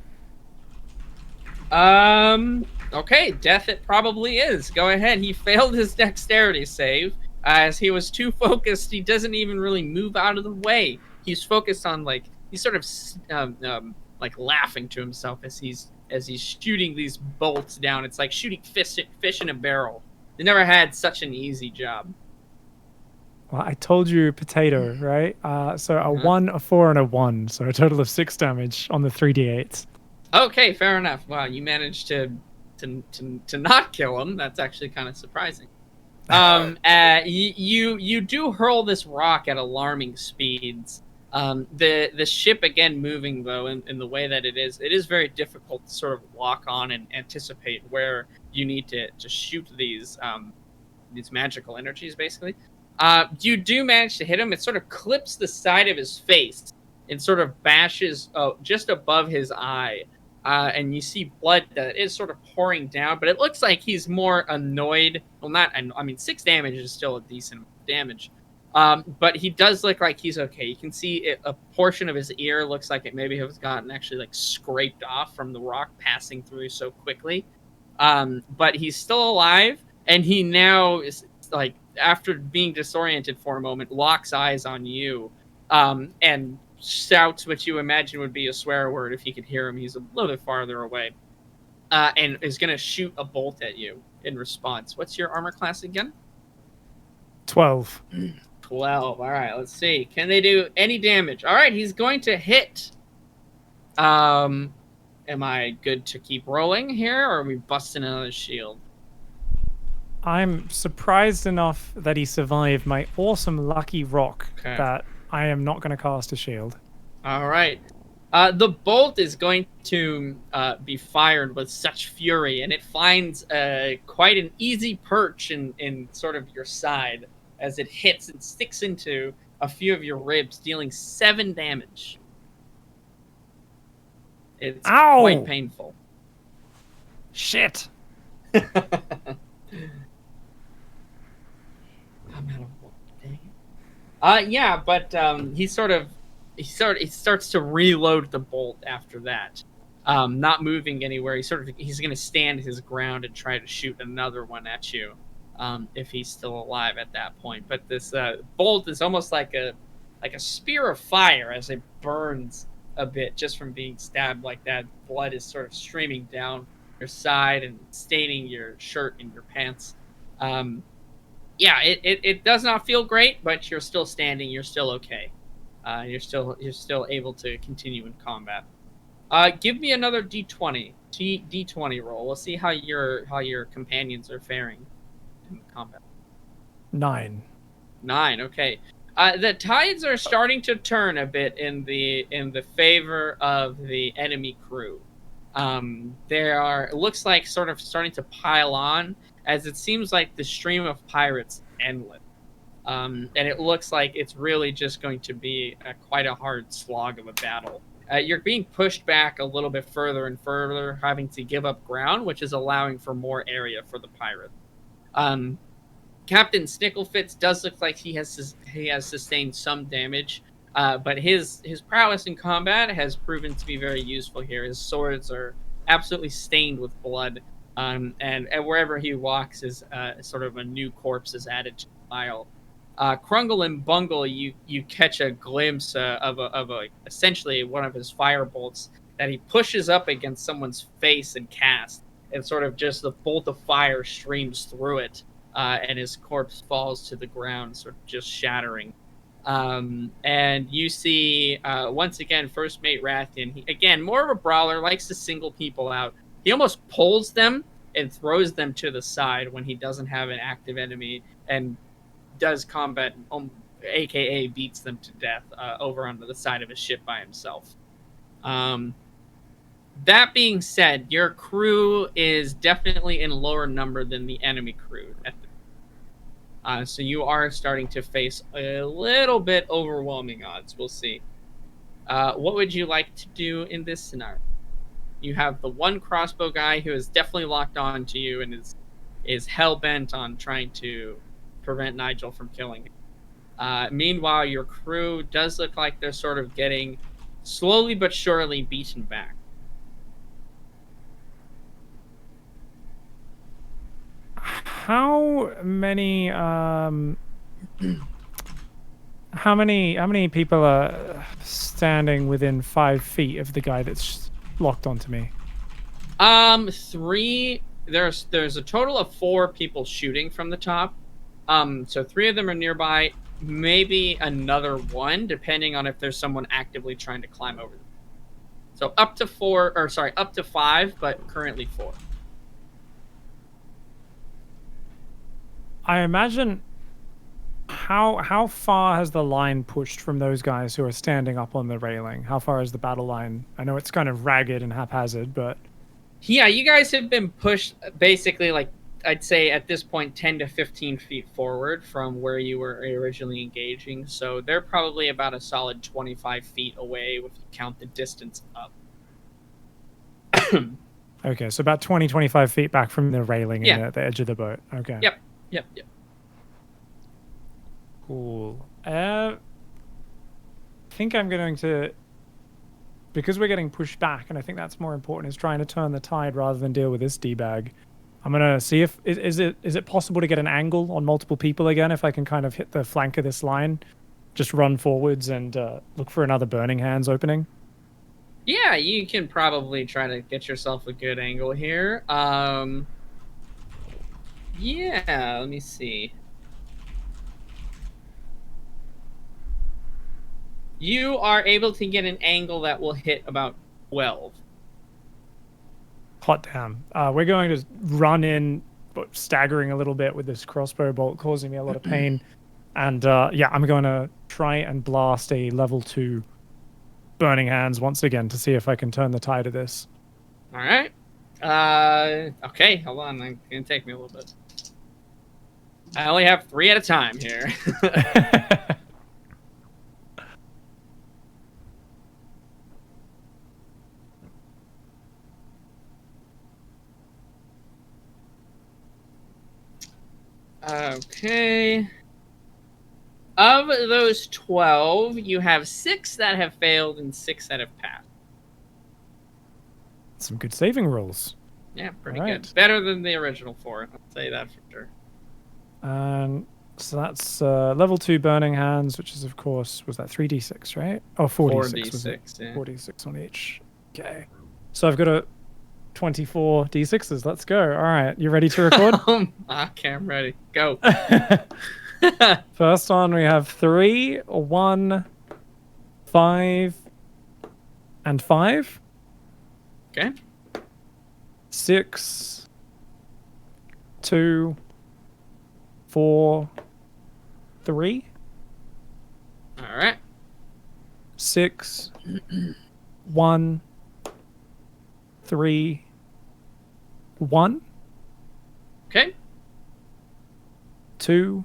S2: Okay, death it probably is. Go ahead. He failed his dexterity save. As he was too focused, he doesn't even really move out of the way. He's focused on he's sort of like laughing to himself as he's shooting these bolts down. It's like shooting fish in a barrel. They never had such an easy job.
S4: Well, I told you potato, right? So a 1, a 4, and a 1. So a total of 6 damage on the 3d8s.
S2: Okay, fair enough. Wow, you managed to not kill him. That's actually kind of surprising. You do hurl this rock at alarming speeds. The ship again moving though in the way that it is very difficult to sort of lock on and anticipate where you need to shoot these magical energies basically. You do manage to hit him. It sort of clips the side of his face and sort of bashes just above his eye. And you see blood that is sort of pouring down, but it looks like he's more annoyed. Well, I mean, 6 damage is still a decent damage. But he does look like he's okay. You can see a portion of his ear looks like it maybe has gotten actually like scraped off from the rock passing through so quickly. But he's still alive, and he now is like, after being disoriented for a moment, locks eyes on you, and shouts what you imagine would be a swear word if you could hear him. He's a little bit farther away, and is going to shoot a bolt at you in response. What's your armor class again?
S4: 12.
S2: 12. All right, let's see. Can they do any damage? All right, he's going to hit. Am I good to keep rolling here, or are we busting another shield?
S4: I'm surprised enough that he survived my awesome lucky rock that I am not going to cast a shield.
S2: All right. The bolt is going to be fired with such fury, and it finds quite an easy perch in sort of your side as it hits and sticks into a few of your ribs, dealing 7 damage. It's quite painful.
S4: Shit.
S2: I'm out of one. Dang it. Yeah, but he starts to reload the bolt after that. Not moving anywhere. He's going to stand his ground and try to shoot another one at you, if he's still alive at that point. But this bolt is almost like a spear of fire as it burns a bit just from being stabbed like that. Blood is sort of streaming down your side and staining your shirt and your pants. Yeah, it does not feel great, but you're still standing. You're still okay. You're still able to continue in combat. Give me another D20. D20 roll. We'll see how your companions are faring in combat.
S4: 9.
S2: 9. Okay. The tides are starting to turn a bit in the favor of the enemy crew. It looks like sort of starting to pile on, as it seems like the stream of pirates is endless. And it looks like it's really just going to be quite a hard slog of a battle. You're being pushed back a little bit further and further, having to give up ground, which is allowing for more area for the pirates. Captain Snicklefitz does look like he has sustained some damage, but his prowess in combat has proven to be very useful here. His swords are absolutely stained with blood, and wherever he walks is sort of a new corpse is added to the pile. Krungle and Bungle, you catch a glimpse of essentially one of his fire bolts that he pushes up against someone's face and casts, and sort of just the bolt of fire streams through it. And his corpse falls to the ground, sort of just shattering. And you see, once again, First Mate Rathian. He, again, more of a brawler, likes to single people out. He almost pulls them and throws them to the side when he doesn't have an active enemy, and does combat, a.k.a. beats them to death over onto the side of his ship by himself. That being said, your crew is definitely in lower number than the enemy crew. So you are starting to face a little bit overwhelming odds. We'll see. What would you like to do in this scenario? You have the one crossbow guy who is definitely locked on to you and is hell-bent on trying to prevent Nigel from killing him. Meanwhile, your crew does look like they're sort of getting slowly but surely beaten back.
S4: How many how many people are standing within 5 feet of the guy that's locked onto me?
S2: Three. There's a total of 4 people shooting from the top. So 3 of them are nearby. Maybe another 1, depending on if there's someone actively trying to climb over them. So up to 4, or sorry, up to 5, but currently 4.
S4: I imagine how far has the line pushed from those guys who are standing up on the railing? How far is the battle line? I know it's kind of ragged and haphazard, but
S2: Yeah, you guys have been pushed basically, like, I'd say at this point 10 to 15 feet forward from where you were originally engaging. So they're probably about a solid 25 feet away if you count the distance up.
S4: okay, so about 25 feet back from the railing
S2: Yeah.
S4: and at the edge of the boat. Okay.
S2: Yep.
S4: Cool. I think I'm going to, because we're getting pushed back, and I think that's more important, is trying to turn the tide rather than deal with this D-bag. I'm going to see if, is it possible to get an angle on multiple people again, if I can kind of hit the flank of this line, just run forwards and look for another Burning Hands opening?
S2: Yeah, you can probably try to get yourself a good angle here. Yeah, let me see. You are able to get an angle that will hit about 12.
S4: Hot damn. We're going to run in, but staggering a little bit with this crossbow bolt, causing me a lot of pain. And yeah, I'm going to try and blast a level 2 Burning Hands once again to see if I can turn the tide of this.
S2: All right. Okay, hold on. It's going to take me a little bit. I only have 3 at a time here. Okay. Of those 12, you have 6 that have failed and 6 that have passed.
S4: Some good saving rolls.
S2: Yeah, pretty
S4: All right.
S2: good. Better than the original 4. I'll say that for sure.
S4: So that's level 2 Burning Hands, which is, of course, was that 3d6, right? Oh, 4d6. Was it?
S2: 4d6, yeah.
S4: 4d6 on each. Okay. So I've got a 24 d6s. Let's go. All right. You ready to record?
S2: Okay, I'm ready. Go.
S4: First one, we have 3, 1, 5, and 5.
S2: Okay.
S4: 6, 2, 4, 3.
S2: All right.
S4: 6, 1, 3, 1.
S2: Okay.
S4: 2,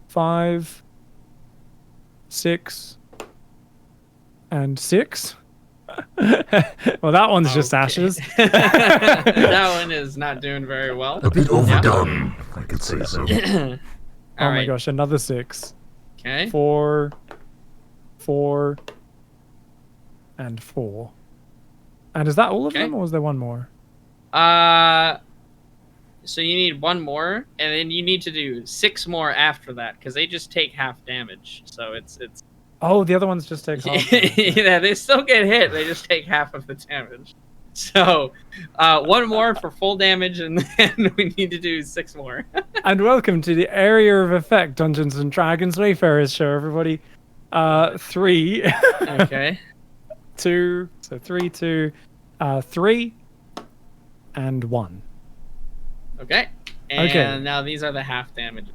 S4: 5, 6, and 6. Well, that one's just
S2: Okay.
S4: ashes.
S2: That one is not doing very well.
S5: A bit overdone, I could say so.
S4: Oh
S2: All
S4: my
S2: right.
S4: gosh, another 6.
S2: Okay.
S4: 4, 4, and 4. And is that all of
S2: Okay.
S4: them, or was there one more?
S2: So you need 1 more, and then you need to do 6 more after that, because they just take half damage. So it's
S4: Oh, the other ones just take half.
S2: yeah, they still get hit. They just take half of the damage. So 1 more for full damage, and then we need to do 6 more.
S4: And welcome to the Area of Effect Dungeons and Dragons Wayfarers show, everybody. 3,
S2: Okay.
S4: 2, so 3, 2, 3, and 1.
S2: Okay. And
S4: Okay.
S2: now these are the half damage.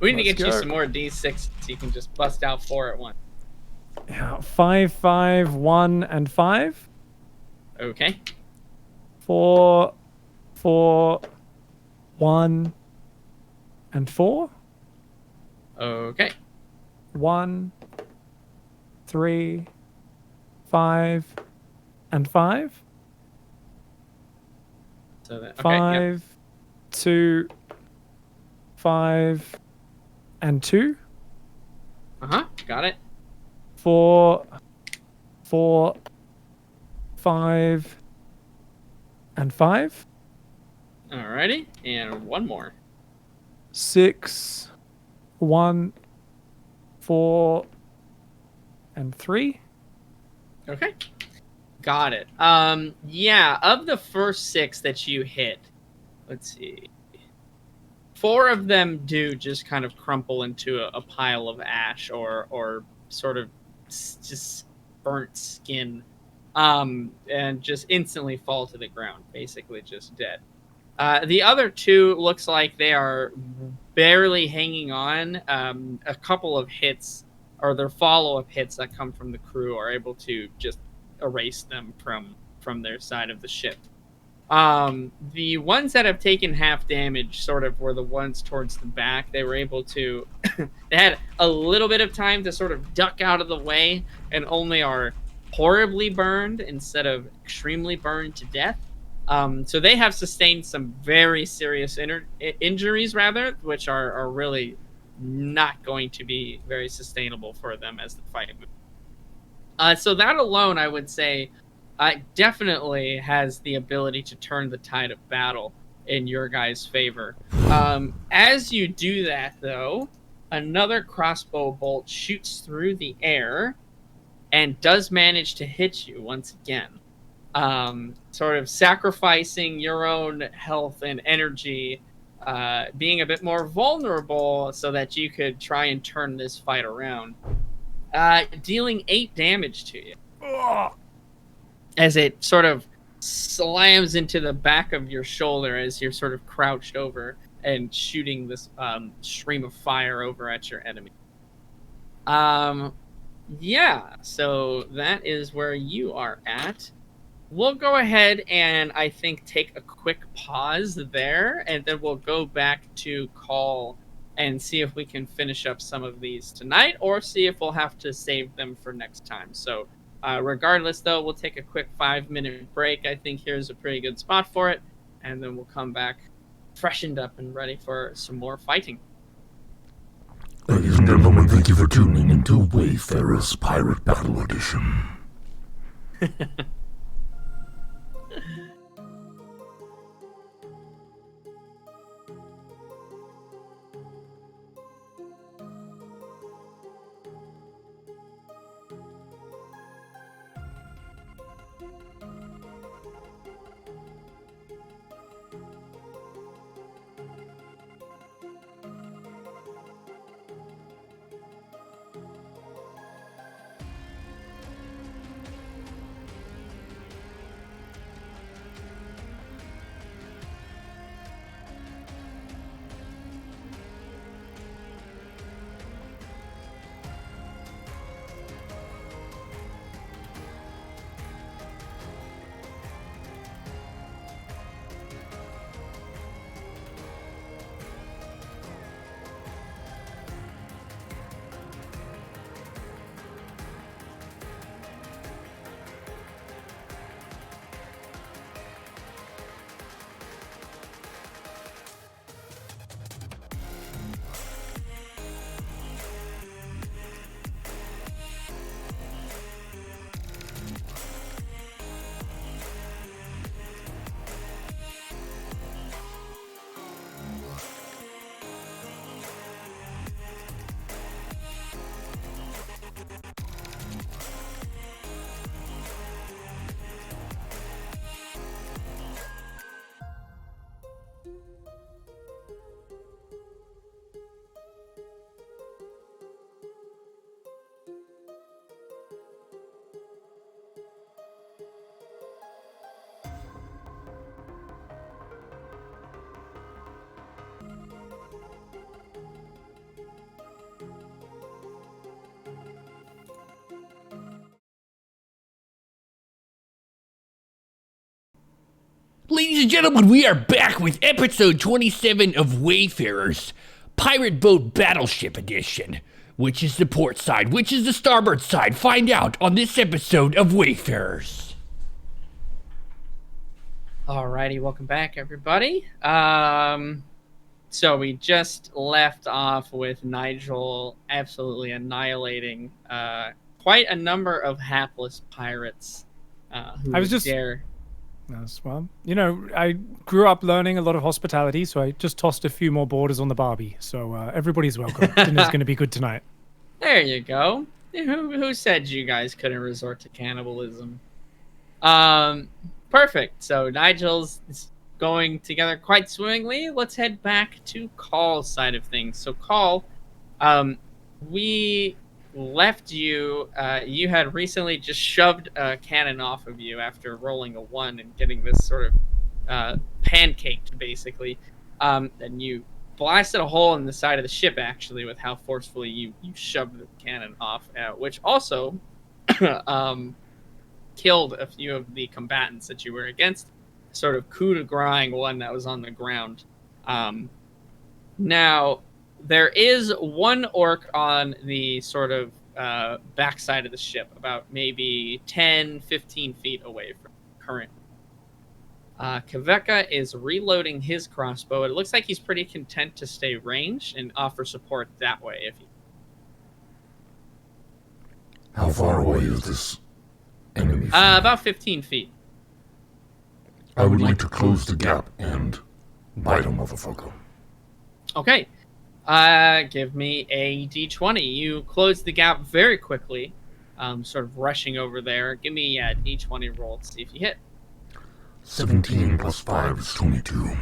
S2: We need to
S4: Let's
S2: get you
S4: go.
S2: some more D6 so you can just bust out 4 at once.
S4: Yeah, 5, 5, 1, and 5.
S2: Okay.
S4: 4, 4, 1, and 4.
S2: Okay.
S4: 1, 3, 5, and 5.
S2: So that, okay.
S4: 5,
S2: Yep.
S4: 2, 5, and 2.
S2: Got it.
S4: 4, 4, 5, and 5.
S2: Alrighty, and one more.
S4: 6, 1, 4, and 3.
S2: Okay. Got it. Yeah, of the first 6 that you hit, let's see. 4 of them do just kind of crumple into a pile of ash or sort of just burnt skin, and just instantly fall to the ground, basically just dead. The other 2 looks like they are barely hanging on. A couple of hits, or their follow-up hits that come from the crew, are able to just erase them from their side of the ship. The ones that have taken half damage sort of were the ones towards the back. They were able to they had a little bit of time to sort of duck out of the way and only are horribly burned instead of extremely burned to death. So they have sustained some very serious injuries, rather, which are really not going to be very sustainable for them as the fight moves. So that alone, I would say, definitely has the ability to turn the tide of battle in your guys' favor. As you do that, though, another crossbow bolt shoots through the air and does manage to hit you once again. Sort of sacrificing your own health and energy, being a bit more vulnerable so that you could try and turn this fight around. Dealing 8 damage to you. As it sort of slams into the back of your shoulder as you're sort of crouched over and shooting this stream of fire over at your enemy. Yeah, so that is where you are at. We'll go ahead and I think take a quick pause there, and then we'll go back to call and see if we can finish up some of these tonight, or see if we'll have to save them for next time. So regardless, though, we'll take a quick 5-minute break. I think here's a pretty good spot for it, and then we'll come back freshened up and ready for some more fighting.
S5: Ladies and gentlemen, thank you for tuning into Wayfarers Pirate Battle Edition.
S1: Ladies and gentlemen, we are back with episode 27 of Wayfarers, Pirate Boat Battleship Edition. Which is the port side? Which is the starboard side? Find out on this episode of Wayfarers.
S2: Alrighty, welcome back, everybody. So we just left off with Nigel absolutely annihilating quite a number of hapless pirates who
S4: I was
S2: would
S4: just-
S2: dare.
S4: Yes, well, I grew up learning a lot of hospitality, so I just tossed a few more borders on the Barbie. So everybody's welcome. Dinner's going to be good tonight.
S2: There you go. Who said you guys couldn't resort to cannibalism? Perfect. So Nigel's going together quite swimmingly. Let's head back to Call's side of things. So Call, we left you. You had recently just shoved a cannon off of you after rolling a 1 and getting this sort of pancaked, basically. And you blasted a hole in the side of the ship, actually, with how forcefully you shoved the cannon off, which also killed a few of the combatants that you were against, sort of coup de grace one that was on the ground. Now, there is one orc on the sort of backside of the ship, about maybe 10, 15 feet away from current. Kaveka is reloading his crossbow. It looks like he's pretty content to stay ranged and offer support that way. If he...
S5: How far away is this enemy from me?
S2: About 15 feet.
S5: I would like to close the gap and bite a motherfucker.
S2: Okay. Give me a d20. You close the gap very quickly, sort of rushing over there. Give me a d20 roll to see if you hit.
S5: 17 plus 5 is 22.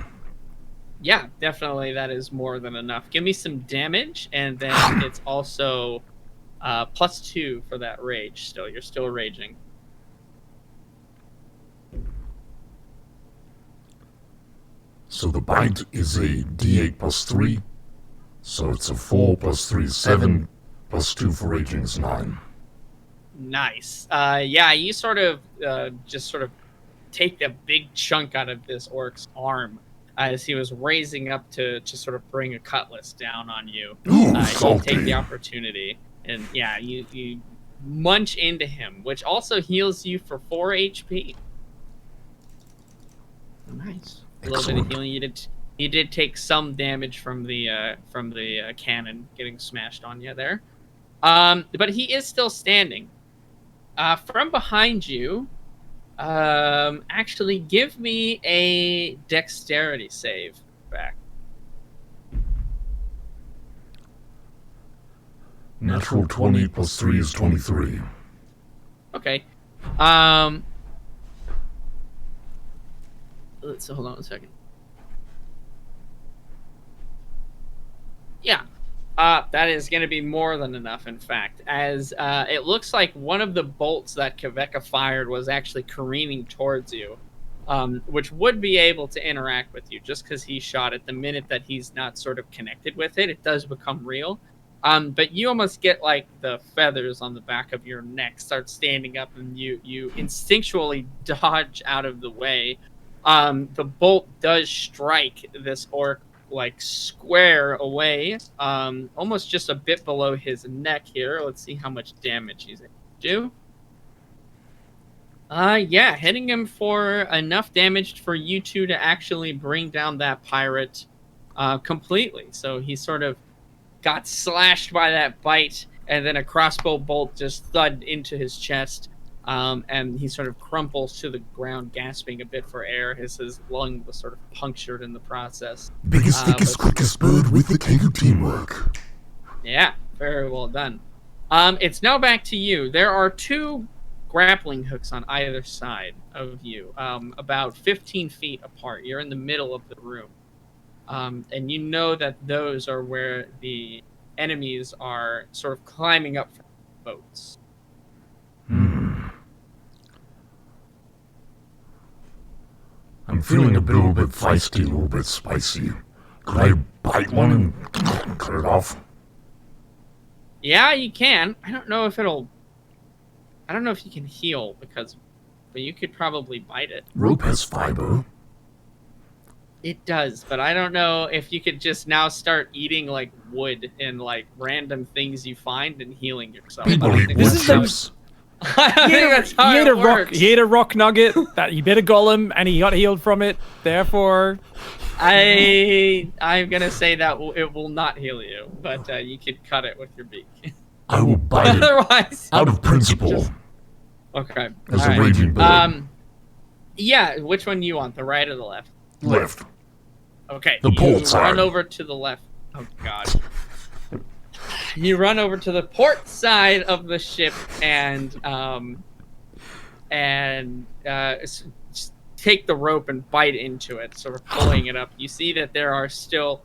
S2: Yeah, definitely that is more than enough. Give me some damage, and then it's also +2 for that rage still. You're still raging.
S5: So the bite is a d8 plus 3. So it's a 4 plus 3 is 7, plus 2 for raging is 9.
S2: Nice. Yeah, you sort of just sort of take a big chunk out of this orc's arm as he was raising up to sort of bring a cutlass down on you.
S5: Ooh,
S2: You
S5: salty.
S2: take the opportunity, and yeah, you munch into him, which also heals you for 4 HP. Nice. A little bit of
S5: Excellent.
S2: healing. You did take some damage from the cannon getting smashed on you there, but he is still standing. From behind you, actually, give me a dexterity save back.
S5: Natural 20 plus 3 is 23.
S2: Okay. Let's hold on a second. Yeah. That is going to be more than enough, in fact, as it looks like one of the bolts that Kaveka fired was actually careening towards you, which would be able to interact with you just because he shot it. The minute that he's not sort of connected with it, it does become real. But you almost get like the feathers on the back of your neck start standing up, and you instinctually dodge out of the way. The bolt does strike this orc like square away, almost just a bit below his neck here. Let's see how much damage he's able to do. Yeah, hitting him for enough damage for you two to actually bring down that pirate completely. So he sort of got slashed by that bite, and then a crossbow bolt just thud into his chest. And he sort of crumples to the ground, gasping a bit for air. His lung was sort of punctured in the process.
S5: Biggest, thickest, quickest bird with the king of teamwork.
S2: Yeah, very well done. It's now back to you. There are 2 grappling hooks on either side of you, about 15 feet apart. You're in the middle of the room. And you know that those are where the enemies are sort of climbing up from boats.
S5: I'm feeling a little bit feisty, a little bit spicy. Could I bite one and cut it off?
S2: Yeah, you can. I don't know if you can heal but you could probably bite it.
S5: Rope has fiber.
S2: It does, but I don't know if you could just now start eating like wood and like random things you find and healing yourself.
S5: People eat wood
S4: This is the-
S5: chips.
S2: I think that's how
S4: he
S2: it
S4: ate a rock.
S2: works.
S4: He ate a rock nugget that he bit a golem, and he got healed from it. Therefore,
S2: I'm gonna say that it will not heal you, but you could cut it with your beak.
S5: I will bite it
S2: Otherwise,
S5: out of principle
S2: just... Okay.
S5: as a
S2: All right.
S5: raging bird.
S2: Yeah. Which one do you want, the right or the left?
S5: Left.
S2: Okay.
S5: The port
S2: you
S5: side.
S2: Run over to the left. Oh God. You run over to the port side of the ship and take the rope and bite into it, sort of pulling it up. You see that there are still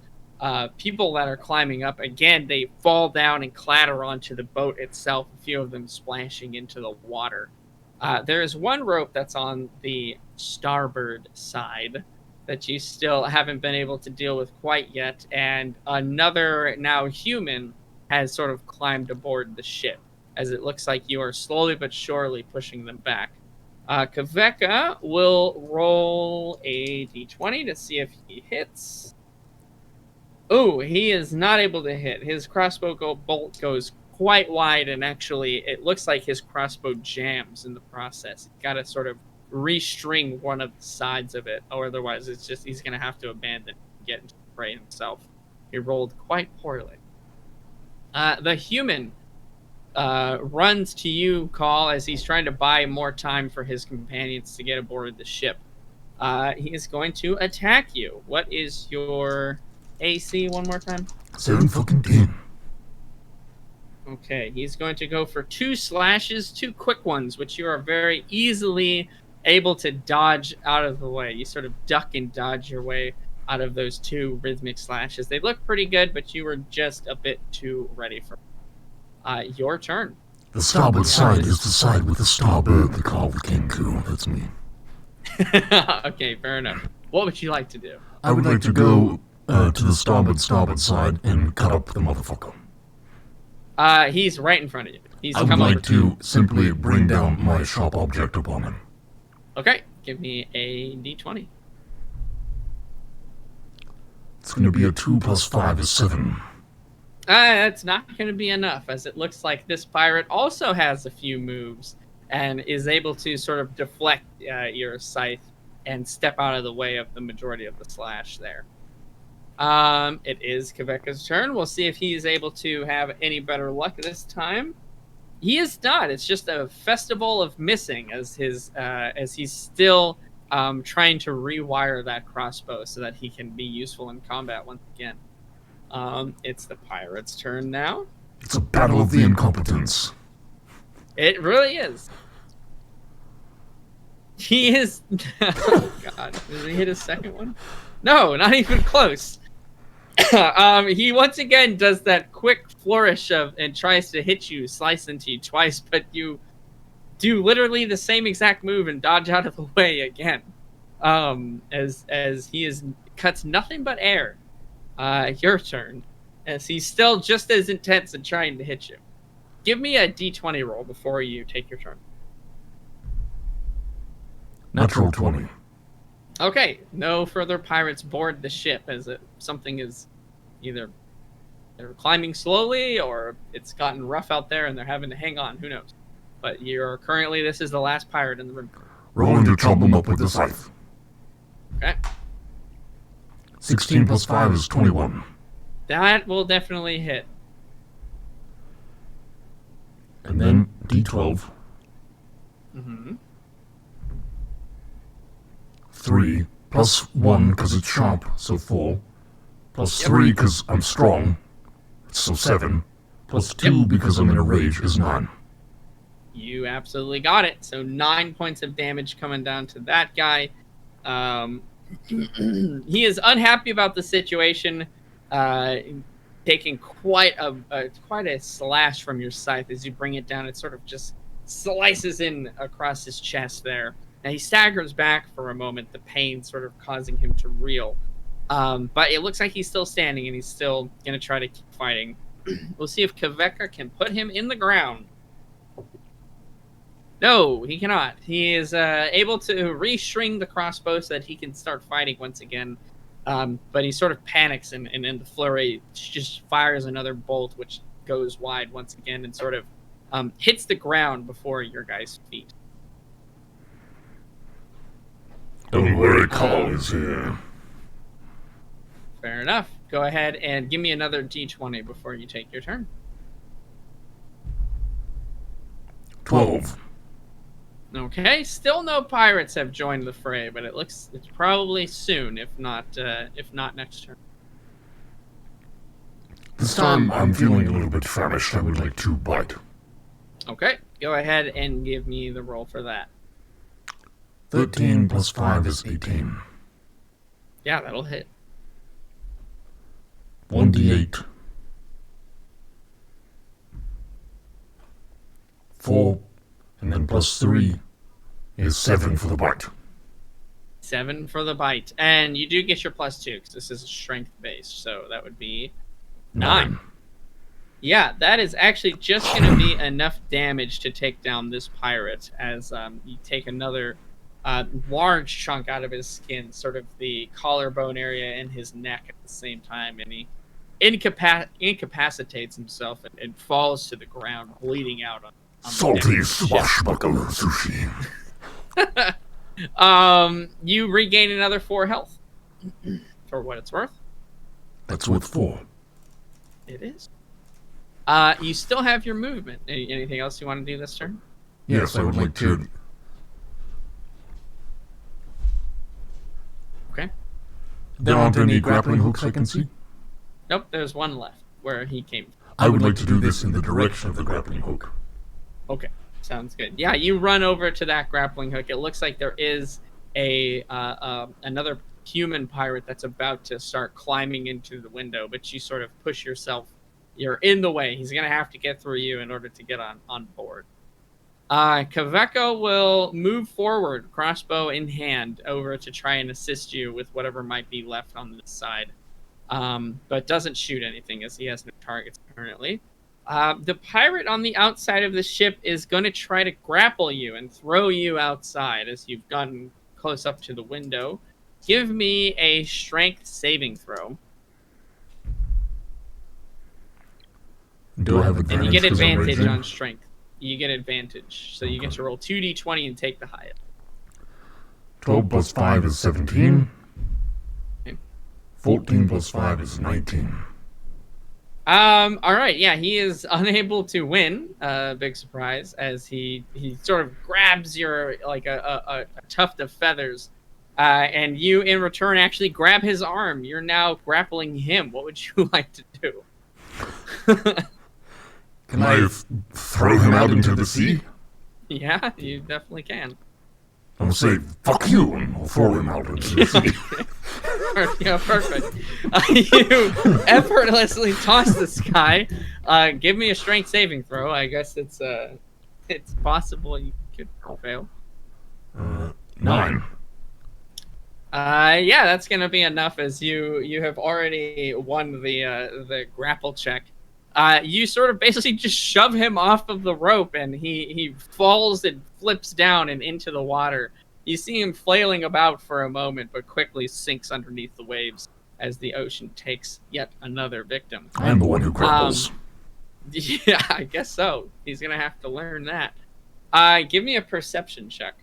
S2: people that are climbing up. Again, they fall down and clatter onto the boat itself, a few of them splashing into the water. There is one rope that's on the starboard side that you still haven't been able to deal with quite yet, and another now human has sort of climbed aboard the ship, as it looks like you are slowly but surely pushing them back. Kaveka will roll a d20 to see if he hits. Oh, he is not able to hit. His crossbow bolt goes quite wide, and actually it looks like his crossbow jams in the process. You've got to sort of restring one of the sides of it, or otherwise it's just he's going to have to abandon and get into the fray himself. He rolled quite poorly. The human runs to you, Call, as he's trying to buy more time for his companions to get aboard the ship. He is going to attack you. What is your AC one more time?
S5: 7
S2: Okay, he's going to go for 2 slashes, 2 quick ones, which you are very easily able to dodge out of the way. You sort of duck and dodge your way out of those 2 rhythmic slashes. They look pretty good, but you were just a bit too ready for your turn.
S5: The starboard side is the side with the starbird the call came to. That's me.
S2: Okay, fair enough. What would you like to do?
S5: I would like to go to the starboard side and cut up the motherfucker.
S2: He's right in front of you. He's
S5: I would
S2: come over
S5: like to simply bring down my sharp object upon him.
S2: Okay, give me a d20.
S5: It's going to be a 2 + 5 is 7.
S2: That's not going to be enough, as it looks like this pirate also has a few moves and is able to sort of deflect your scythe and step out of the way of the majority of the slash there. It is Kaveka's turn. We'll see if he is able to have any better luck this time. He is not. It's just a festival of missing, as he's still trying to rewire that crossbow so that he can be useful in combat once again. It's the pirate's turn now.
S5: It's a battle of the incompetents.
S2: It really is. He is... Oh, God. Did he hit his second one? No, not even close. He once again does that quick flourish and tries to hit you, slice into you twice, but you do literally the same exact move and dodge out of the way again. As he cuts nothing but air. Your turn, as he's still just as intense in trying to hit you. Give me a d20 roll before you take your turn.
S5: Natural 20.
S2: Okay, no further pirates board the ship, as something is either they're climbing slowly or it's gotten rough out there and they're having to hang on. Who knows? But this is the last pirate in the room.
S5: Rolling to chop him up with the scythe.
S2: Okay.
S5: 16 + 5 is 21.
S2: That will definitely hit.
S5: And then D12.
S2: Mm-hmm.
S5: 3 + 1 because it's sharp, so 4. + 3 because I'm strong, so 7. + 2 because I'm in a rage is 9.
S2: You absolutely got it. So 9 points of damage coming down to that guy. He is unhappy about the situation, taking quite a slash from your scythe as you bring it down. It sort of just slices in across his chest there. Now he staggers back for a moment, the pain sort of causing him to reel. But it looks like he's still standing and he's still going to try to keep fighting. We'll see if Kaveka can put him in the ground. No, he cannot. He is able to restring the crossbow so that he can start fighting once again. But he sort of panics and in the flurry just fires another bolt, which goes wide once again and sort of hits the ground before your guy's feet.
S5: Don't worry, Carl is here.
S2: Fair enough. Go ahead and give me another d20 before you take your turn.
S5: 12.
S2: Okay, still no pirates have joined the fray, but it looks it's probably soon, if not next turn.
S5: This time I'm feeling a little bit famished. I would like to bite.
S2: Okay, go ahead and give me the roll for that.
S5: 13 plus 5 is 18.
S2: Yeah, that'll hit.
S5: 1d8. 4, and then plus 3 is 7 for the bite.
S2: 7 for the bite, and you do get your +2 because this is strength based, so that would be 9. Yeah, that is actually just going to be enough damage to take down this pirate as you take another large chunk out of his skin, sort of the collarbone area and his neck at the same time, and he incapacitates himself and falls to the ground, bleeding out on the
S5: Salty
S2: deck.
S5: swashbuckle sushi.
S2: You regain another 4 health, for what it's worth.
S5: That's worth 4.
S2: It is. You still have your movement. Anything else you want to do this turn?
S5: Yes, I would like to.
S2: Okay.
S5: There aren't any grappling hooks I can see?
S2: Nope, there's one left where he came from.
S5: I would like to do this in the direction of the grappling hook.
S2: Okay, sounds good. Yeah, you run over to that grappling hook. It looks like there is another human pirate that's about to start climbing into the window, but you sort of push yourself. You're in the way. He's going to have to get through you in order to get on board. Kaveko will move forward, crossbow in hand, over to try and assist you with whatever might be left on this side. But doesn't shoot anything as he has no targets currently. The pirate on the outside of the ship is going to try to grapple you and throw you outside as you've gotten close up to the window. Give me a strength saving throw.
S5: Do I have advantage?
S2: And you get
S5: 'cause I'm
S2: advantage
S5: raging?
S2: on strength. You get advantage. So you get to roll 2d20 and take the highest.
S5: 12 plus 5 is 17.
S2: Okay.
S5: 14 plus 5 is 19.
S2: All right, yeah, he is unable to win. Big surprise, as he sort of grabs your like a tuft of feathers, and you in return actually grab his arm. You're now grappling him. What would you like to do?
S5: Can I throw him out into the sea?
S2: Yeah, you definitely can.
S5: I'll say, fuck you, and I'll throw him out into the sea.
S2: Yeah, perfect. You effortlessly toss this guy. Give me a strength saving throw. I guess it's possible you could fail.
S5: 9.
S2: Yeah, that's gonna be enough as you have already won the grapple check. You sort of basically just shove him off of the rope, and he falls and flips down and into the water. You see him flailing about for a moment, but quickly sinks underneath the waves as the ocean takes yet another victim.
S5: I'm the one who grapples.
S2: Yeah, I guess so. He's gonna have to learn that. Give me a perception check.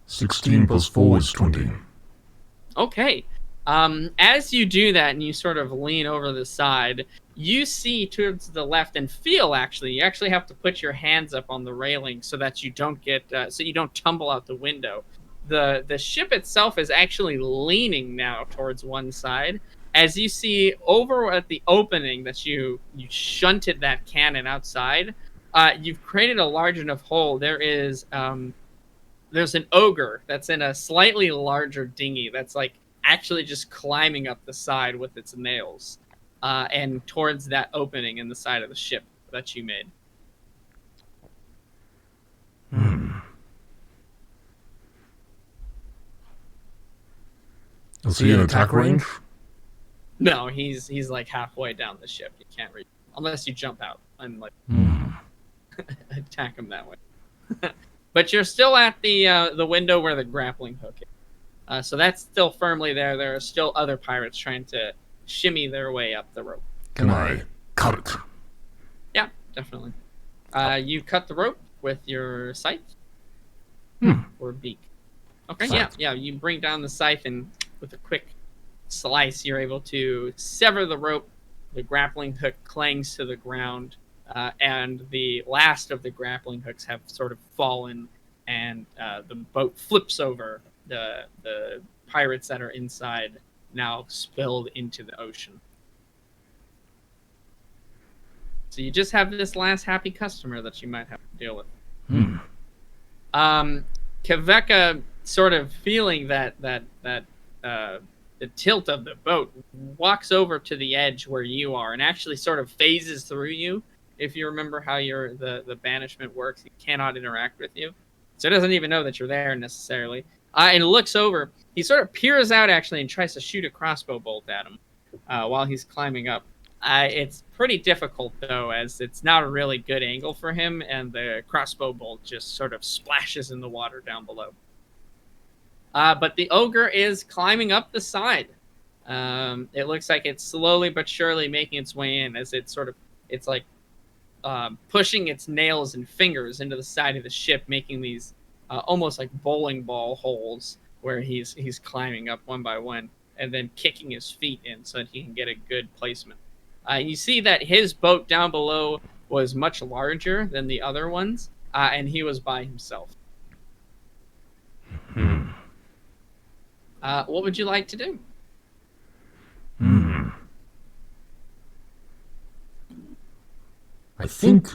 S5: 16 plus 4 is 20.
S2: Okay. As you do that and you sort of lean over the side, you see towards the left and feel you actually have to put your hands up on the railing so that you don't so you don't tumble out the window. The ship itself is actually leaning now towards one side. As you see over at the opening that you shunted that cannon outside, you've created a large enough hole. There's an ogre that's in a slightly larger dinghy that's like actually just climbing up the side with its nails and towards that opening in the side of the ship that you made.
S5: Is he in attack range?
S2: No, he's like halfway down the ship. You can't reach unless you jump out and like attack him that way. But you're still at the window where the grappling hook is. So that's still firmly there. There are still other pirates trying to shimmy their way up the rope.
S5: Can I cut it?
S2: Yeah, definitely. You cut the rope with your scythe or beak. Okay,
S5: Scythe.
S2: yeah. You bring down the scythe, and with a quick slice, you're able to sever the rope. The grappling hook clangs to the ground, and the last of the grappling hooks have sort of fallen, and the boat flips over. The pirates that are inside now spilled into the ocean. So you just have this last happy customer that you might have to deal with. Kveka, sort of feeling that the tilt of the boat, walks over to the edge where you are and actually sort of phases through you. If you remember how the banishment works, he cannot interact with you. So he doesn't even know that you're there necessarily. And looks over. He sort of peers out actually and tries to shoot a crossbow bolt at him while he's climbing up. It's pretty difficult though, as it's not a really good angle for him, and the crossbow bolt just sort of splashes in the water down below. But the ogre is climbing up the side. It looks like it's slowly but surely making its way in, as it's like pushing its nails and fingers into the side of the ship, making these almost like bowling ball holes where he's climbing up one by one, and then kicking his feet in so that he can get a good placement. You see that his boat down below was much larger than the other ones, and he was by himself. What would you like to do?
S5: I think...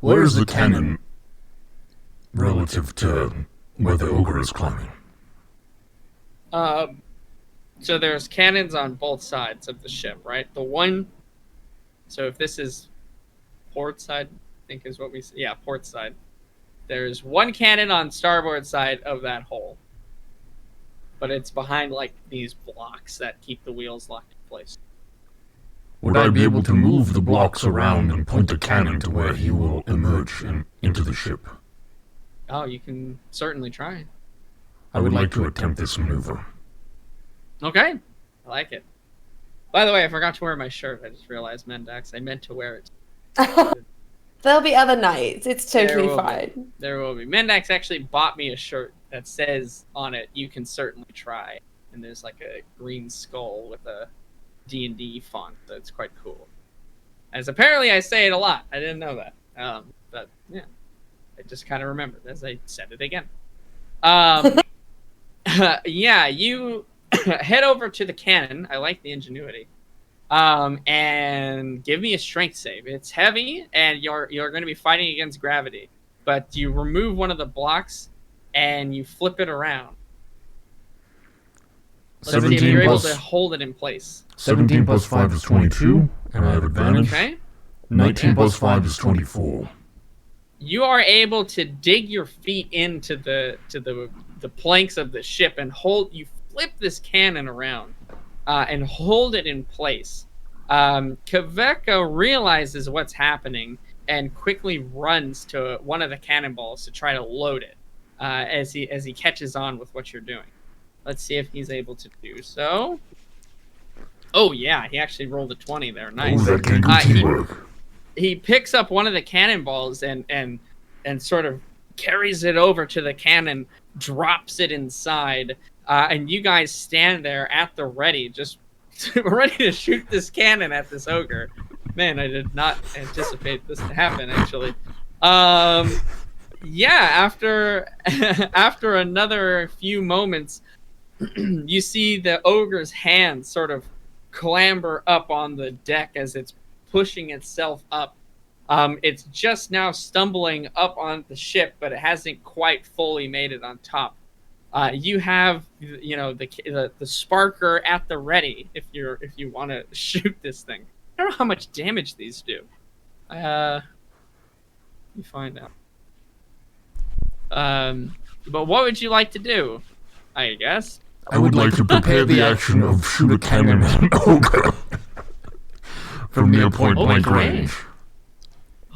S5: Where is the cannon relative to where the ogre is climbing?
S2: So there's cannons on both sides of the ship, right? So if this is port side, I think is what we say. Yeah, port side. There's one cannon on starboard side of that hole. But it's behind like these blocks that keep the wheels locked in place.
S5: Would I be able to move the blocks around and point a cannon to where he will emerge into the ship?
S2: Oh, you can certainly try.
S5: I would like to attempt this maneuver.
S2: Okay, I like it. By the way, I forgot to wear my shirt. I just realized, Mendax, I meant to wear it.
S3: There'll be other nights. It's totally
S2: There
S3: fine.
S2: There will be. Mendax actually bought me a shirt that says on it, "You can certainly try." And there's like a green skull with a D&D font. That's quite cool. As apparently I say it a lot. I didn't know that. But yeah, I just kind of remembered as I said it again. Yeah, you head over to the cannon. I like the ingenuity. And give me a strength save. It's heavy, and you're going to be fighting against gravity. But you remove one of the blocks, and you flip it around. Let's see if you're able to hold it in place.
S5: 17 plus 5 is 22, and I have advantage.
S2: Okay.
S5: 19 plus 5 is 24.
S2: You are able to dig your feet into the planks of the ship and you flip this cannon around and hold it in place. Kveka realizes what's happening and quickly runs to one of the cannonballs to try to load it as he catches on with what you're doing. Let's see if he's able to do so. Oh yeah, he actually rolled a 20 there. Nice.
S5: Oh, that can't do teamwork.
S2: He picks up one of the cannonballs and sort of carries it over to the cannon, drops it inside, and you guys stand there at the ready, just ready to shoot this cannon at this ogre. Man, I did not anticipate this to happen, actually. Yeah, after another few moments, you see the ogre's hand sort of clamber up on the deck as it's pushing itself up. It's just now stumbling up on the ship, but it hasn't quite fully made it on top. You have, the sparker at the ready if you want to shoot this thing. I don't know how much damage these do. Let me find out. But what would you like to do? I guess.
S5: I would like to prepare the action of shoot a cannon at an ogre from near point blank range.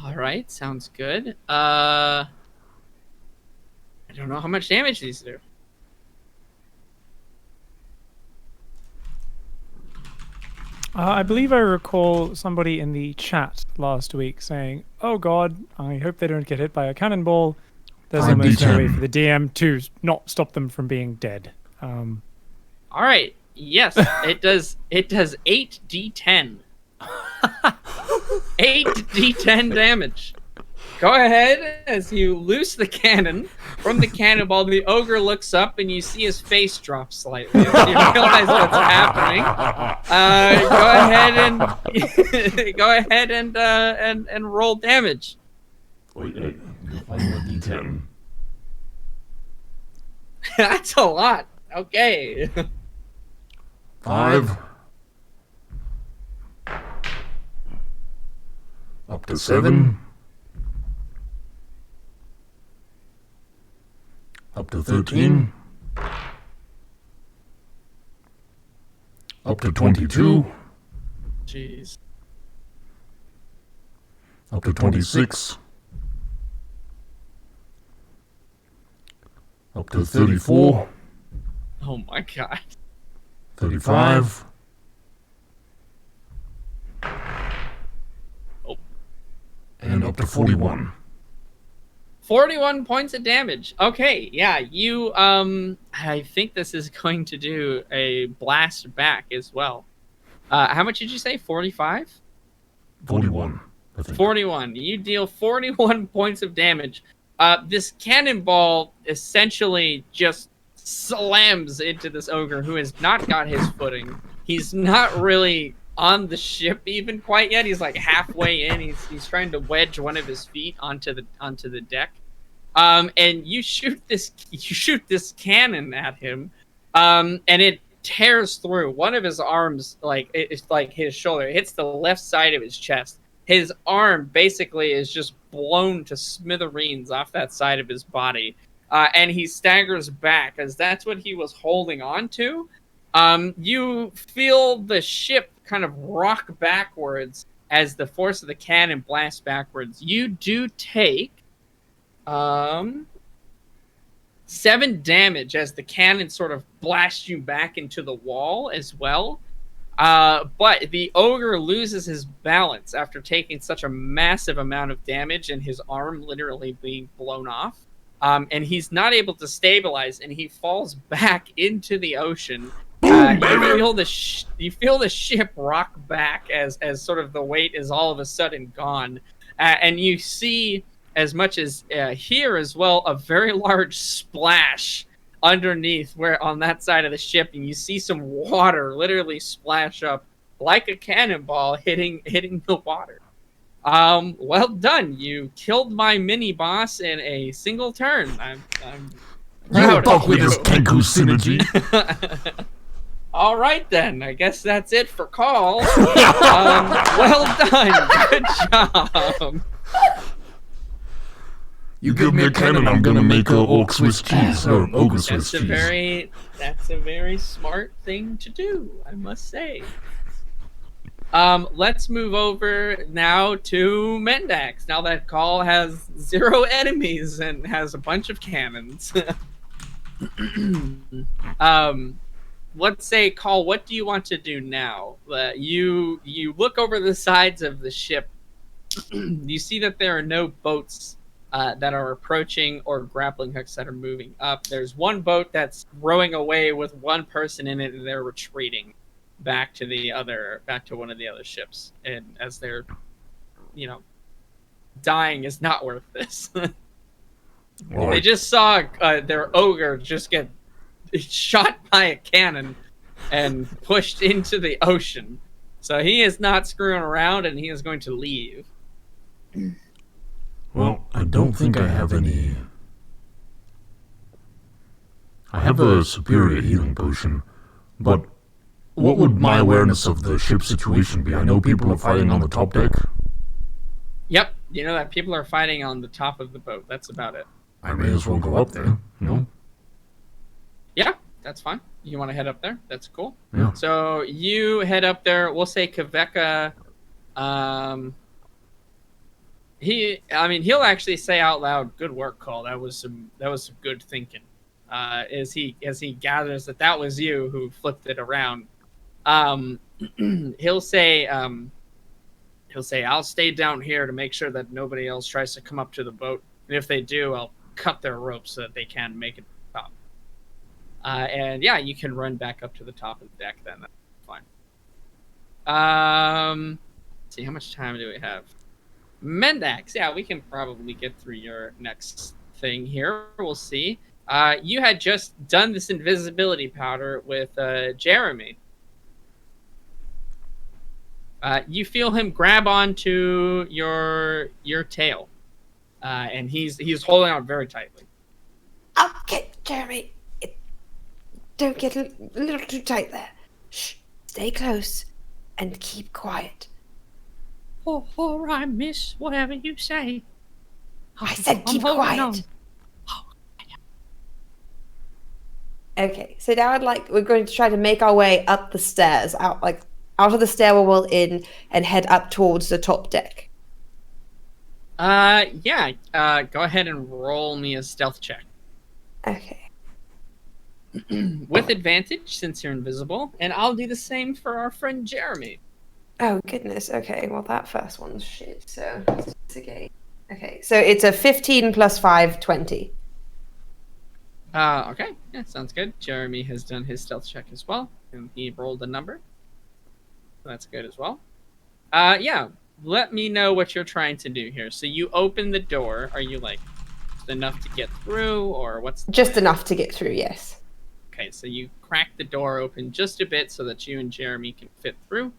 S2: All right, sounds good. I don't know how much damage these do.
S4: I believe I recall somebody in the chat last week saying, "Oh God, I hope they don't get hit by a cannonball." there's
S5: Five
S4: almost no way
S5: D10.
S4: for the DM to not stop them from being dead.
S2: All right. Yes, it does. It does 8d10. 8d10 damage. Go ahead as you loose the cannon. From the cannonball, the ogre looks up and you see his face drop slightly. You realize what's happening. Go ahead and roll damage.
S5: Wait, find a D10.
S2: That's a lot. Okay.
S5: 5. Up to 7. Up to 13. Up to 22.
S2: Jeez.
S5: Up to 26. Up to 34.
S2: Oh my god.
S5: 35.
S2: Oh.
S5: And up to 41.
S2: 41 points of damage. Okay, yeah, you, I think this is going to do a blast back as well. How much did you say? 45?
S5: 41. I think.
S2: 41. You deal 41 points of damage. This cannonball essentially just slams into this ogre who has not got his footing. He's not really on the ship even quite yet. He's like halfway in. He's trying to wedge one of his feet onto the deck. And you shoot this cannon at him, and it tears through one of his arms. Like it's like his shoulder. It hits the left side of his chest. His arm basically is just blown to smithereens off that side of his body. And he staggers back as that's what he was holding on to. You feel the ship kind of rock backwards as the force of the cannon blasts backwards. You do take 7 damage as the cannon sort of blasts you back into the wall as well. But the ogre loses his balance after taking such a massive amount of damage and his arm literally being blown off. And he's not able to stabilize, and he falls back into the ocean. You feel the ship rock back as sort of the weight is all of a sudden gone. And you see, as much as here as well, a very large splash underneath where on that side of the ship, and you see some water literally splash up like a cannonball hitting the water. Well done. You killed my mini boss in a single turn. I'm proud of
S5: with
S2: you.
S5: this Kenku synergy.
S2: All right then. I guess that's it for call. Well done. Good job.
S5: You give me a cannon, I'm gonna make a orc Swiss cheese. Or ogre Swiss cheese.
S2: That's a very smart thing to do, I must say. Let's move over now to Mendax. Now that Call has 0 enemies and has a bunch of cannons. Let's say, Call, what do you want to do now? You look over the sides of the ship. You see that there are no boats that are approaching or grappling hooks that are moving up. There's one boat that's rowing away with one person in it, and they're retreating back to one of the other ships. And as they're, dying is not worth this. They just saw their ogre just get shot by a cannon and pushed into the ocean. So he is not screwing around, and he is going to leave.
S5: Well, I don't think I have any... I have a superior healing potion, but what would my awareness of the ship situation be? I know people are fighting on the top deck.
S2: Yep, you know that people are fighting on the top of the boat. That's about it.
S5: I may as well go up there, no?
S2: Yeah, that's fine. You want to head up there? That's cool.
S5: Yeah.
S2: So you head up there. We'll say Kaveka... he'll actually say out loud, "Good work, Cole. That was some good thinking." As he gathers that was you who flipped it around. He'll say, "I'll stay down here to make sure that nobody else tries to come up to the boat. And if they do, I'll cut their rope so that they can make it to the top. And yeah, you can run back up to the top of the deck then. That's fine. Let's see, how much time do we have? Mendax, yeah, we can probably get through your next thing here. We'll see. You had just done this invisibility powder with Jeremy. You feel him grab onto your tail, and he's holding on very tightly.
S3: Okay, Jeremy. Don't get a little too tight there. Shh. Stay close and keep quiet.
S6: Oh, all right, miss. Whatever you say.
S3: I said keep
S6: holding
S3: quiet.
S6: on.
S3: Okay, so now we're going to try to make our way up the stairs, out of the stairwell we're in, and head up towards the top deck.
S2: Yeah. Go ahead and roll me a stealth check.
S3: Okay.
S2: With advantage, since you're invisible, and I'll do the same for our friend Jeremy.
S3: Oh goodness. Okay. Well, that first one's shit. So it's okay. Okay. So it's a 15 plus 5, 20.
S2: Okay. Yeah, sounds good. Jeremy has done his stealth check as well, and he rolled a number. So that's good as well. Yeah. Let me know what you're trying to do here. So you open the door. Are you like enough to get through, or what's
S3: just enough to get through? Yes.
S2: Okay, so you crack the door open just a bit so that you and Jeremy can fit through.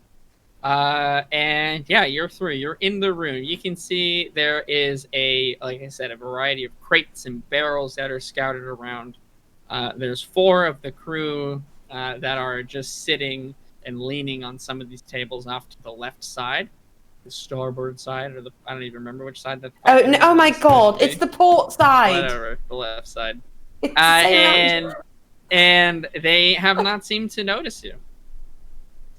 S2: And yeah, you're through. You're in the room. You can see there is like I said, a variety of crates and barrels that are scattered around. There's 4 of the crew that are just sitting and leaning on some of these tables off to the left side, the starboard side, or I don't even remember which side that.
S3: Oh no! Oh my God! It's the port side.
S2: Whatever, the left side.
S3: It's the same
S2: And they have not seemed to notice you.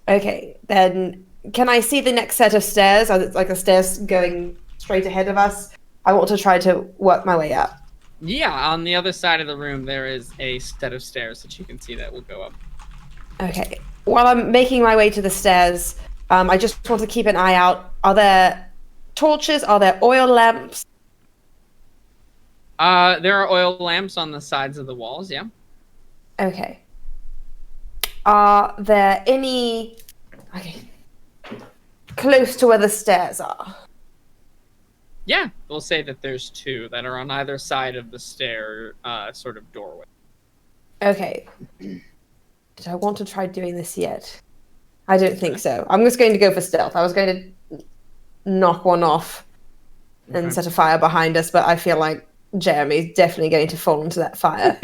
S3: Okay, then can I see the next set of stairs? Are it like the stairs going straight ahead of us? I want to try to work my way up.
S2: Yeah, on the other side of the room, there is a set of stairs that you can see that will go up.
S3: Okay. While I'm making my way to the stairs, I just want to keep an eye out. Are there torches? Are there oil lamps?
S2: There are oil lamps on the sides of the walls, yeah.
S3: Okay. Are there any close to where the stairs are?
S2: Yeah, we'll say that there's 2 that are on either side of the stair sort of doorway.
S3: Okay. Did I want to try doing this yet? I don't think so. I'm just going to go for stealth. I was going to knock one off and set a fire behind us, but I feel like Jeremy's definitely going to fall into that fire.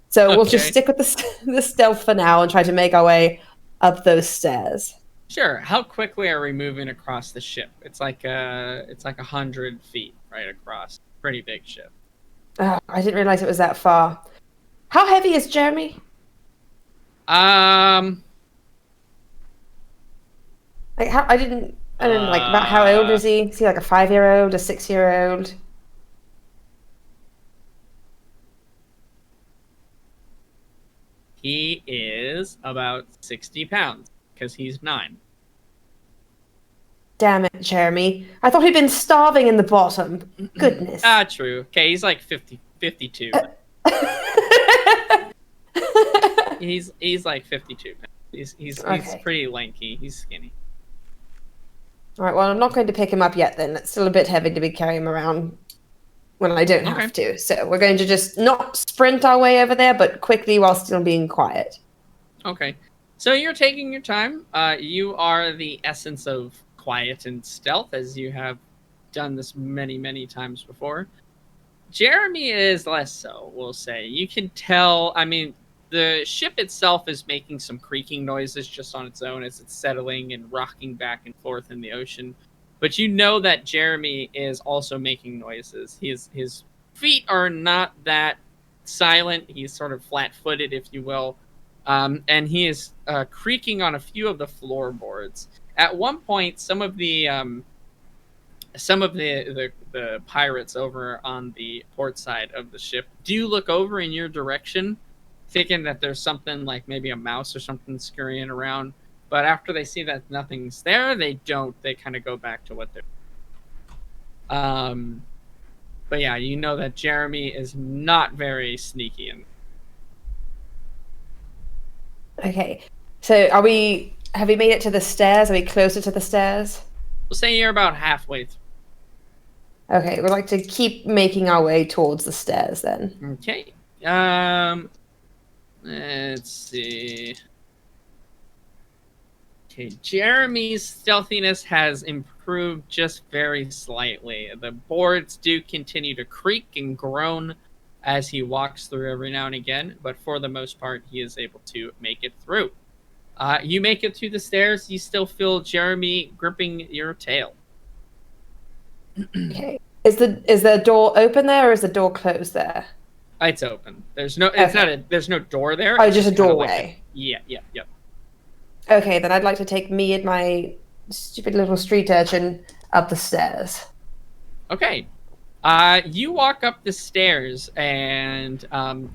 S3: So we'll just stick with the stealth for now and try to make our way up those stairs.
S2: Sure. How quickly are we moving across the ship? It's like 100 feet right across. Pretty big ship.
S3: Oh, I didn't realize it was that far. How heavy is Jeremy?
S2: I
S3: don't know, like, about how old is he? Is he like a 5-year-old, a 6-year-old?
S2: He is about 60 pounds because he's 9.
S3: Damn it, Jeremy. I thought he'd been starving in the bottom. Goodness.
S2: True. Okay, he's like 52. He's like 52 pounds. He's pretty lanky. He's skinny.
S3: All right, well, I'm not going to pick him up yet then. It's still a bit heavy to be carrying him around when I don't have to. So we're going to just not sprint our way over there, but quickly while still being quiet.
S2: Okay. So you're taking your time. You are the essence of quiet and stealth, as you have done this many, many times before. Jeremy is less so, we'll say. You can tell, I mean, the ship itself is making some creaking noises just on its own as it's settling and rocking back and forth in the ocean. But you know that Jeremy is also making noises. His feet are not that silent. He's sort of flat-footed, if you will. And he is creaking on a few of the floorboards. At one point, some of the pirates over on the port side of the ship do look over in your direction, thinking that there's something like maybe a mouse or something scurrying around. But after they see that nothing's there, they don't. They kind of go back to what they're. But yeah, you know that Jeremy is not very sneaky.
S3: Okay. So have we made it to the stairs? Are we closer to the stairs?
S2: We'll say you're about halfway through.
S3: Okay, we'd like to keep making our way towards the stairs then.
S2: Okay. Let's see. Okay, Jeremy's stealthiness has improved just very slightly. The boards do continue to creak and groan as he walks through every now and again, but for the most part, he is able to make it through. You make it through the stairs. You still feel Jeremy gripping your tail.
S3: Okay. Is the door open there, or is the door closed there?
S2: It's open. There's no. It's
S3: Okay.
S2: not. There's no door there.
S3: Oh,
S2: It's
S3: just a
S2: kinda
S3: doorway.
S2: Yeah.
S3: Okay, then I'd like to take me and my stupid little street urchin up the stairs.
S2: Okay. You walk up the stairs and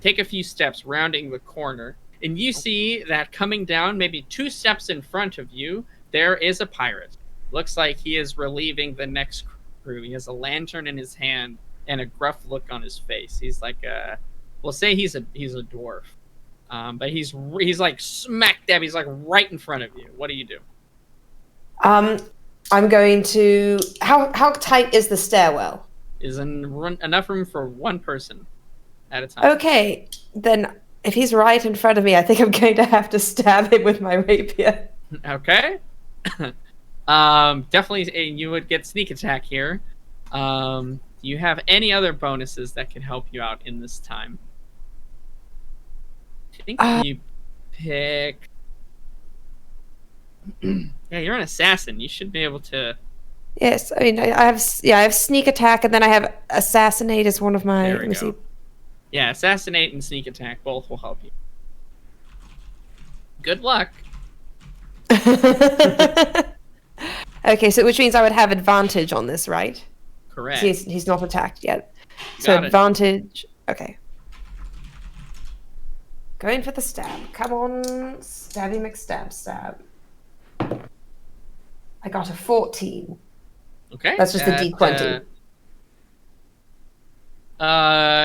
S2: take a few steps, rounding the corner, and you see that coming down, maybe 2 steps in front of you, there is a pirate. Looks like he is relieving the next crew. He has a lantern in his hand and a gruff look on his face. He's like we'll say he's a dwarf, but he's like smack dab. He's like right in front of you. What do you do?
S3: I'm going to. How tight is the stairwell?
S2: Is enough room for 1 person at a time.
S3: Okay, then if he's right in front of me, I think I'm going to have to stab him with my rapier.
S2: Okay. Definitely you would get sneak attack here. Do you have any other bonuses that can help you out in this time? I think you pick. Yeah, you're an assassin. You should be able to.
S3: Yes, I mean I have sneak attack, and then I have assassinate as one of my.
S2: There
S3: Let
S2: we
S3: me
S2: go.
S3: see.
S2: Yeah, assassinate and sneak attack both will help you. Good luck.
S3: Okay, so which means I would have advantage on this, right?
S2: Correct.
S3: He's not attacked yet. So
S2: Got it.
S3: advantage. Okay. Going for the stab. Come on, stabby McStab stab. I got a 14.
S2: Okay.
S3: That's just the D20.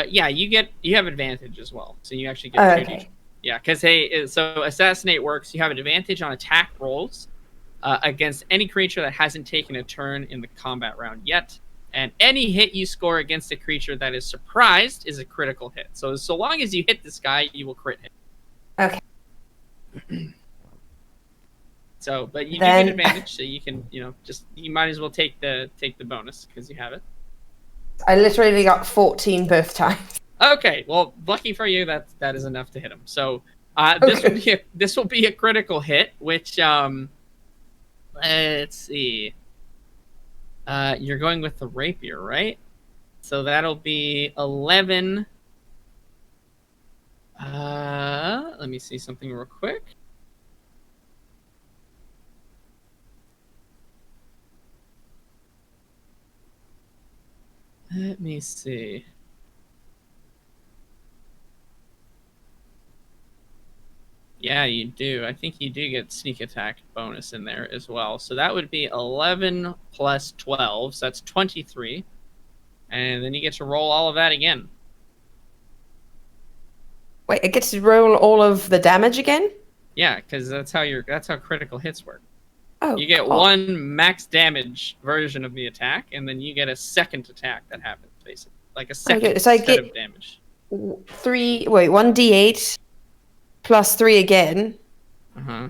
S2: Yeah, you have advantage as well, so you actually get 2
S3: okay.
S2: D. Yeah, because so assassinate works. You have an advantage on attack rolls against any creature that hasn't taken a turn in the combat round yet, and any hit you score against a creature that is surprised is a critical hit. So long as you hit this guy, you will crit hit.
S3: Okay.
S2: So, but you
S3: Then-
S2: do get advantage, so you can, you might as well take the bonus because you have it.
S3: I literally got 14 both times.
S2: Okay, well, lucky for you, that is enough to hit him. So, this will be a critical hit, which let's see. You're going with the rapier, right? So that'll be 11. Let me see something real quick. Let me see. Yeah, you do. I think you do get sneak attack bonus in there as well. So that would be 11 plus 12. So that's 23. And then you get to roll all of that again.
S3: Wait, I get to roll all of the damage again?
S2: Yeah, because that's how critical hits work.
S3: Oh,
S2: You get
S3: cool.
S2: 1 max damage version of the attack, and then you get a second attack that happens, basically. Like a second
S3: so I
S2: set
S3: get-
S2: of damage.
S3: 1d8 plus 3 again,
S2: Uh-huh.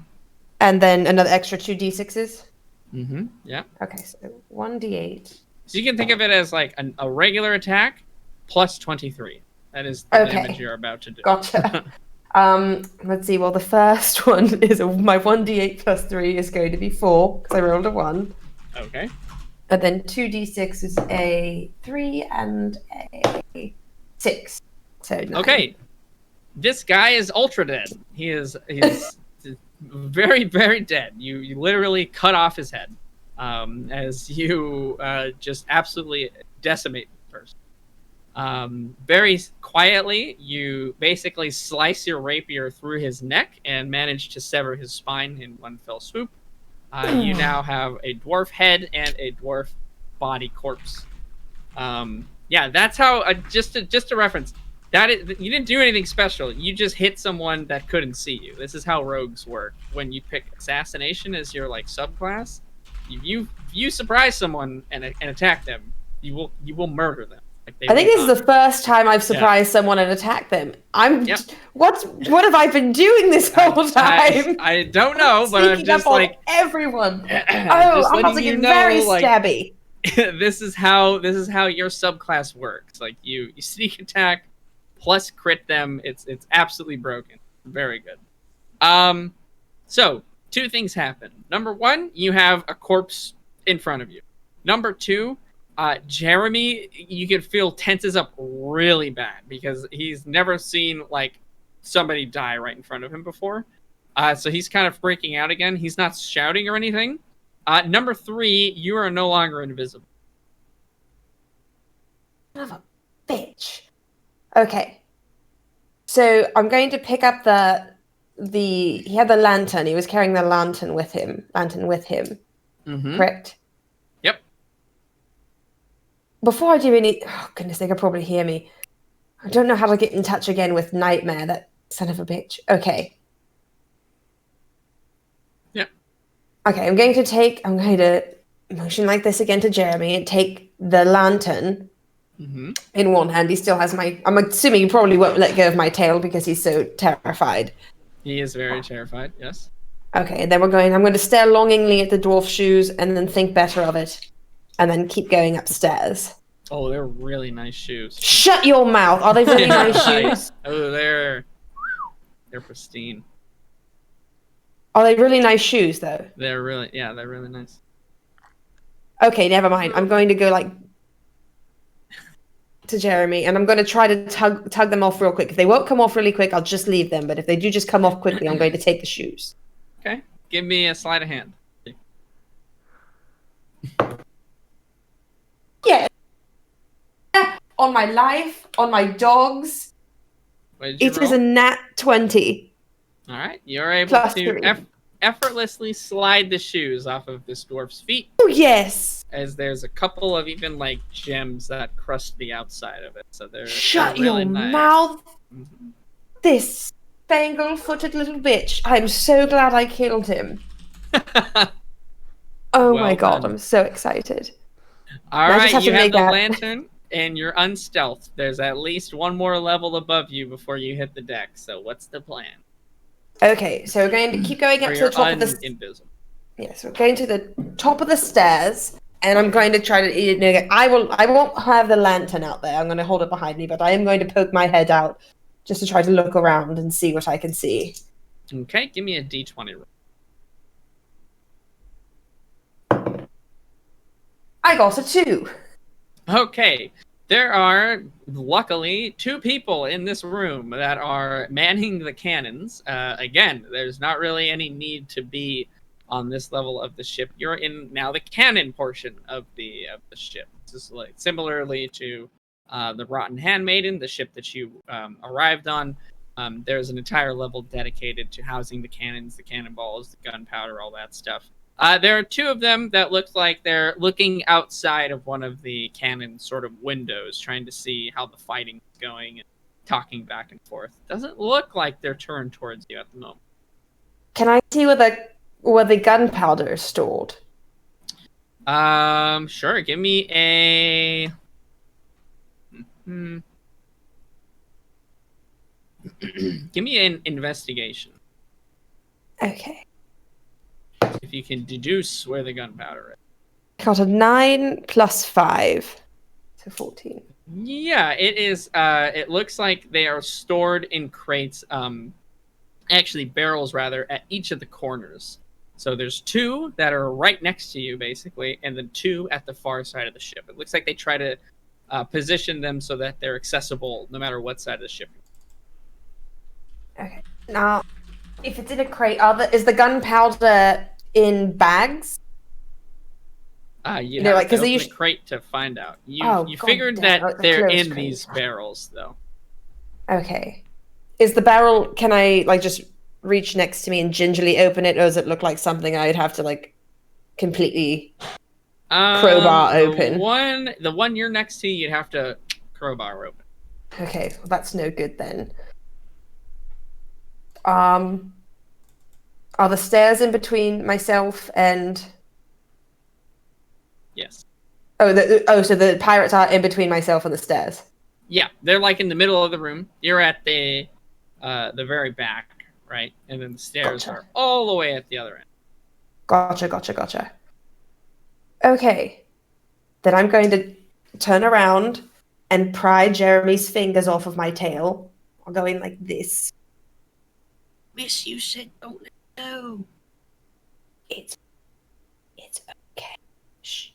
S3: and then another extra 2d6s.
S2: Mm-hmm. Yeah.
S3: Okay, so 1d8.
S2: So you can think of it as like a regular attack plus 23. That is the
S3: Okay.
S2: damage you're about to do.
S3: Gotcha. Let's see. Well, the first one is my 1d8 plus 3 is going to be 4 because I rolled a 1,
S2: Okay.
S3: and then 2d6 is a 3 and a 6. So 9.
S2: Okay. This guy is ultra dead. He's very, very dead. You literally cut off his head as you just absolutely decimate the person. Very quietly, you basically slice your rapier through his neck and manage to sever his spine in one fell swoop. You now have a dwarf head and a dwarf body corpse. Yeah, that's how. Just to reference, that is, you didn't do anything special. You just hit someone that couldn't see you. This is how rogues work. When you pick assassination as your like subclass, you surprise someone and attack them, you will murder them. Like, they
S3: I think
S2: will
S3: this is the first time I've surprised someone and attacked them.
S2: Yep.
S3: What have I been doing this whole time?
S2: I don't know, but I'm
S3: Sneaking
S2: just
S3: up on
S2: like
S3: everyone.
S2: just
S3: I'm about to
S2: letting you
S3: get
S2: know,
S3: very
S2: like,
S3: stabby.
S2: this is how your subclass works. Like you sneak attack plus crit them. It's absolutely broken. Very good. So 2 things happen. Number 1, you have a corpse in front of you. Number 2, Jeremy, you can feel tenses up really bad because he's never seen like somebody die right in front of him before. So he's kind of freaking out again. He's not shouting or anything. Number 3, you are no longer invisible.
S3: Son of a bitch. Okay. So I'm going to pick up he had the lantern. He was carrying the lantern with him.
S2: Mm-hmm.
S3: Correct?
S2: Yep.
S3: Before I do oh goodness, they could probably hear me. I don't know how to get in touch again with Nightmare, that son of a bitch. Okay.
S2: Yep.
S3: Okay, I'm going to motion like this again to Jeremy and take the lantern in one hand. He still has I'm assuming he probably won't let go of my tail because he's so terrified.
S2: He is very terrified, yes.
S3: Okay, and then I'm going to stare longingly at the dwarf shoes and then think better of it. And then keep going upstairs.
S2: Oh, they're really nice shoes.
S3: Shut your mouth! Are they really nice shoes?
S2: Oh, they're pristine.
S3: Are they really nice shoes, though?
S2: They're really nice.
S3: Okay, never mind. I'm going to go like to Jeremy, and I'm going to try to tug them off real quick. If they won't come off really quick, I'll just leave them. But if they do just come off quickly, I'm going to take the shoes.
S2: Okay, give me a sleight of hand.
S3: Yeah. On my life, on my dogs. It is a nat 20.
S2: All right, you're able
S3: Plus
S2: to
S3: 3.
S2: effortlessly slide the shoes off of this dwarf's feet.
S3: Oh, yes.
S2: As there's a couple of even like gems that crust the outside of it, so they're
S3: Shut
S2: really
S3: your
S2: nice.
S3: mouth.
S2: Mm-hmm.
S3: This spangle-footed little bitch. I'm so glad I killed him. Oh
S2: Well
S3: my god,
S2: done.
S3: I'm so excited.
S2: All
S3: I just
S2: right,
S3: have to
S2: you have
S3: make
S2: the
S3: that-
S2: lantern and you're unstealthed. There's at least one more level above you before you hit the deck. So what's the plan?
S3: Okay, so we're going to keep going up
S2: Or
S3: to
S2: you're
S3: the top of the...
S2: invisible.
S3: Yes, we're going to the top of the stairs, and I'm going to try to... I won't have the lantern out there. I'm going to hold it behind me, but I am going to poke my head out just to try to look around and see what I can see.
S2: Okay, give me a d20 roll.
S3: I got a 2.
S2: Okay, there are luckily 2 people in this room that are manning the cannons. Again, there's not really any need to be on this level of the ship. You're in now the cannon portion of the ship. This is like similarly to the Rotten Handmaiden, the ship that you arrived on. There's an entire level dedicated to housing the cannons, the cannonballs, the gunpowder, all that stuff. There are 2 of them that look like they're looking outside of one of the cannon sort of windows, trying to see how the fighting is going and talking back and forth. Doesn't look like they're turned towards you at the moment.
S3: Can I see where the gunpowder is stored?
S2: Sure. Give me a... Give me an investigation.
S3: Okay.
S2: If you can deduce where the gunpowder is.
S3: Got a 9 plus 5. So 14.
S2: Yeah, it is. It looks like they are stored in crates, actually barrels rather, at each of the corners. So there's 2 that are right next to you, basically, and then 2 at the far side of the ship. It looks like they try to position them so that they're accessible no matter what side of the ship.
S3: Okay. Now, if it's in a crate, is the gunpowder in bags?
S2: You
S3: know,
S2: have
S3: like,
S2: to
S3: 'cause they
S2: open
S3: usually-
S2: a crate to find out. You
S3: Oh,
S2: figured
S3: God
S2: that
S3: damn it, the
S2: they're
S3: closed
S2: in
S3: crate.
S2: these barrels, though.
S3: Okay. Is the barrel, can I, like, just reach next to me and gingerly open it, or does it look like something I'd have to, like, completely Crowbar
S2: the
S3: open.
S2: The one you're next to, you'd have to crowbar open.
S3: Okay, well, that's no good then. Are the stairs in between myself and?
S2: Yes.
S3: So the pirates are in between myself and the stairs.
S2: Yeah, they're like in the middle of the room. You're at the very back, right? And then the stairs
S3: Gotcha.
S2: are all the way at the other end.
S3: Gotcha. Okay. Then I'm going to turn around and pry Jeremy's fingers off of my tail. I'll go in like this.
S6: Miss, you said don't let go.
S3: It's okay. Shh.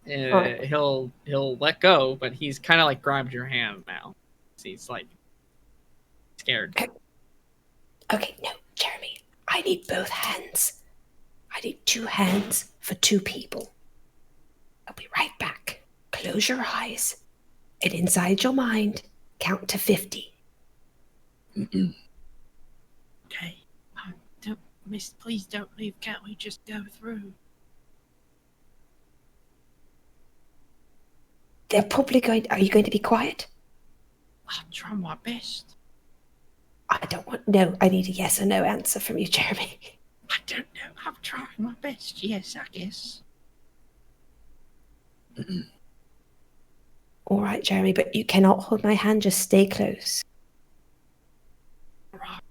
S3: Alright.
S2: He'll let go, but he's kind of like grabbed your hand now. He's like scared.
S3: Okay, no, Jeremy. I need both hands. I need 2 hands for 2 people. I'll be right back. Close your eyes. And inside your mind, count to 50.
S6: Okay. Don't, Miss, please don't leave. Can't we just go through?
S3: They're probably going. Are you going to be quiet?
S6: I'll try my best.
S3: I don't want. No, I need a yes or no answer from you, Jeremy.
S6: I don't know. I'm trying my best. Yes, I guess.
S3: All right, Jeremy, but you cannot hold my hand. Just stay close.
S6: Right.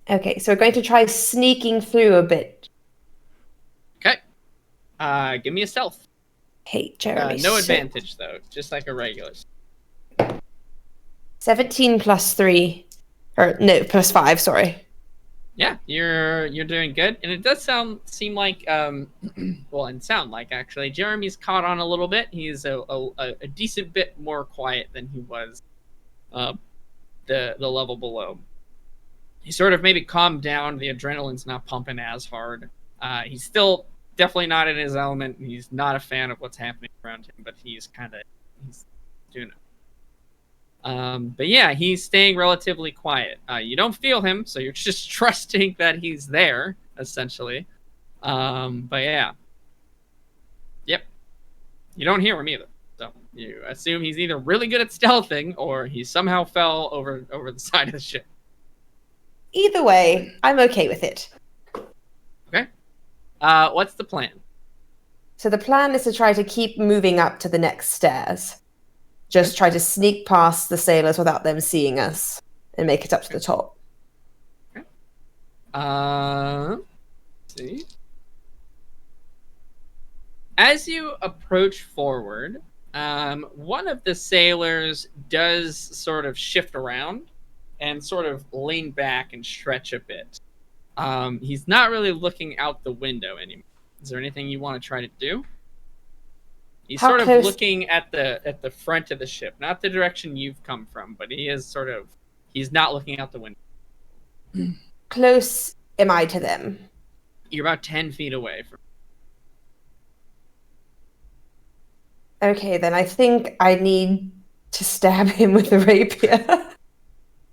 S3: Okay, so we're going to try sneaking through a bit.
S2: Okay. Give me a stealth.
S3: Hey, Jeremy.
S2: No advantage though, just like a regular.
S3: 17 plus 3, or no, plus 5. Sorry.
S2: Yeah, you're doing good, and it does seem like well, and sound like actually Jeremy's caught on a little bit. He's a decent bit more quiet than he was the level below. He sort of maybe calmed down. The adrenaline's not pumping as hard. He's still definitely not in his element. He's not a fan of what's happening around him, but he's doing it. But yeah, he's staying relatively quiet. You don't feel him, so you're just trusting that he's there, essentially. But yeah. Yep. You don't hear him either. So you assume he's either really good at stealthing or he somehow fell over the side of the ship.
S3: Either way, I'm okay with it.
S2: Okay. What's the plan?
S3: So the plan is to try to keep moving up to the next stairs. Just try to sneak past the sailors without them seeing us and make it up to the top.
S2: Okay. Let's see. As you approach forward, one of the sailors does sort of shift around and sort of lean back and stretch a bit. He's not really looking out the window anymore. Is there anything you want to try to do? He's
S3: How
S2: sort of
S3: close-
S2: looking at the front of the ship, not the direction you've come from, but he's not looking out the window.
S3: Close am I to them?
S2: You're about 10 feet away from.
S3: Okay, then I think I need to stab him with the rapier.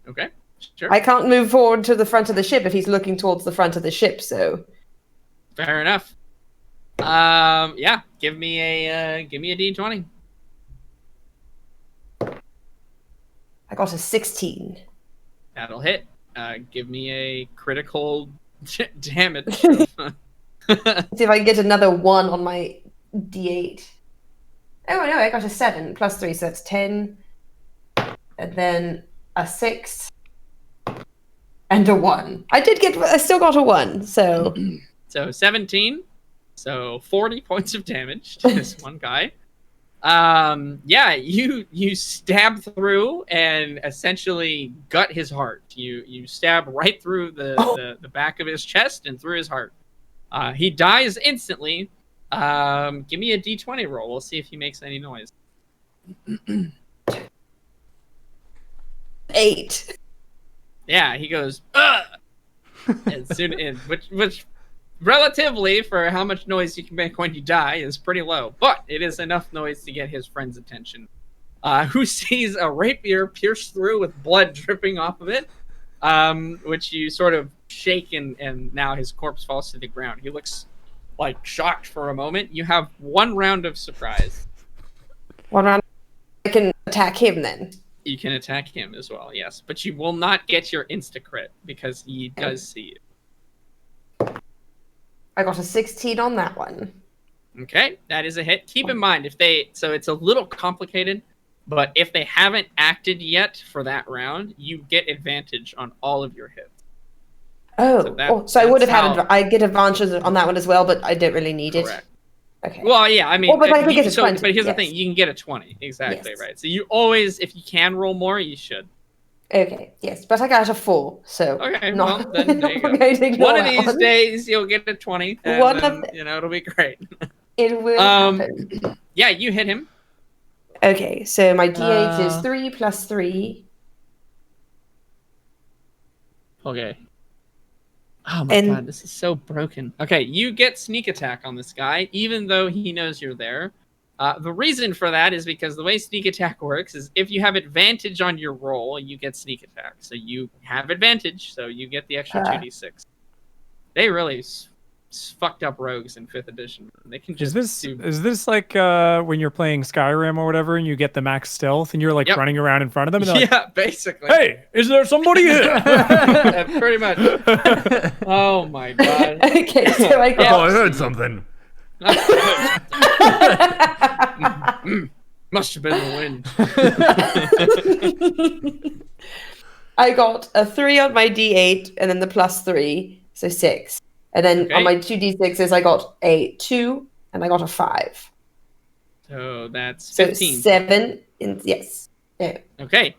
S2: Okay, sure.
S3: I can't move forward to the front of the ship if he's looking towards the front of the ship, so...
S2: Fair enough. Yeah, give me a D20.
S3: I got a 16.
S2: That'll hit. Give me a critical damage.
S3: See if I can get another 1 on my D8. Oh no, I got a 7 plus 3, so that's 10. And then a 6. And a 1. I still got a 1, so...
S2: So 17. So 40 points of damage to this one guy. Yeah, you stab through and essentially gut his heart. You stab right through the back of his chest and through his heart. He dies instantly. Give me a D20 roll. We'll see if he makes any noise.
S3: 8.
S2: Yeah, he goes, ugh! Which relatively for how much noise you can make when you die is pretty low, but it is enough noise to get his friend's attention, who sees a rapier pierced through with blood dripping off of it, which you sort of shake and now his corpse falls to the ground. He looks like shocked for a moment. You have 1 round of surprise.
S3: 1 round. I can attack him then.
S2: You can attack him as well, yes, but you will not get your insta crit because he does see you.
S3: I got a 16 on that one.
S2: Okay, that is a hit. Keep in mind so it's a little complicated, but if they haven't acted yet for that round, you get advantage on all of your hits.
S3: So I would have had I get advantages on that one as well, but I don't really need
S2: Correct.
S3: it. Okay.
S2: Well, yeah, I mean,
S3: Well, but I think it's a 20,
S2: but here's the
S3: yes.
S2: thing: you can get a 20, exactly,
S3: Yes.
S2: right? So you always, if you can roll more, you should.
S3: Okay, yes, but I got a 4, so
S2: Okay,
S3: not,
S2: well, then there you go.
S3: I'm going to ignore
S2: One of
S3: that
S2: these
S3: one.
S2: days, you'll get a 20, and
S3: One
S2: then,
S3: of the-
S2: it'll be great.
S3: It will happen.
S2: Yeah, you hit him.
S3: Okay, so my D8 is
S1: Uh.
S3: 3 plus 3.
S2: Okay. Oh my
S3: And-
S2: god, this is so broken. Okay, you get sneak attack on this guy, even though he knows you're there. The reason for that is because the way sneak attack works is if you have advantage on your roll, you get sneak attack. So you have advantage, so you get the extra 2d6. They really fucked up rogues in 5th edition. They can just
S4: Is this like when you're playing Skyrim or whatever and you get the max stealth and you're like
S2: Yep.
S4: running around in front of them and they're like,
S2: yeah, basically.
S4: hey, is there somebody here?
S2: Pretty much. Oh my god.
S3: Okay, so I
S5: Oh,
S3: got.
S5: I heard something.
S2: Must have been the wind.
S3: I got a 3 on my D8 and then the plus 3, so 6. And then
S2: Okay.
S3: on my 2d6s, I got a 2 and I got a 5.
S2: So that's
S3: So
S2: 15.
S3: 7. Yes. Yeah.
S2: Okay.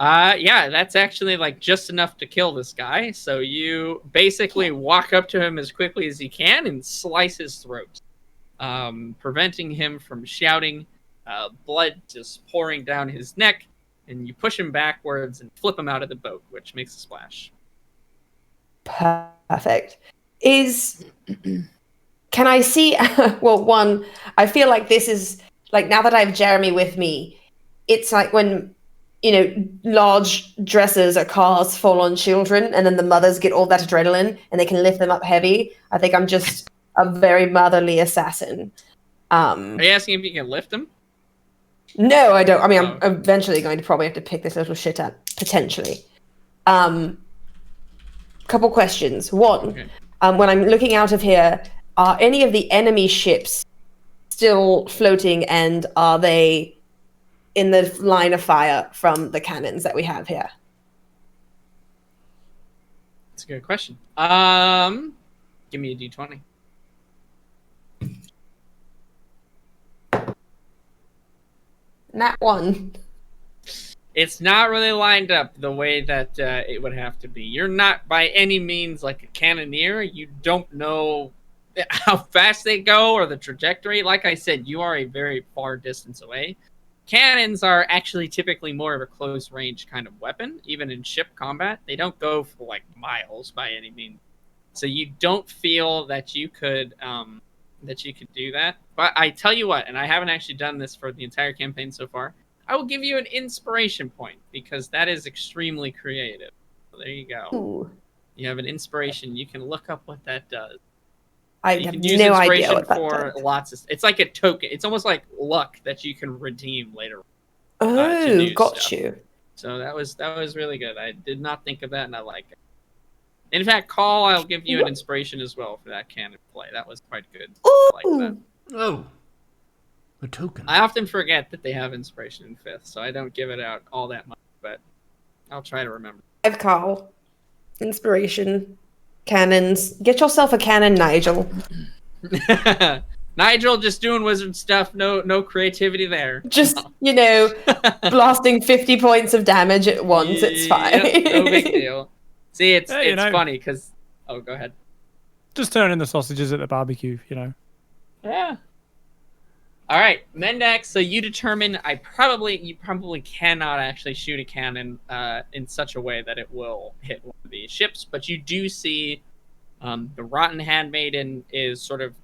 S2: Yeah, that's actually like just enough to kill this guy. So you basically walk up to him as quickly as you can and slice his throat, preventing him from shouting, blood just pouring down his neck, and you push him backwards and flip him out of the boat, which makes a splash.
S3: Perfect. Can I see? Well, one, I feel like this is like now that I have Jeremy with me, it's like when large dresses or cars fall on children, and then the mothers get all that adrenaline and they can lift them up heavy. I think I'm just a very motherly assassin.
S2: Are you asking if you can lift him?
S3: No, I don't. I mean, I'm
S2: Oh.
S3: eventually going to probably have to pick this little shit up potentially. Couple questions. One.
S2: Okay.
S3: When I'm looking out of here, are any of the enemy ships still floating, and are they in the line of fire from the cannons that we have here?
S2: That's a good question. Give me a d20.
S3: Nat 1.
S2: It's not really lined up the way that it would have to be. You're not by any means like a cannoneer. You don't know how fast they go or the trajectory. Like I said, you are a very far distance away. Cannons are actually typically more of a close range kind of weapon, even in ship combat. They don't go for like miles by any means. So you don't feel that you could do that. But I tell you what, and I haven't actually done this for the entire campaign so far, I will give you an inspiration point because that is extremely creative. So there you go.
S3: Ooh.
S2: You have an inspiration. You can look up what that does.
S3: I
S2: You
S3: have
S2: can use
S3: no idea
S2: inspiration
S3: what that
S2: for
S3: does.
S2: lots of. It's like a token. It's almost like luck that you can redeem later.
S3: Oh,
S2: do
S3: got
S2: stuff.
S3: you.
S2: So that was really good. I did not think of that, and I like it. In fact, Call, I'll give you an inspiration as well for that cannon play. That was quite good. I like that.
S3: Ooh.
S5: Oh, a token.
S2: I often forget that they have inspiration in 5th, so I don't give it out all that much, but I'll try to remember.
S3: 5 Carl. Inspiration. Cannons. Get yourself a cannon, Nigel.
S2: Nigel just doing wizard stuff. No creativity there.
S3: Just, blasting 50 points of damage at once. It's fine.
S2: Yep, no big deal. See, it's
S4: Hey,
S2: funny because. Oh, go ahead.
S4: Just turning the sausages at the barbecue,
S2: Yeah. All right, Mendax. So you determine you probably cannot actually shoot a cannon in such a way that it will hit one of these ships, but you do see the Rotten Handmaiden is sort of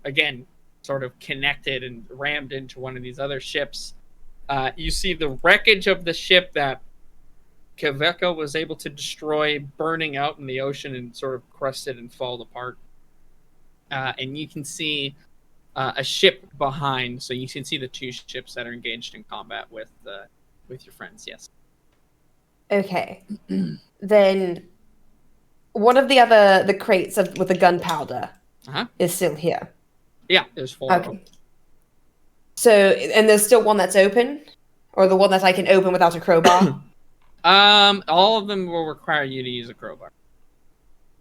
S2: connected and rammed into one of these other ships. You see the wreckage of the ship that Kaveka was able to destroy, burning out in the ocean and sort of crusted and fall apart. and you can see a ship behind. So you can see the 2 ships that are engaged in combat with your friends. Yes.
S3: Okay. Then one of the crates with the gunpowder is still here.
S2: Yeah, there's 4 of them.
S3: Okay. So, and there's still one that's open, or the one that I can open without a crowbar.
S2: All of them will require you to use a crowbar.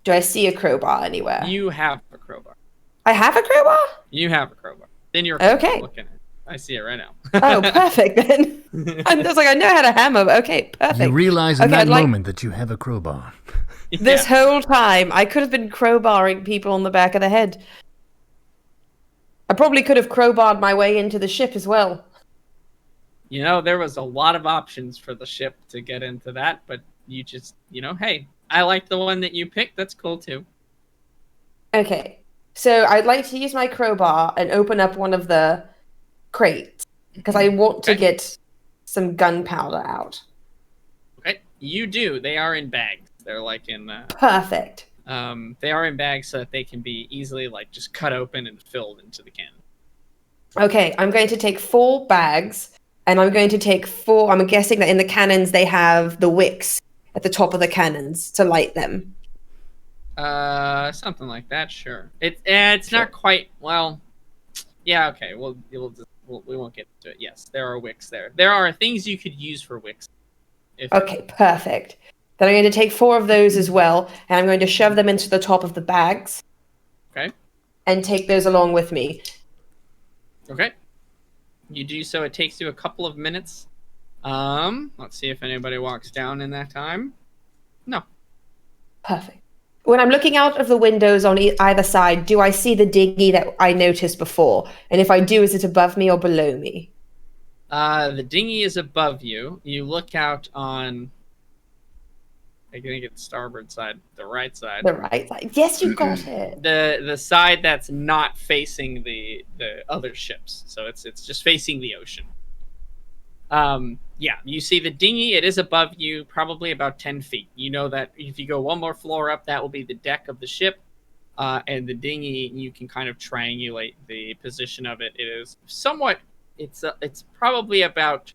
S3: Do I see a crowbar anywhere?
S2: You have a crowbar.
S3: I have a crowbar?
S2: You have a crowbar. Then you're
S3: okay.
S2: Looking at it. I see it right now.
S3: Oh, perfect then. I'm just like, I know how to hammer. Okay, perfect.
S1: You realize in that moment that you have a crowbar.
S3: This whole time, I could have been crowbarring people on the back of the head. I probably could have crowbarred my way into the ship as well.
S2: You know, there was a lot of options for the ship to get into that, but you just, hey, I like the one that you picked. That's cool too.
S3: Okay. So I'd like to use my crowbar and open up one of the crates because I want to get some gunpowder out.
S2: Okay, you do. They are in bags. They're like in...
S3: Perfect.
S2: They are in bags so that they can be easily just cut open and filled into the cannon.
S3: Okay, I'm going to take 4 bags, and I'm going to take 4... I'm guessing that in the cannons they have the wicks at the top of the cannons to light them.
S2: Something like that, sure. It's not quite... Well, yeah, okay. We won't get into it. Yes, there are wicks there. There are things you could use for wicks.
S3: Okay, perfect. Then I'm going to take 4 of those as well, and I'm going to shove them into the top of the bags.
S2: Okay.
S3: And take those along with me.
S2: Okay. You do so. It takes you a couple of minutes. Let's see if anybody walks down in that time. No.
S3: Perfect. When I'm looking out of the windows on either side, do I see the dinghy that I noticed before? And if I do, is it above me or below me?
S2: The dinghy is above you. You look out on... I think it's starboard side, the right side.
S3: The right side. Yes, you got it.
S2: The side that's not facing the other ships. So it's just facing the ocean. Yeah, you see the dinghy. It is above you, probably about 10 feet. You know that if you go one more floor up, that will be the deck of the ship. And the dinghy, you can kind of triangulate the position of it. It is somewhat. It's probably about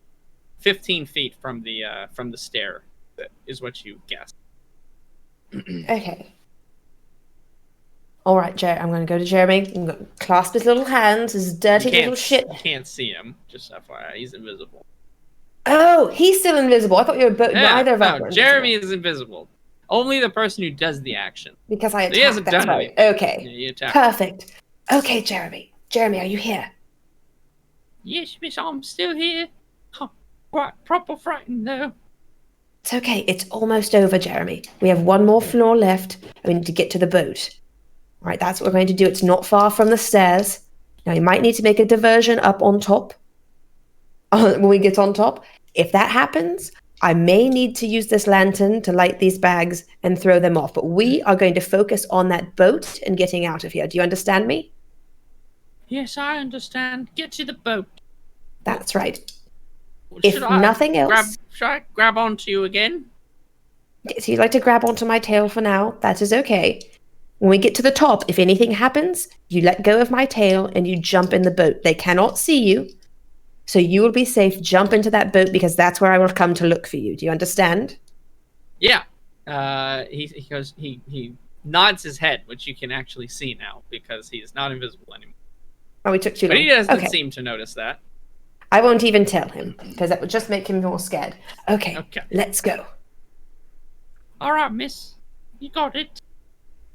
S2: 15 feet from the stair. That is what you guess.
S3: Okay. All right, I'm going to go to Jeremy. I'm going to clasp his little hands, his dirty little shit.
S2: You can't see him, just FYI. He's invisible.
S3: Oh, he's still invisible. I thought you were both.
S2: Yeah,
S3: neither of us were
S2: Jeremy is invisible. Only the person who does the action.
S3: Because I attacked.
S2: He hasn't done
S3: anything. Okay.
S2: Yeah, you attacked.
S3: Perfect. Okay, Jeremy. Jeremy, are you here?
S6: Yes, miss, I'm still here. I'm quite proper frightened, though.
S3: It's okay. It's almost over, Jeremy. We have one more floor left. We need to get to the boat. All right, that's what we're going to do. It's not far from the stairs. Now, you might need to make a diversion up on top. When we get on top. If that happens, I may need to use this lantern to light these bags and throw them off. But we are going to focus on that boat and getting out of here. Do you understand me?
S6: Yes, I understand. Get to the boat.
S3: That's right.
S6: Should
S3: If nothing else...
S6: Should I grab onto you again?
S3: If you'd like to grab onto my tail for now, that is okay. When we get to the top, if anything happens, you let go of my tail and you jump in the boat. They cannot see you, so you will be safe. Jump into that boat because that's where I will come to look for you. Do you understand?
S2: Yeah. He goes. He nods his head, which you can actually see now because he is not invisible anymore.
S3: Oh, we took too long.
S2: But he doesn't
S3: okay.
S2: seem to notice that.
S3: I won't even tell him because that would just make him more scared. Okay. Let's go.
S6: All right, miss. You got it.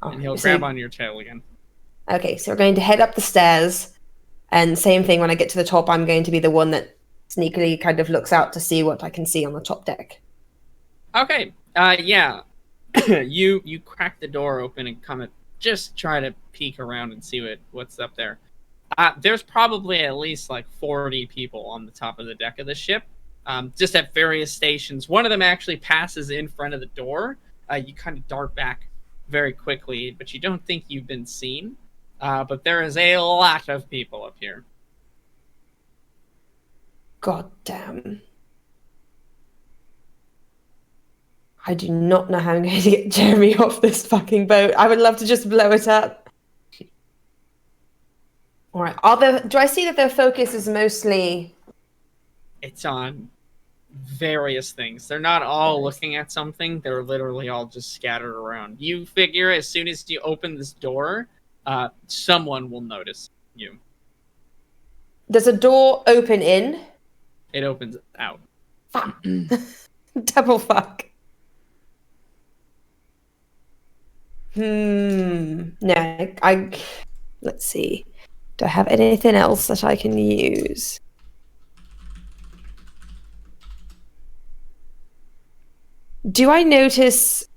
S2: And he'll grab on your tail again.
S3: Okay, so we're going to head up the stairs. And same thing, when I get to the top, I'm going to be the one that sneakily kind of looks out to see what I can see on the top deck.
S2: Okay. Yeah. You crack the door open and kind of just try to peek around and see what's up there. There's probably at least 40 people on the top of the deck of the ship, just at various stations. One of them actually passes in front of the door. You kind of dart back very quickly, but you don't think you've been seen. But there is a lot of people up here.
S3: God damn. I do not know how I'm going to get Jeremy off this fucking boat. I would love to just blow it up. All right. Do I see that their focus is mostly?
S2: It's on various things. They're not all looking at something. They're literally all just scattered around. You figure as soon as you open this door, someone will notice you.
S3: Does a door open in?
S2: It opens out.
S3: Fuck. Double fuck. No, let's see. Do I have anything else that I can use? Do I notice?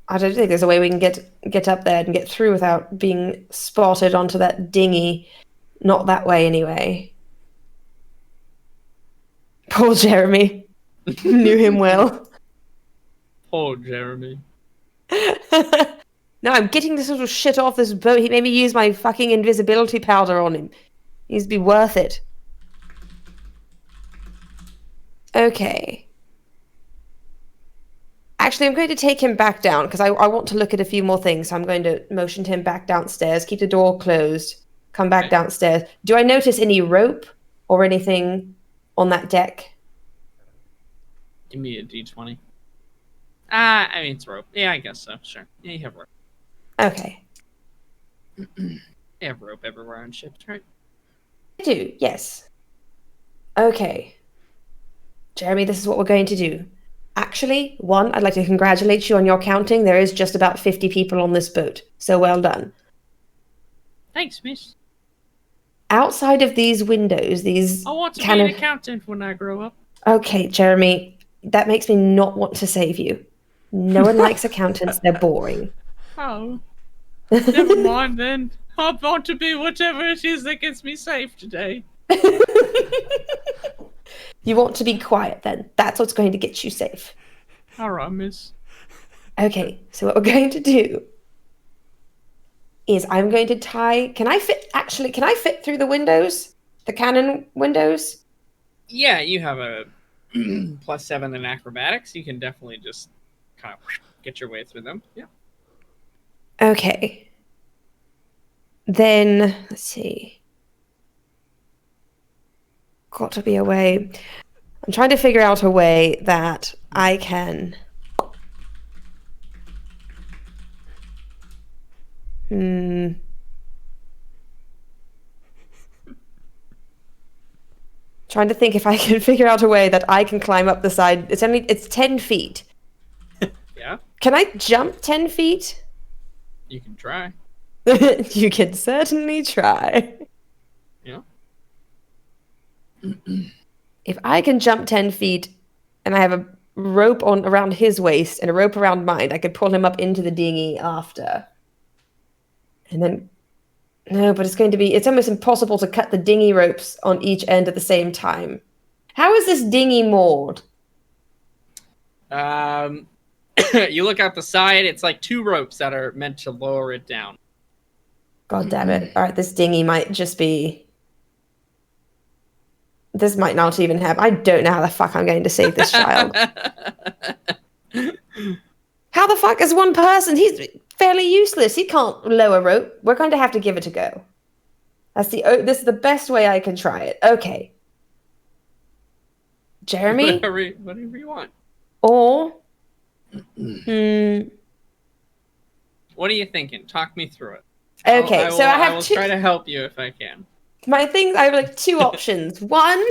S3: I don't think there's a way we can get up there and get through without being spotted onto that dinghy. Not that way, anyway. Poor Jeremy. Knew him well.
S2: Poor Jeremy.
S3: No, I'm getting this little shit off this boat. He made me use my fucking invisibility powder on him. Needs to be worth it. Okay. Actually, I'm going to take him back down because I want to look at a few more things. So I'm going to motion him back downstairs, keep the door closed, come back downstairs. Do I notice any rope or anything on that deck?
S2: Give me a d20. I mean, it's rope. Yeah, I guess so. Sure. Yeah, you have rope.
S3: Okay.
S2: You have rope everywhere on ships, right?
S3: I do, yes. Okay. Jeremy, this is what we're going to do. Actually, one, I'd like to congratulate you on your counting. There is just about 50 people on this boat. So well done.
S6: Thanks, miss.
S3: Outside of these windows, these
S6: I want to be an accountant when I grow up.
S3: Okay, Jeremy, that makes me not want to save you. No one likes accountants. They're boring.
S6: Oh. Never mind then. I want to be whatever it is that gets me safe today.
S3: You want to be quiet then. That's what's going to get you safe.
S6: All right, miss.
S3: Okay, so what we're going to do is I'm going to tie... Can I fit through the windows? The cannon windows?
S2: Yeah, you have a +7 in acrobatics. You can definitely just kind of get your way through them. Yeah.
S3: Okay. Then, let's see. Got to be a way. I'm trying to figure out a way that I can... Trying to think if I can figure out a way that I can climb up the side. It's 10 feet.
S2: Yeah.
S3: Can I jump 10 feet?
S2: You can try.
S3: You can certainly try.
S2: Yeah.
S3: If I can jump 10 feet and I have a rope around his waist and a rope around mine, I could pull him up into the dinghy after. And then... No, but it's almost impossible to cut the dinghy ropes on each end at the same time. How is this dinghy moored?
S2: You look out the side, it's like 2 ropes that are meant to lower it down.
S3: God damn it. All right, this dinghy might just be... This might not even have... I don't know how the fuck I'm going to save this child. How the fuck is one person? He's fairly useless. He can't lower rope. We're going to have to give it a go. This is the best way I can try it. Okay. Jeremy?
S2: Whatever you want.
S3: Or...
S2: What are you thinking? Talk me through it.
S3: Okay, I
S2: will try to help you if I can.
S3: I have like 2 options. One,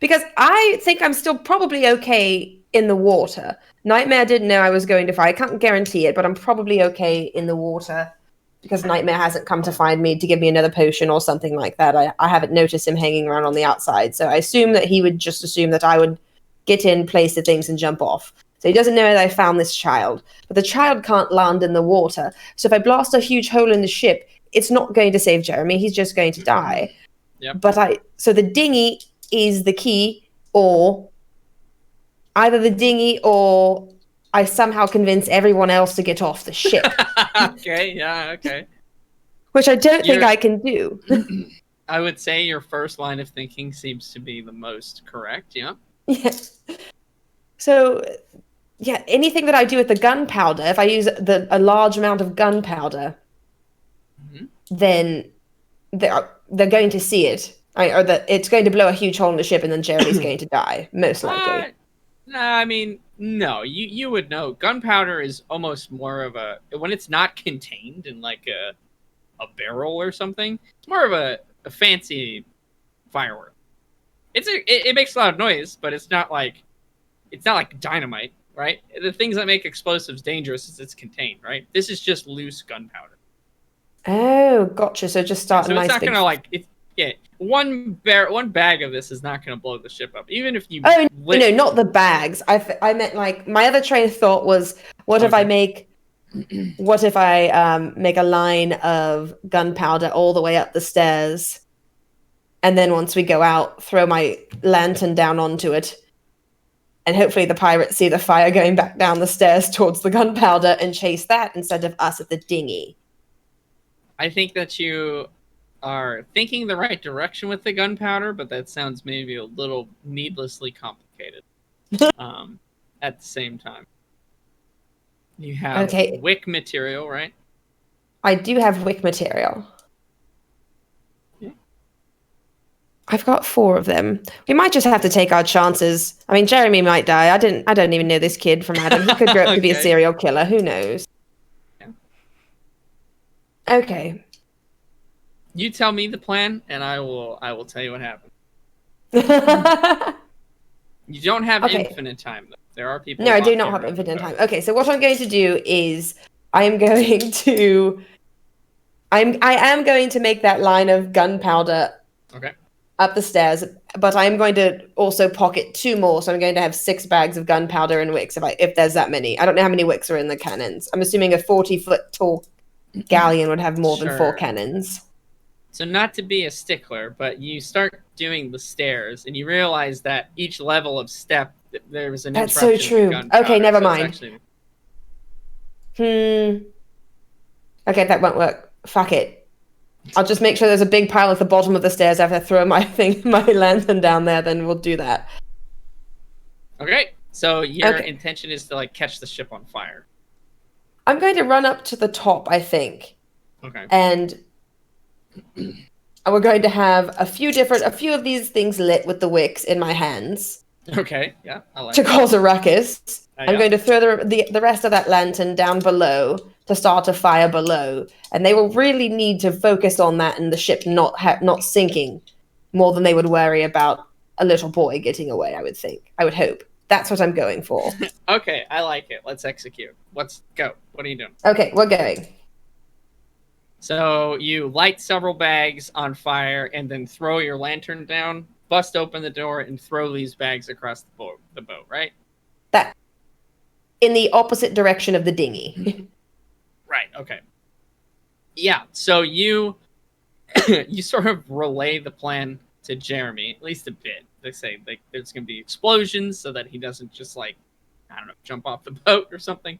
S3: because I think I'm still probably okay in the water. Nightmare didn't know I was going to fight. I can't guarantee it, but I'm probably okay in the water because Nightmare hasn't come to find me to give me another potion or something like that. I haven't noticed him hanging around on the outside, so I assume that he would just assume that I would get in, place the things, and jump off. So he doesn't know that I found this child. But the child can't land in the water. So if I blast a huge hole in the ship, it's not going to save Jeremy. He's just going to die.
S2: Yep.
S3: So the dinghy is the key, or either the dinghy or I somehow convince everyone else to get off the ship.
S2: Okay, yeah, okay.
S3: Which I don't think I can do.
S2: I would say your first line of thinking seems to be the most correct, yeah?
S3: Yes. So, yeah, anything that I do with the gunpowder, if I use a large amount of gunpowder, then they're going to see it, or that it's going to blow a huge hole in the ship, and then Jeremy's going to die, most likely.
S2: No, I mean, no. You would know. Gunpowder is almost more of a when it's not contained in like a barrel or something. It's more of a fancy firework. It makes a lot of noise, but it's not like dynamite, right? The things that make explosives dangerous is it's contained, right? This is just loose gunpowder.
S3: Oh, gotcha. So just start
S2: So
S3: a nice
S2: it's not
S3: big...
S2: gonna like it's yeah. One bag of this is not gonna blow the ship up, even if you.
S3: Oh no, not the bags. I meant like my other train of thought was, what if I make make a line of gunpowder all the way up the stairs, and then once we go out, throw my lantern down onto it, and hopefully the pirates see the fire going back down the stairs towards the gunpowder and chase that instead of us at the dinghy.
S2: I think that you are thinking the right direction with the gunpowder, but that sounds maybe a little needlessly complicated. At the same time, you have wick material, right?
S3: I do have wick material.
S2: Yeah.
S3: I've got 4 of them. We might just have to take our chances. I mean, Jeremy might die. I don't even know this kid from Adam. He could grow up to be a serial killer. Who knows? Yeah. Okay.
S2: You tell me the plan, and I will tell you what happens. You don't have infinite time, though. There are people.
S3: No, I do not have infinite time. Okay, so what I'm going to do is I am going to make that line of gunpowder up the stairs, but I'm going to also pocket 2 more. So I'm going to have 6 bags of gunpowder and wicks if there's that many. I don't know how many wicks are in the cannons. I'm assuming a 40-foot tall galleon would have more than 4 cannons.
S2: So not to be a stickler, but you start doing the stairs, and you realize that each level of step, there was an interruption.
S3: That's so true. Okay, never mind. Okay, that won't work. Fuck it. I'll just make sure there's a big pile at the bottom of the stairs after I throw my lantern down there, then we'll do that.
S2: Okay, so your intention is to like catch the ship on fire.
S3: I'm going to run up to the top, I think.
S2: Okay.
S3: And we're going to have a few of these things lit with the wicks in my hands.
S2: Okay, yeah, I like
S3: to
S2: that.
S3: cause a ruckus. I'm
S2: Yeah.
S3: going to throw the rest of that lantern down below to start a fire below, and they will really need to focus on that and the ship not sinking more than they would worry about a little boy getting away. I would hope. That's what I'm going for.
S2: Okay, I like it. Let's execute. Let's go. What are you doing?
S3: Okay, we're going.
S2: So you light several bags on fire and then throw your lantern down, bust open the door, and throw these bags across the boat, right?
S3: That in the opposite direction of the dinghy.
S2: Right, okay. Yeah, so you you sort of relay the plan to Jeremy, at least a bit. They say like there's going to be explosions so that he doesn't just like, I don't know, jump off the boat or something.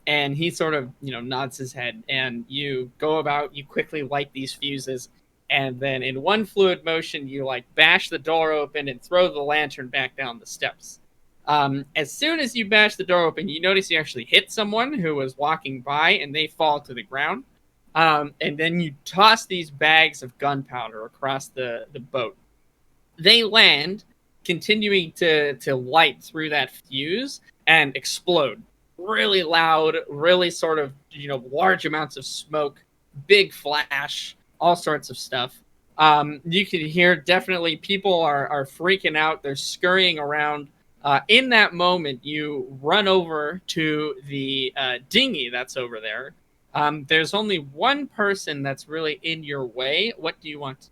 S2: And he sort of, nods his head, and you go about, you quickly light these fuses, and then in one fluid motion, you like bash the door open and throw the lantern back down the steps. As soon as you bash the door open, you notice you actually hit someone who was walking by, and they fall to the ground. And then you toss these bags of gunpowder across the boat. They land, continuing to light through that fuse and explode. Really loud, really sort of, large amounts of smoke, big flash, all sorts of stuff. You can hear definitely people are freaking out. They're scurrying around. In that moment, you run over to the dinghy that's over there. There's only one person that's really in your way. What do you want?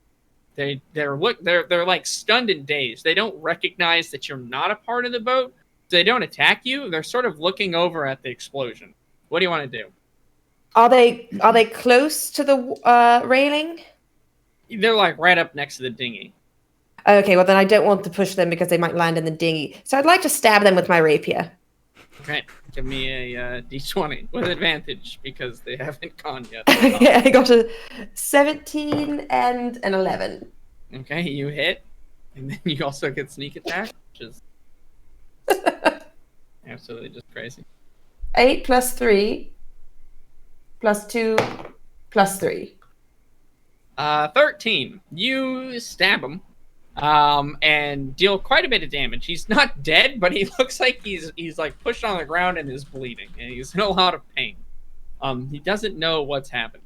S2: They're like stunned and dazed. They don't recognize that you're not a part of the boat. They don't attack you. They're sort of looking over at the explosion. What do you want to do?
S3: Are they close to the railing?
S2: They're like right up next to the dinghy.
S3: Okay, well then I don't want to push them because they might land in the dinghy. So I'd like to stab them with my rapier.
S2: Okay, give me a d20 with advantage because they haven't gone yet.
S3: Yeah, I got a 17 and an 11.
S2: Okay, you hit, and then you also get sneak attack, which is absolutely just crazy.
S3: 8 plus 3 plus 2 plus 3.
S2: 13. You stab him, and deal quite a bit of damage. He's not dead, but he looks like he's like pushed on the ground and is bleeding, and he's in a lot of pain. He doesn't know what's happened.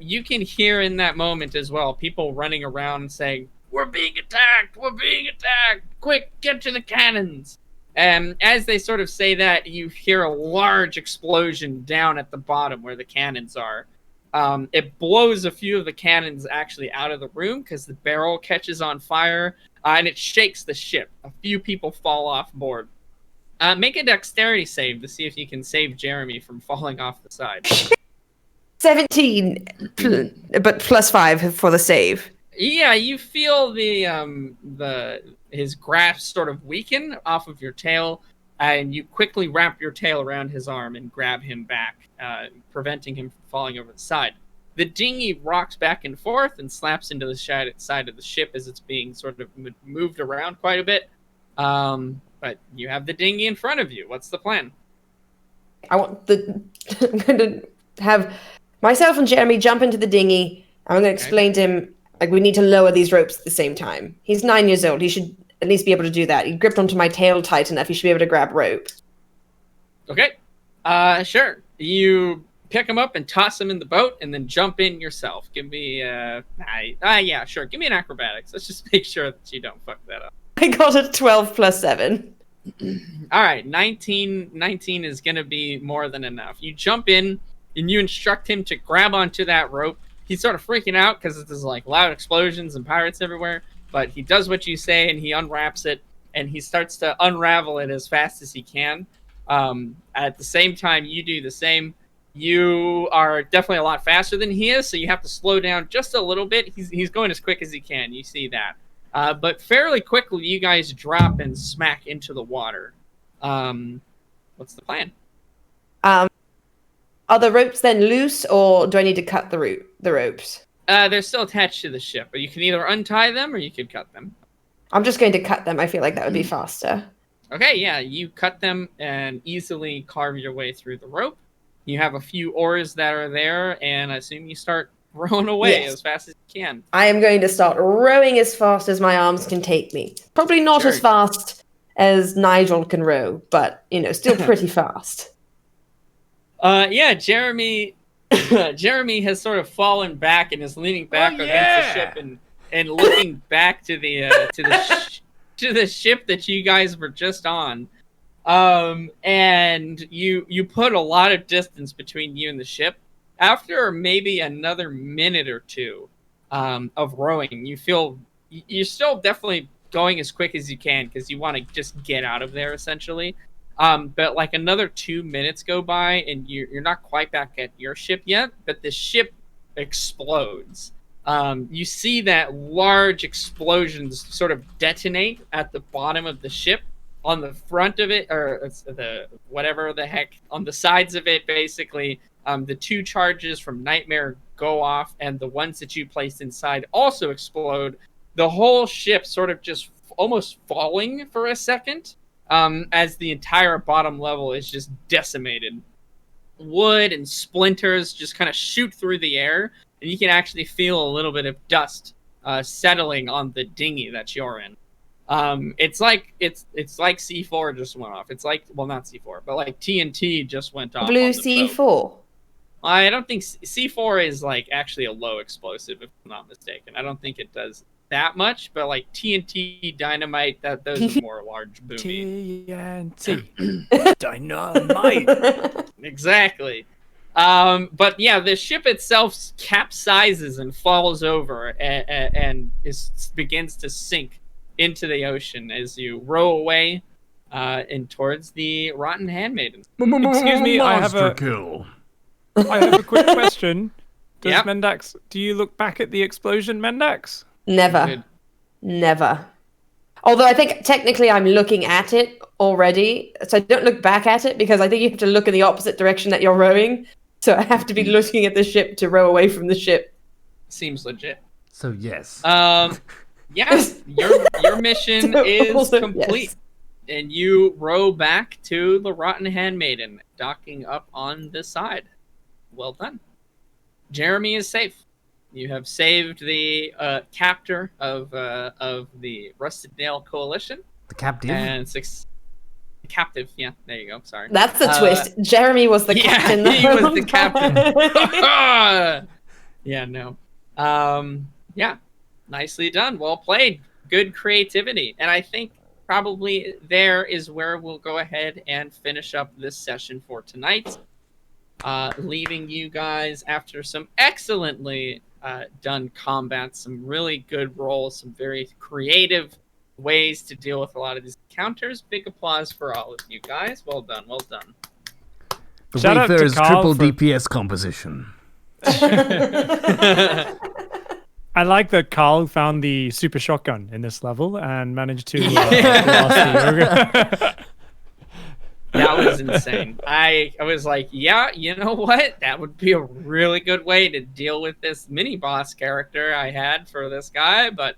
S2: You can hear in that moment as well people running around saying, "We're being attacked! We're being attacked! Quick, get to the cannons!" And as they sort of say that, you hear a large explosion down at the bottom where the cannons are. It blows a few of the cannons actually out of the room because the barrel catches on fire, and it shakes the ship. A few people fall off board. Make a dexterity save to see if you can save Jeremy from falling off the side.
S3: 17, but +5 for the save.
S2: Yeah, you feel his grasp sort of weaken off of your tail, and you quickly wrap your tail around his arm and grab him back, preventing him from falling over the side. The dinghy rocks back and forth and slaps into the side of the ship as it's being sort of moved around quite a bit. But you have the dinghy in front of you. What's the plan?
S3: I'm going to have myself and Jeremy jump into the dinghy. I'm going to explain to him, like, we need to lower these ropes at the same time. He's 9 years old. He should at least be able to do that. He gripped onto my tail tight enough. He should be able to grab rope.
S2: Okay. Sure. You pick him up and toss him in the boat and then jump in yourself. Give me, yeah, sure. Give me an acrobatics. Let's just make sure that you don't fuck that up.
S3: I got a 12 + 7.
S2: All right. 19 is going to be more than enough. You jump in and you instruct him to grab onto that rope. He's sort of freaking out because there's like loud explosions and pirates everywhere, but he does what you say and he unwraps it and he starts to unravel it as fast as he can. At the same time, you do the same. You are definitely a lot faster than he is, so you have to slow down just a little bit. He's going as quick as he can. You see that. But fairly quickly, you guys drop and smack into the water. What's the plan?
S3: Are the ropes then loose, or do I need to cut the ropes?
S2: They're still attached to the ship, but you can either untie them or you can cut them.
S3: I'm just going to cut them. I feel like that would be faster.
S2: Okay, yeah, you cut them and easily carve your way through the rope. You have a few oars that are there, and I assume you start rowing away as fast as you can.
S3: I am going to start rowing as fast as my arms can take me. Probably not as fast as Nigel can row, but, still pretty fast.
S2: Yeah, Jeremy has sort of fallen back and is leaning back against the ship and looking back to the to the ship that you guys were just on. And you put a lot of distance between you and the ship. After maybe another minute or two of rowing, you feel you're still definitely going as quick as you can because you want to just get out of there essentially. But like another 2 minutes go by and you're not quite back at your ship yet, but the ship explodes. You see that large explosions sort of detonate at the bottom of the ship. On the front of it, or the whatever the heck, on the sides of it, basically, the 2 charges from Nightmare go off, and the ones that you placed inside also explode. The whole ship sort of just almost falling for a second. As the entire bottom level is just decimated. Wood and splinters just kind of shoot through the air, and you can actually feel a little bit of dust settling on the dinghy that you're in. It's like C4 just went off. It's like, well, not C4, but like TNT just went off.
S3: Blue C4.
S2: Boat. I don't think C4 is like actually a low explosive, if I'm not mistaken. I don't think it does that much, but like TNT, dynamite, those are more large boomy.
S1: TNT dynamite.
S2: Exactly. But yeah, the ship itself capsizes and falls over and begins to sink into the ocean as you row away and towards the Rotten Handmaiden.
S4: Excuse me, I have a quick question.
S2: Yep.
S4: Mendax, do you look back at the explosion, Mendax?
S3: Never.
S2: Good.
S3: Never. Although I think technically I'm looking at it already, so I don't look back at it because I think you have to look in the opposite direction that you're rowing. So I have to be looking at the ship to row away from the ship.
S2: Seems legit.
S1: So yes.
S2: Yeah, your mission is
S3: Also,
S2: complete.
S3: yes.
S2: And you row back to the Rotten Handmaiden, docking up on this side. Well done. Jeremy is safe. You have saved the captor of the Rusted Nail Coalition.
S1: The captive.
S2: And captive, yeah, there you go. Sorry.
S3: That's a twist. Jeremy was the captain.
S2: He was the captain. Yeah, no. Yeah, nicely done. Well played. Good creativity. And I think probably there is where we'll go ahead and finish up this session for tonight. Leaving you guys after some excellently done combat, some really good rolls, some very creative ways to deal with a lot of these encounters. Big applause for all of you guys. Well done, well done.
S1: The
S4: Shout out to
S1: Wayfarers
S4: Carl
S1: triple
S4: for-
S1: DPS composition.
S4: I like that Carl found the super shotgun in this level and managed to blast the ogre.
S2: That was insane. I was like, yeah, you know what? That would be a really good way to deal with this mini boss character I had for this guy, but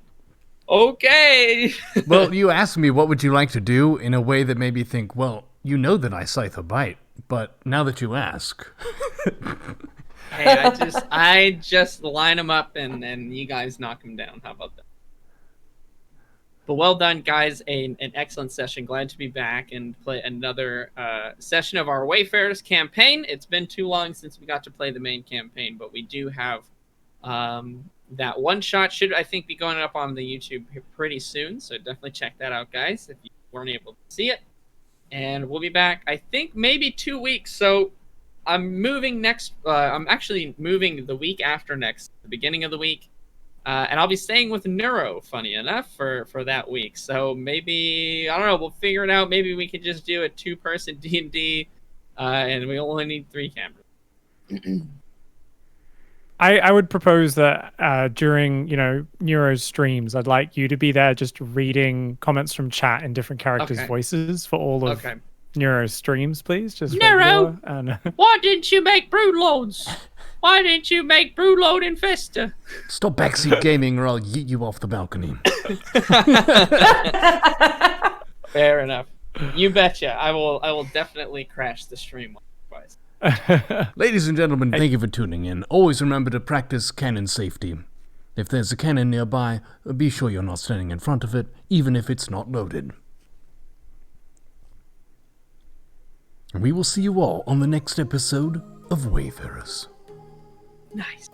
S2: okay.
S1: Well, you asked me what would you like to do in a way that made me think, well, you know that I scythe a bite, but now that you ask.
S2: Hey, I just line them up and you guys knock them down. How about that? But well done, guys. An excellent session. Glad to be back and play another session of our Wayfarers campaign. It's been too long since we got to play the main campaign, but we do have that one shot should, I think, be going up on the YouTube pretty soon. So definitely check that out, guys, if you weren't able to see it. And we'll be back, I think, maybe 2 weeks. So I'm moving next. I'm actually moving the week after next, the beginning of the week. And I'll be staying with Neuro, funny enough, for that week. So maybe, I don't know, we'll figure it out. Maybe we could just do a 2-person D&D, and we only need 3 cameras.
S4: I would propose that during, Neuro's streams, I'd like you to be there just reading comments from chat in different characters'
S2: Okay.
S4: voices for all of
S2: Okay.
S4: Neuro's streams, please. Just
S6: Neuro!
S4: regular and
S6: Why didn't you make broodlords? Why didn't you make broodlord infester?
S1: Stop backseat gaming or I'll yeet you off the balcony.
S2: Fair enough. You betcha. I will definitely crash the stream twice.
S1: Ladies and gentlemen, thank you for tuning in. Always remember to practice cannon safety. If there's a cannon nearby, be sure you're not standing in front of it, even if it's not loaded. And we will see you all on the next episode of Wayfarers.
S2: Nice.